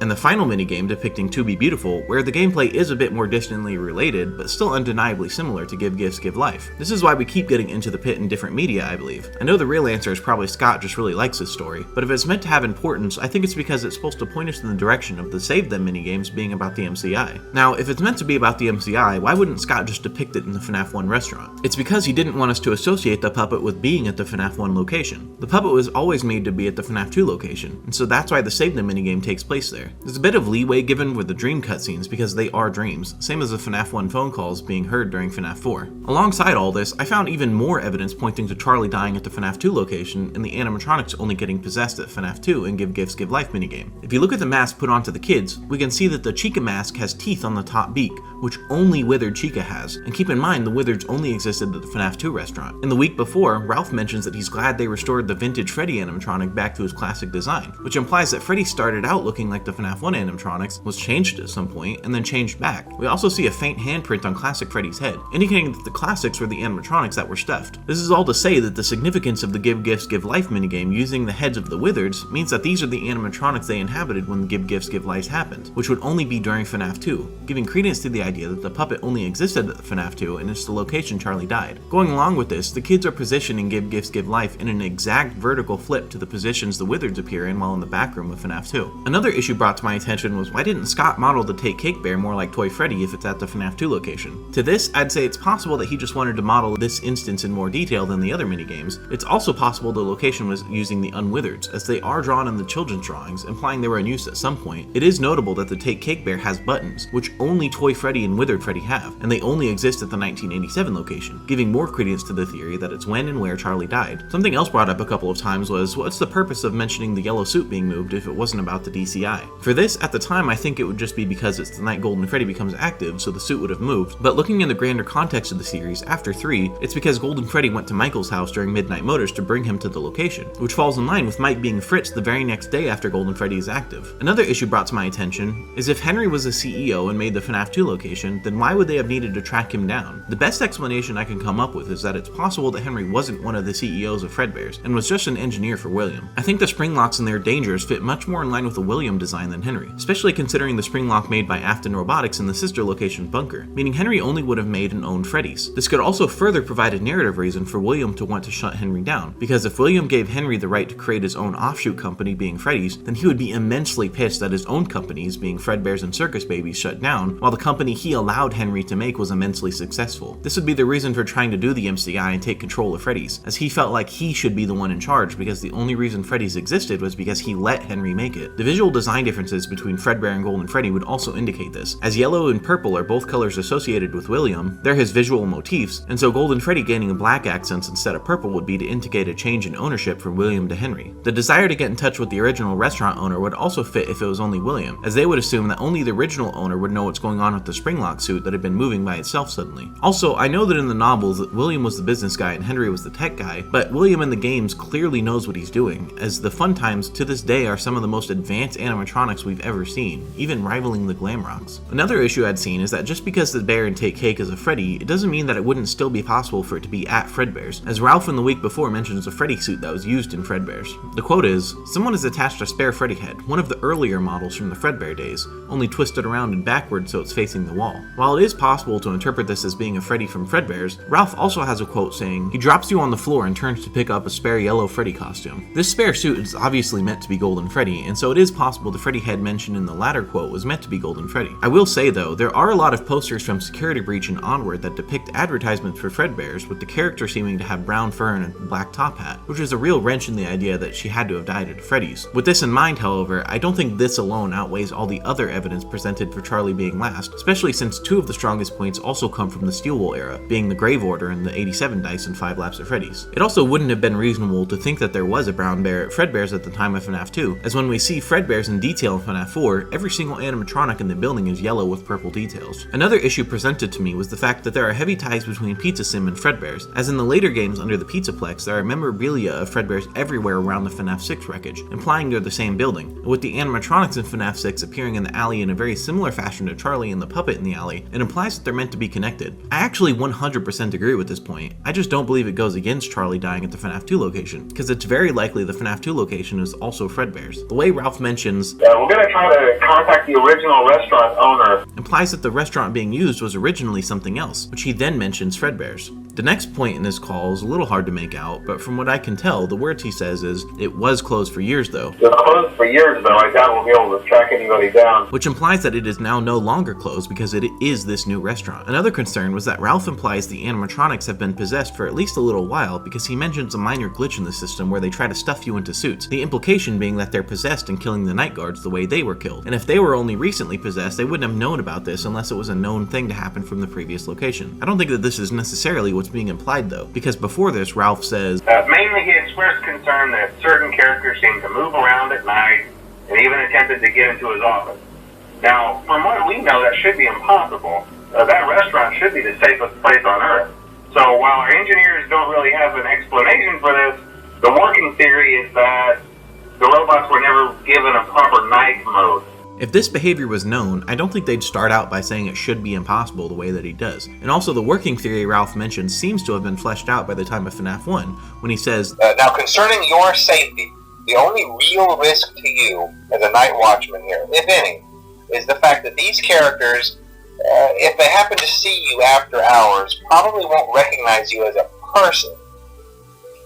And the final minigame depicting To Be Beautiful, where the gameplay is a bit more distantly related, but still undeniably similar to Give Gifts, Give Life. This is why we keep getting Into the Pit in different media, I believe. I know the real answer is probably Scott just really likes this story, but if it's meant to have importance, I think it's because it's supposed to point us in the direction of the Save Them minigames being about the MCI. Now, if it's meant to be about the MCI, why wouldn't Scott just depict it in the FNAF 1 restaurant? It's because he didn't want us to associate the puppet with being at the FNAF 1 location. The puppet was always made to be at the FNAF 2 location, and so that's why the Save Them minigame takes place there. There's a bit of leeway given with the dream cutscenes because they are dreams, same as the FNAF 1 phone calls being heard during FNAF 4. Alongside all this, I found even more evidence pointing to Charlie dying at the FNAF 2 location and the animatronics only getting possessed at FNAF 2 and Give Gifts, Give Life minigame. If you look at the mask put onto the kids, we can see that the Chica mask has teeth on the top beak, which only Withered Chica has, and keep in mind the Withereds only existed at the FNAF 2 restaurant. In the week before, Ralph mentions that he's glad they restored the vintage Freddy animatronic back to his classic design, which implies that Freddy started out looking like the FNAF 1 animatronics, was changed at some point, and then changed back. We also see a faint handprint on classic Freddy's head, indicating that the classics were the animatronics that were stuffed. This is all to say that the significance of the Give Gifts, Give Life minigame using the heads of the Withereds means that these are the animatronics they inhabited when the Give Gifts, Give Life happened, which would only be during FNAF 2, giving credence to the idea that the puppet only existed at the FNAF 2 and it's the location Charlie died. Going along with this, the kids are positioned in Give Gifts, Give Life in an exact vertical flip to the positions the Withereds appear in while in the back room of FNAF 2. Another issue brought brought to my attention was, why didn't Scott model the Take Cake Bear more like Toy Freddy if it's at the FNAF 2 location? To this, I'd say it's possible that he just wanted to model this instance in more detail than the other minigames. It's also possible the location was using the Unwithereds, as they are drawn in the children's drawings, implying they were in use at some point. It is notable that the Take Cake Bear has buttons, which only Toy Freddy and Withered Freddy have, and they only exist at the 1987 location, giving more credence to the theory that it's when and where Charlie died. Something else brought up a couple of times was, what's the purpose of mentioning the yellow suit being moved if it wasn't about the DCI? For this, at the time, I think it would just be because it's the night Golden Freddy becomes active, so the suit would have moved, but looking in the grander context of the series, after 3, it's because Golden Freddy went to Michael's house during Midnight Motors to bring him to the location, which falls in line with Mike being Fritz the very next day after Golden Freddy is active. Another issue brought to my attention is, if Henry was a CEO and made the FNAF 2 location, then why would they have needed to track him down? The best explanation I can come up with is that it's possible that Henry wasn't one of the CEOs of Fredbear's and was just an engineer for William. I think the spring locks and their dangers fit much more in line with the William design than Henry, especially considering the spring lock made by Afton Robotics in the sister location Bunker, meaning Henry only would have made and owned Freddy's. This could also further provide a narrative reason for William to want to shut Henry down, because if William gave Henry the right to create his own offshoot company being Freddy's, then he would be immensely pissed that his own companies, being Fredbear's and Circus Babies, shut down, while the company he allowed Henry to make was immensely successful. This would be the reason for trying to do the MCI and take control of Freddy's, as he felt like he should be the one in charge, because the only reason Freddy's existed was because he let Henry make it. The visual design differences between Fredbear and Golden Freddy would also indicate this, as yellow and purple are both colors associated with William, they're his visual motifs, and so Golden Freddy gaining black accents instead of purple would be to indicate a change in ownership from William to Henry. The desire to get in touch with the original restaurant owner would also fit if it was only William, as they would assume that only the original owner would know what's going on with the springlock suit that had been moving by itself suddenly. Also, I know that in the novels that William was the business guy and Henry was the tech guy, but William in the games clearly knows what he's doing, as the Fun Times to this day are some of the most advanced animatronics we've ever seen, even rivaling the Glamrocks. Another issue I'd seen is that just because the bear in Take Cake is a Freddy, it doesn't mean that it wouldn't still be possible for it to be at Fredbear's, as Ralph in the week before mentions a Freddy suit that was used in Fredbear's. The quote is, "Someone has attached a spare Freddy head, one of the earlier models from the Fredbear days, only twisted around and backward so it's facing the wall." While it is possible to interpret this as being a Freddy from Fredbear's, Ralph also has a quote saying, "He drops you on the floor and turns to pick up a spare yellow Freddy costume." This spare suit is obviously meant to be Golden Freddy, and so it is possible the Freddy head mentioned in the latter quote was meant to be Golden Freddy. I will say though, there are a lot of posters from Security Breach and onward that depict advertisements for Fredbear's, with the character seeming to have brown fur and a black top hat, which is a real wrench in the idea that she had to have died at Freddy's. With this in mind, however, I don't think this alone outweighs all the other evidence presented for Charlie being last, especially since two of the strongest points also come from the Steel Wool era, being the Grave Order and the 87 dice in 5 Laps at Freddy's. It also wouldn't have been reasonable to think that there was a brown bear at Fredbear's at the time of FNAF 2, as when we see Fredbear's in detail in FNAF 4, every single animatronic in the building is yellow with purple details. Another issue presented to me was the fact that there are heavy ties between Pizza Sim and Fredbear's, as in the later games under the Pizzaplex there are memorabilia of Fredbear's everywhere around the FNAF 6 wreckage, implying they're the same building, and with the animatronics in FNAF 6 appearing in the alley in a very similar fashion to Charlie and the puppet in the alley, it implies that they're meant to be connected. I actually 100% agree with this point. I just don't believe it goes against Charlie dying at the FNAF 2 location, because it's very likely the FNAF 2 location is also Fredbear's. The way Ralph mentions, "We're gonna try to contact the original restaurant owner," implies that the restaurant being used was originally something else, which he then mentions Fredbear's. The next point in his call is a little hard to make out, but from what I can tell, the words he says is, "It was closed for years though." "It's closed for years though, I doubt we'll be able to track anybody down." Which implies that it is now no longer closed because it is this new restaurant. Another concern was that Ralph implies the animatronics have been possessed for at least a little while, because he mentions a minor glitch in the system where they try to stuff you into suits, the implication being that they're possessed and killing the night guards the way they were killed. And if they were only recently possessed, they wouldn't have known about this unless it was a known thing to happen from the previous location. I don't think that this is necessarily what's being implied though, because before this, Ralph says, Mainly he expressed concern that certain characters seemed to move around at night and even attempted to get into his office. Now, from what we know, that should be impossible. That restaurant should be the safest place on Earth. So while our engineers don't really have an explanation for this, the working theory is that the robots were never given a proper night mode. If this behavior was known, I don't think they'd start out by saying it should be impossible the way that he does. And also the working theory Ralph mentioned seems to have been fleshed out by the time of FNAF 1, when he says, Now concerning your safety, the only real risk to you as a night watchman here, if any, is the fact that these characters, if they happen to see you after hours, probably won't recognize you as a person.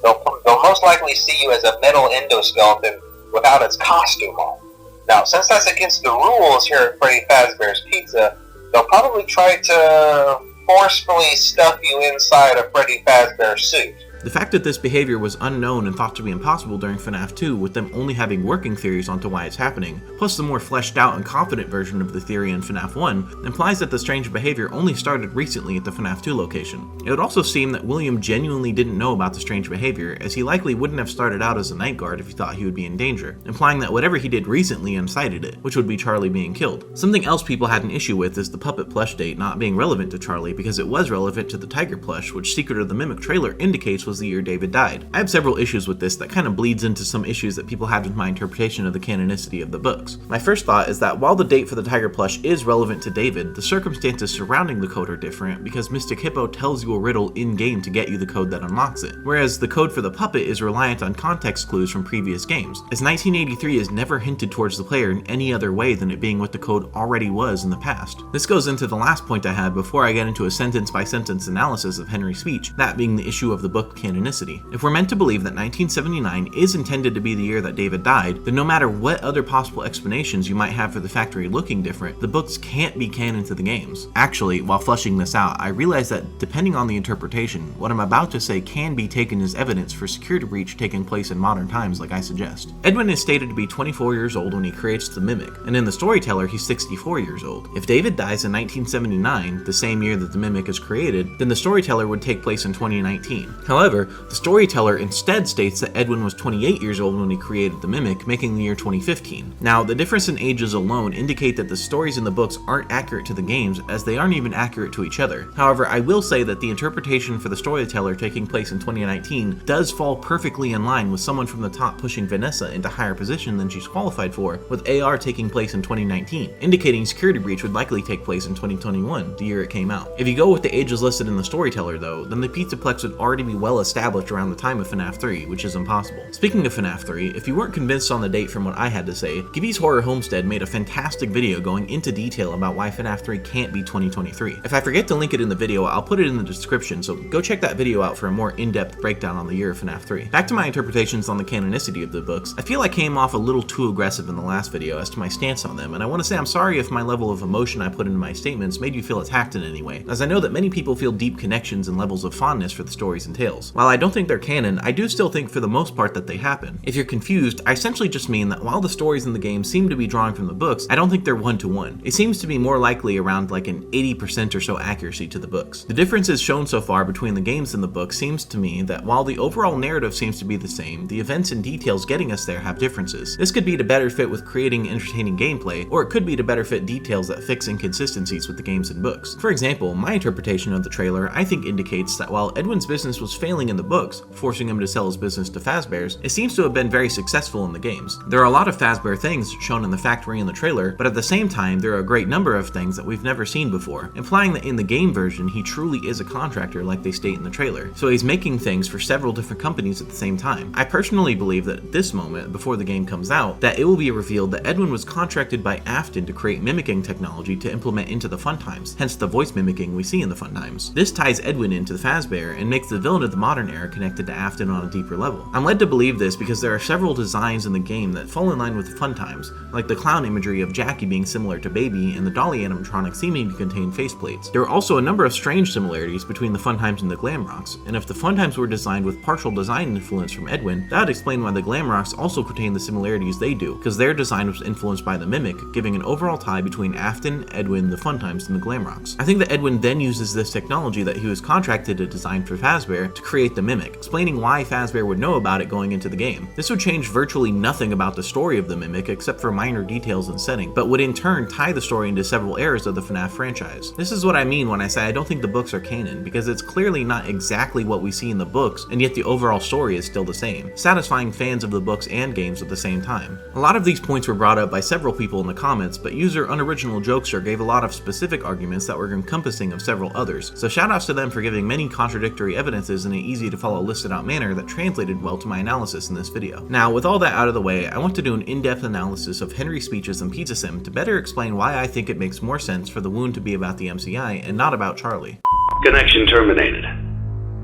They'll most likely see you as a metal endoskeleton without its costume on. Now, since that's against the rules here at Freddy Fazbear's Pizza, they'll probably try to forcefully stuff you inside a Freddy Fazbear suit. The fact that this behavior was unknown and thought to be impossible during FNAF 2, with them only having working theories onto why it's happening, plus the more fleshed out and confident version of the theory in FNAF 1, implies that the strange behavior only started recently at the FNAF 2 location. It would also seem that William genuinely didn't know about the strange behavior, as he likely wouldn't have started out as a night guard if he thought he would be in danger, implying that whatever he did recently incited it, which would be Charlie being killed. Something else people had an issue with is the Puppet Plush date not being relevant to Charlie, because it was relevant to the Tiger Plush, which Secret of the Mimic trailer indicates was the year David died. I have several issues with this that kind of bleeds into some issues that people had with my interpretation of the canonicity of the books. My first thought is that while the date for the Tiger Plush is relevant to David, the circumstances surrounding the code are different because Mystic Hippo tells you a riddle in-game to get you the code that unlocks it, whereas the code for the puppet is reliant on context clues from previous games, as 1983 is never hinted towards the player in any other way than it being what the code already was in the past. This goes into the last point I had before I get into a sentence-by-sentence analysis of Henry's speech, that being the issue of the book canonicity. If we're meant to believe that 1979 is intended to be the year that David died, then no matter what other possible explanations you might have for the factory looking different, the books can't be canon to the games. Actually, while fleshing this out, I realized that depending on the interpretation, what I'm about to say can be taken as evidence for security breach taking place in modern times like I suggest. Edwin is stated to be 24 years old when he creates the Mimic, and in the Storyteller he's 64 years old. If David dies in 1979, the same year that the Mimic is created, then the Storyteller would take place in 2019. However, the Storyteller instead states that Edwin was 28 years old when he created the Mimic, making the year 2015. Now, the difference in ages alone indicate that the stories in the books aren't accurate to the games, as they aren't even accurate to each other. However, I will say that the interpretation for the Storyteller taking place in 2019 does fall perfectly in line with someone from the top pushing Vanessa into higher position than she's qualified for, with AR taking place in 2019, indicating security breach would likely take place in 2021, the year it came out. If you go with the ages listed in the Storyteller though, then the Pizzaplex would already be well established around the time of FNAF 3, which is impossible. Speaking of FNAF 3, if you weren't convinced on the date from what I had to say, Gibby's Horror Homestead made a fantastic video going into detail about why FNAF 3 can't be 2023. If I forget to link it in the video, I'll put it in the description, so go check that video out for a more in-depth breakdown on the year of FNAF 3. Back to my interpretations on the canonicity of the books, I feel I came off a little too aggressive in the last video as to my stance on them, and I want to say I'm sorry if my level of emotion I put into my statements made you feel attacked in any way, as I know that many people feel deep connections and levels of fondness for the stories and tales. While I don't think they're canon, I do still think for the most part that they happen. If you're confused, I essentially just mean that while the stories in the game seem to be drawing from the books, I don't think they're one-to-one. It seems to be more likely around like an 80% or so accuracy to the books. The differences shown so far between the games and the book seems to me that while the overall narrative seems to be the same, the events and details getting us there have differences. This could be to better fit with creating entertaining gameplay, or it could be to better fit details that fix inconsistencies with the games and books. For example, my interpretation of the trailer I think indicates that while Edwin's business was failing in the books, forcing him to sell his business to Fazbear's, it seems to have been very successful in the games. There are a lot of Fazbear things shown in the factory in the trailer, but at the same time there are a great number of things that we've never seen before, implying that in the game version he truly is a contractor like they state in the trailer, so he's making things for several different companies at the same time. I personally believe that at this moment, before the game comes out, that it will be revealed that Edwin was contracted by Afton to create mimicking technology to implement into the Fun Times, hence the voice mimicking we see in the Fun Times. This ties Edwin into the Fazbear and makes the villain of the modern era connected to Afton on a deeper level. I'm led to believe this because there are several designs in the game that fall in line with the Fun Times, like the clown imagery of Jackie being similar to Baby and the Dolly animatronic seeming to contain faceplates. There are also a number of strange similarities between the Fun Times and the Glam Rocks, and if the Fun Times were designed with partial design influence from Edwin, that would explain why the Glam Rocks also contain the similarities they do, because their design was influenced by the Mimic, giving an overall tie between Afton, Edwin, the Fun Times, and the Glam Rocks. I think that Edwin then uses this technology that he was contracted to design for Fazbear to create the Mimic, explaining why Fazbear would know about it going into the game. This would change virtually nothing about the story of the Mimic except for minor details and setting, but would in turn tie the story into several eras of the FNAF franchise. This is what I mean when I say I don't think the books are canon, because it's clearly not exactly what we see in the books, and yet the overall story is still the same, satisfying fans of the books and games at the same time. A lot of these points were brought up by several people in the comments, but user Unoriginal Jokester gave a lot of specific arguments that were encompassing of several others, so shoutouts to them for giving many contradictory evidences in an easy to follow listed out manner that translated well to my analysis in this video. Now, with all that out of the way, I want to do an in-depth analysis of Henry's speeches in Pizza Sim to better explain why I think it makes more sense for the wound to be about the MCI and not about Charlie. Connection terminated.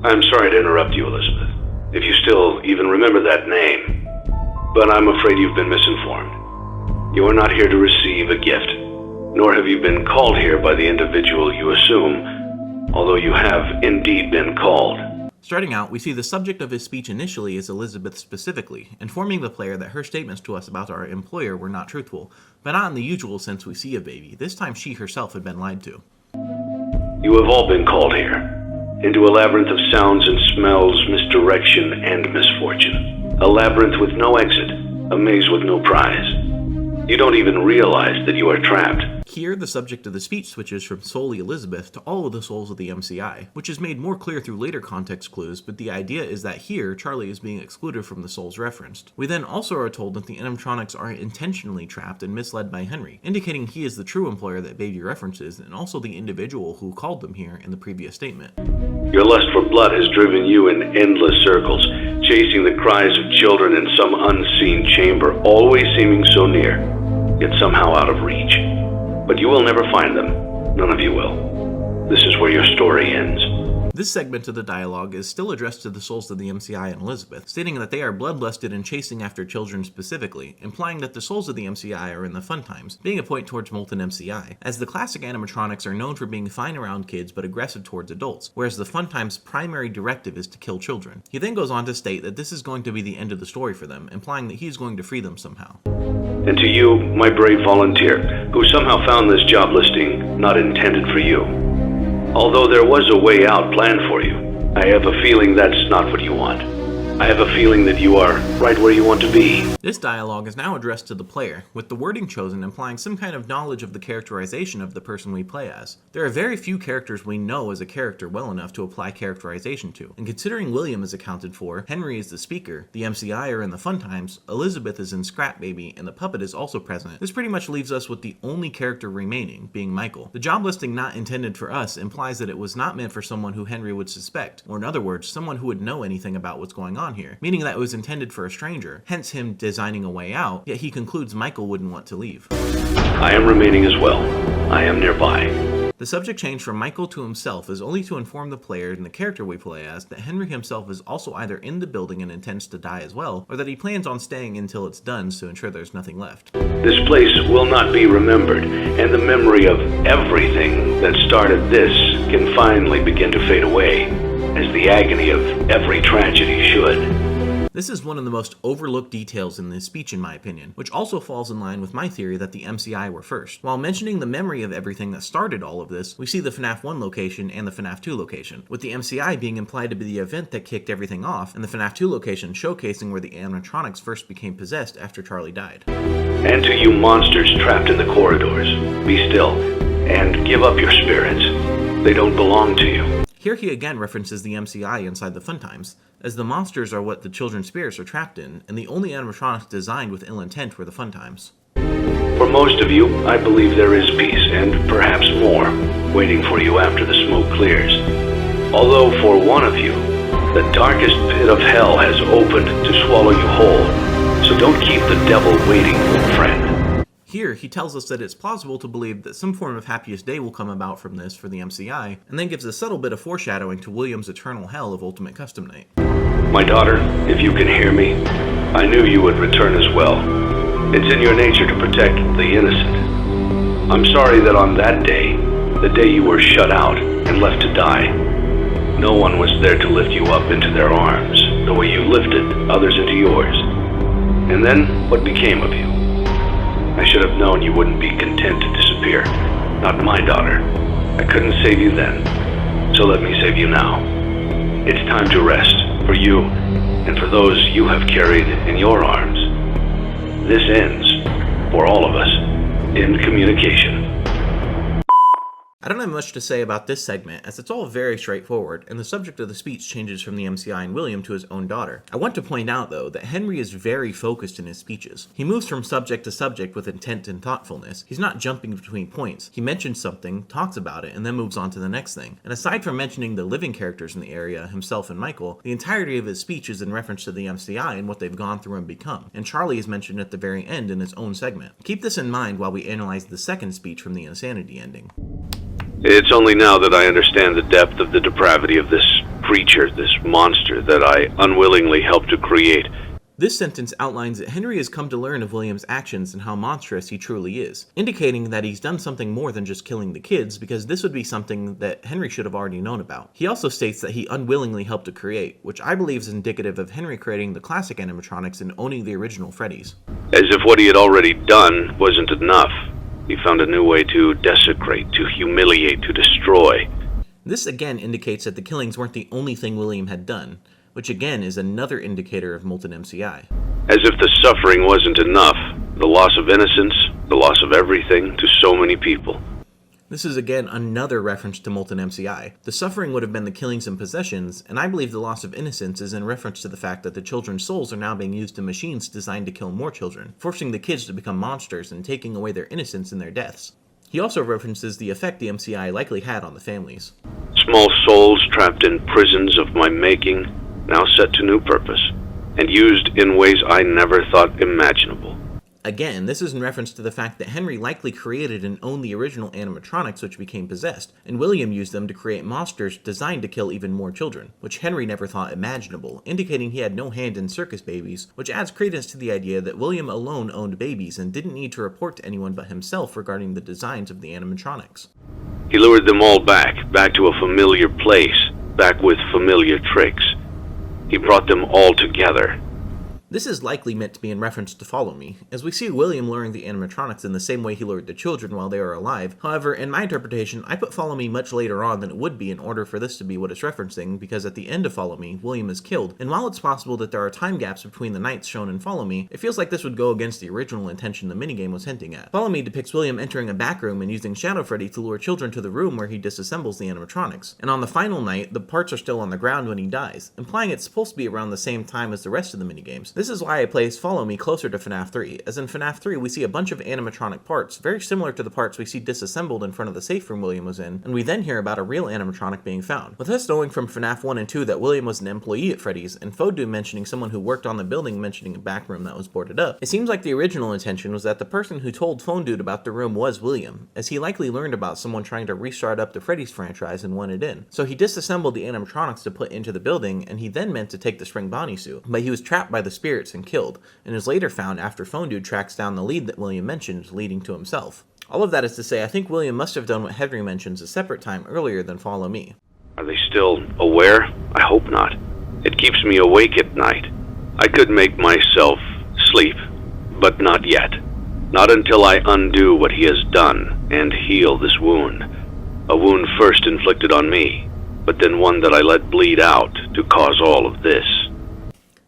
I'm sorry to interrupt you, Elizabeth, if you still even remember that name, but I'm afraid you've been misinformed. You are not here to receive a gift, nor have you been called here by the individual you assume, although you have indeed been called. Starting out, we see the subject of his speech initially is Elizabeth specifically, informing the player that her statements to us about our employer were not truthful, but not in the usual sense we see of Baby. This time she herself had been lied to. You have all been called here, into a labyrinth of sounds and smells, misdirection and misfortune. A labyrinth with no exit, a maze with no prize. You don't even realize that you are trapped. Here, the subject of the speech switches from solely Elizabeth to all of the souls of the MCI, which is made more clear through later context clues, but the idea is that here, Charlie is being excluded from the souls referenced. We then also are told that the animatronics are intentionally trapped and misled by Henry, indicating he is the true employer that Baby references, and also the individual who called them here in the previous statement. Your lust for blood has driven you in endless circles, chasing the cries of children in some unseen chamber, always seeming so near, yet somehow out of reach. But you will never find them. None of you will. This is where your story ends. This segment of the dialogue is still addressed to the souls of the MCI and Elizabeth, stating that they are bloodlusted and chasing after children specifically, implying that the souls of the MCI are in the fun times, being a point towards Molten MCI, as the classic animatronics are known for being fine around kids but aggressive towards adults, whereas the fun times' primary directive is to kill children. He then goes on to state that this is going to be the end of the story for them, implying that he's going to free them somehow. And to you, my brave volunteer, who somehow found this job listing not intended for you. Although there was a way out planned for you, I have a feeling that's not what you want. I have a feeling that you are right where you want to be. This dialogue is now addressed to the player, with the wording chosen implying some kind of knowledge of the characterization of the person we play as. There are very few characters we know as a character well enough to apply characterization to, and considering William is accounted for, Henry is the speaker, the MCI are in the fun times, Elizabeth is in Scrap Baby, and the puppet is also present, this pretty much leaves us with the only character remaining, being Michael. The job listing not intended for us implies that it was not meant for someone who Henry would suspect, or in other words, someone who would know anything about what's going on here, meaning that it was intended for a stranger, hence him designing a way out, yet he concludes Michael wouldn't want to leave. I am remaining as well. I am nearby. The subject change from Michael to himself is only to inform the player and the character we play as that Henry himself is also either in the building and intends to die as well, or that he plans on staying until it's done to ensure there's nothing left. This place will not be remembered, and the memory of everything that started this can finally begin to fade away, as the agony of every tragedy should. This is one of the most overlooked details in this speech in my opinion, which also falls in line with my theory that the MCI were first. While mentioning the memory of everything that started all of this, we see the FNAF 1 location and the FNAF 2 location, with the MCI being implied to be the event that kicked everything off, and the FNAF 2 location showcasing where the animatronics first became possessed after Charlie died. And to you monsters trapped in the corridors, be still, and give up your spirits. They don't belong to you. Here he again references the MCI inside the fun times, as the monsters are what the children's spirits are trapped in, and the only animatronics designed with ill intent were the fun times. For most of you, I believe there is peace, and perhaps more, waiting for you after the smoke clears. Although for one of you, the darkest pit of hell has opened to swallow you whole, so don't keep the devil waiting, friend. Here, he tells us that it's plausible to believe that some form of happiest day will come about from this for the MCI, and then gives a subtle bit of foreshadowing to William's eternal hell of Ultimate Custom Night. My daughter, if you can hear me, I knew you would return as well. It's in your nature to protect the innocent. I'm sorry that on that day, the day you were shut out and left to die, no one was there to lift you up into their arms, the way you lifted others into yours. And then, what became of you? I should have known you wouldn't be content to disappear. Not my daughter. I couldn't save you then, so let me save you now. It's time to rest, for you, and for those you have carried in your arms. This ends, for all of us, in communication. I don't have much to say about this segment, as it's all very straightforward, and the subject of the speech changes from the MCI and William to his own daughter. I want to point out, though, that Henry is very focused in his speeches. He moves from subject to subject with intent and thoughtfulness. He's not jumping between points. He mentions something, talks about it, and then moves on to the next thing. And aside from mentioning the living characters in the area, himself and Michael, the entirety of his speech is in reference to the MCI and what they've gone through and become. And Charlie is mentioned at the very end in his own segment. Keep this in mind while we analyze the second speech from the Insanity ending. It's only now that I understand the depth of the depravity of this creature, this monster that I unwillingly helped to create. This sentence outlines that Henry has come to learn of William's actions and how monstrous he truly is, indicating that he's done something more than just killing the kids, because this would be something that Henry should have already known about. He also states that he unwillingly helped to create, which I believe is indicative of Henry creating the classic animatronics and owning the original Freddys. As if what he had already done wasn't enough, he found a new way to desecrate, to humiliate, to destroy. This again indicates that the killings weren't the only thing William had done, which again is another indicator of molten MCI. As if the suffering wasn't enough, the loss of innocence, the loss of everything to so many people. This is again another reference to molten MCI. The suffering would have been the killings and possessions, and I believe the loss of innocence is in reference to the fact that the children's souls are now being used in machines designed to kill more children, forcing the kids to become monsters and taking away their innocence in their deaths. He also references the effect the MCI likely had on the families. Small souls trapped in prisons of my making, now set to new purpose, and used in ways I never thought imaginable. Again, this is in reference to the fact that Henry likely created and owned the original animatronics which became possessed, and William used them to create monsters designed to kill even more children, which Henry never thought imaginable, indicating he had no hand in circus babies, which adds credence to the idea that William alone owned babies and didn't need to report to anyone but himself regarding the designs of the animatronics. He lured them all back to a familiar place, back with familiar tricks. He brought them all together. This is likely meant to be in reference to Follow Me, as we see William luring the animatronics in the same way he lured the children while they were alive. However, in my interpretation, I put Follow Me much later on than it would be in order for this to be what it's referencing, because at the end of Follow Me, William is killed, and while it's possible that there are time gaps between the nights shown in Follow Me, it feels like this would go against the original intention the minigame was hinting at. Follow Me depicts William entering a back room and using Shadow Freddy to lure children to the room where he disassembles the animatronics, and on the final night, the parts are still on the ground when he dies, implying it's supposed to be around the same time as the rest of the minigames. This is why I placed Follow Me closer to FNAF 3, as in FNAF 3 we see a bunch of animatronic parts, very similar to the parts we see disassembled in front of the safe room William was in, and we then hear about a real animatronic being found. With us knowing from FNAF 1 and 2 that William was an employee at Freddy's, and Fodu mentioning someone who worked on the building mentioning a back room that was boarded up, it seems like the original intention was that the person who told Phone Dude about the room was William, as he likely learned about someone trying to restart up the Freddy's franchise and wanted in. So he disassembled the animatronics to put into the building, and he then meant to take the Spring Bonnie suit, but he was trapped by the spirits and killed, and is later found after Phone Dude tracks down the lead that William mentioned, leading to himself. All of that is to say, I think William must have done what Henry mentions a separate time earlier than Follow Me. Are they still aware? I hope not. It keeps me awake at night. I could make myself sleep, but not yet. Not until I undo what he has done and heal this wound. A wound first inflicted on me, but then one that I let bleed out to cause all of this.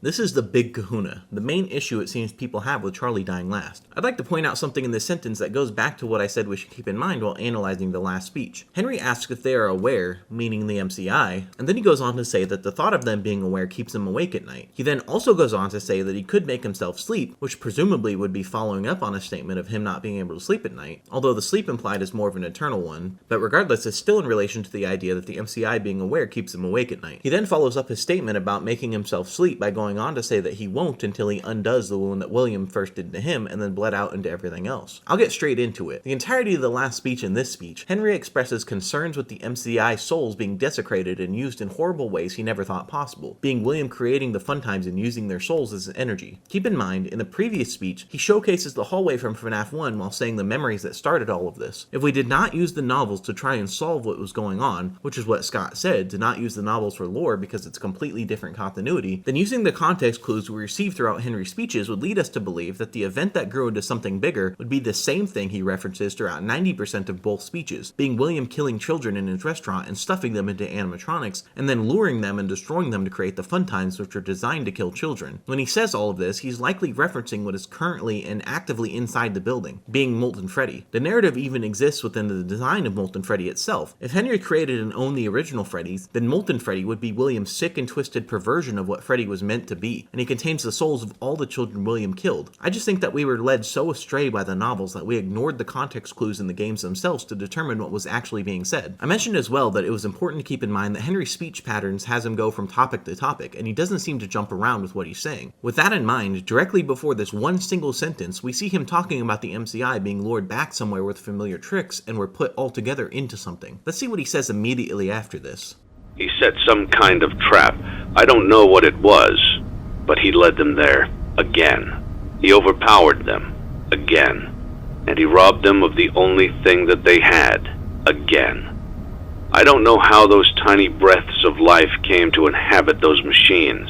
This is the big kahuna, the main issue it seems people have with Charlie dying last. I'd like to point out something in this sentence that goes back to what I said we should keep in mind while analyzing the last speech. Henry asks if they are aware, meaning the MCI, and then he goes on to say that the thought of them being aware keeps him awake at night. He then also goes on to say that he could make himself sleep, which presumably would be following up on a statement of him not being able to sleep at night, although the sleep implied is more of an eternal one, but regardless it's still in relation to the idea that the MCI being aware keeps him awake at night. He then follows up his statement about making himself sleep by going on to say that he won't until he undoes the wound that William first did to him and then bled out into everything else. I'll get straight into it. The entirety of the last speech and this speech, Henry expresses concerns with the MCI souls being desecrated and used in horrible ways he never thought possible, being William creating the fun times and using their souls as energy. Keep in mind, in the previous speech, he showcases the hallway from FNAF 1 while saying the memories that started all of this. If we did not use the novels to try and solve what was going on, which is what Scott said, to not use the novels for lore because it's completely different continuity, then using the context clues we receive throughout Henry's speeches would lead us to believe that the event that grew into something bigger would be the same thing he references throughout 90% of both speeches, being William killing children in his restaurant and stuffing them into animatronics, and then luring them and destroying them to create the fun times which are designed to kill children. When he says all of this, he's likely referencing what is currently and actively inside the building, being Molten Freddy. The narrative even exists within the design of Molten Freddy itself. If Henry created and owned the original Freddys, then Molten Freddy would be William's sick and twisted perversion of what Freddy was meant to be, and he contains the souls of all the children William killed. I just think that we were led so astray by the novels that we ignored the context clues in the games themselves to determine what was actually being said. I mentioned as well that it was important to keep in mind that Henry's speech patterns has him go from topic to topic, and he doesn't seem to jump around with what he's saying. With that in mind, directly before this one single sentence, we see him talking about the MCI being lured back somewhere with familiar tricks and were put all together into something. Let's see what he says immediately after this. He set some kind of trap. I don't know what it was, but he led them there. Again. He overpowered them. Again. And he robbed them of the only thing that they had. Again. I don't know how those tiny breaths of life came to inhabit those machines,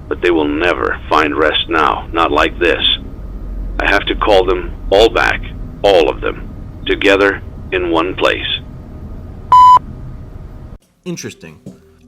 but they will never find rest now, not like this. I have to call them all back, all of them, together in one place. Interesting.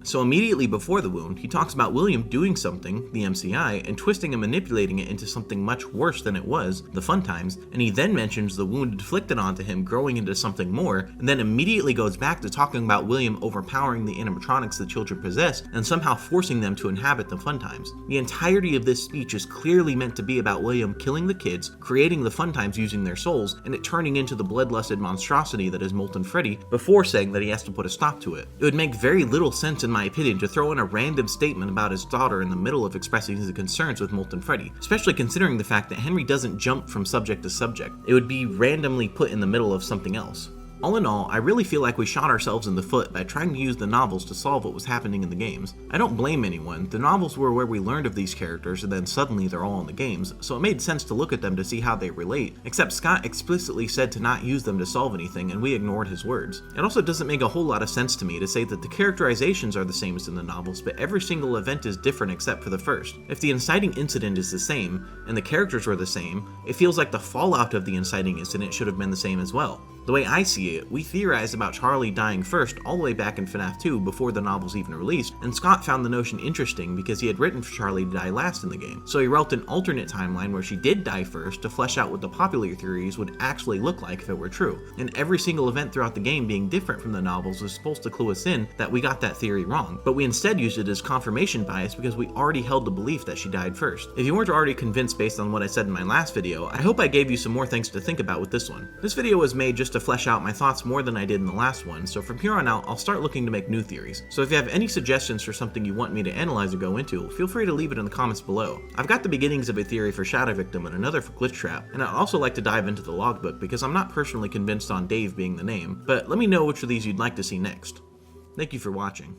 So immediately before the wound, he talks about William doing something, the MCI, and twisting and manipulating it into something much worse than it was, the fun times, and he then mentions the wound inflicted onto him growing into something more, and then immediately goes back to talking about William overpowering the animatronics the children possess and somehow forcing them to inhabit the fun times. The entirety of this speech is clearly meant to be about William killing the kids, creating the fun times using their souls, and it turning into the bloodlusted monstrosity that is Molten Freddy, before saying that he has to put a stop to it. It would make very little sense in my opinion to throw in a random statement about his daughter in the middle of expressing his concerns with Molten Freddy, especially considering the fact that Henry doesn't jump from subject to subject. It would be randomly put in the middle of something else. All in all, I really feel like we shot ourselves in the foot by trying to use the novels to solve what was happening in the games. I don't blame anyone, the novels were where we learned of these characters and then suddenly they're all in the games, so it made sense to look at them to see how they relate, except Scott explicitly said to not use them to solve anything and we ignored his words. It also doesn't make a whole lot of sense to me to say that the characterizations are the same as in the novels, but every single event is different except for the first. If the inciting incident is the same, and the characters were the same, it feels like the fallout of the inciting incident should have been the same as well. The way I see it, we theorized about Charlie dying first all the way back in FNAF 2 before the novels even released, and Scott found the notion interesting because he had written for Charlie to die last in the game. So he wrote an alternate timeline where she did die first to flesh out what the popular theories would actually look like if it were true. And every single event throughout the game being different from the novels was supposed to clue us in that we got that theory wrong, but we instead used it as confirmation bias because we already held the belief that she died first. If you weren't already convinced based on what I said in my last video, I hope I gave you some more things to think about with this one. This video was made just to flesh out my thoughts more than I did in the last one, so from here on out I'll start looking to make new theories. So if you have any suggestions for something you want me to analyze or go into, feel free to leave it in the comments below. I've got the beginnings of a theory for Shadow Victim and another for Glitch Trap, and I'd also like to dive into the logbook because I'm not personally convinced on Dave being the name, but let me know which of these you'd like to see next. Thank you for watching.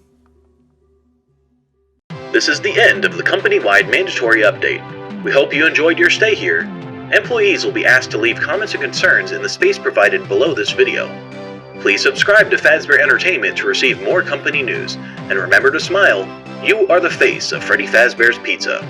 This is the end of the company-wide mandatory update. We hope you enjoyed your stay here. Employees will be asked to leave comments and concerns in the space provided below this video. Please subscribe to Fazbear Entertainment to receive more company news, and remember to smile. You are the face of Freddy Fazbear's Pizza.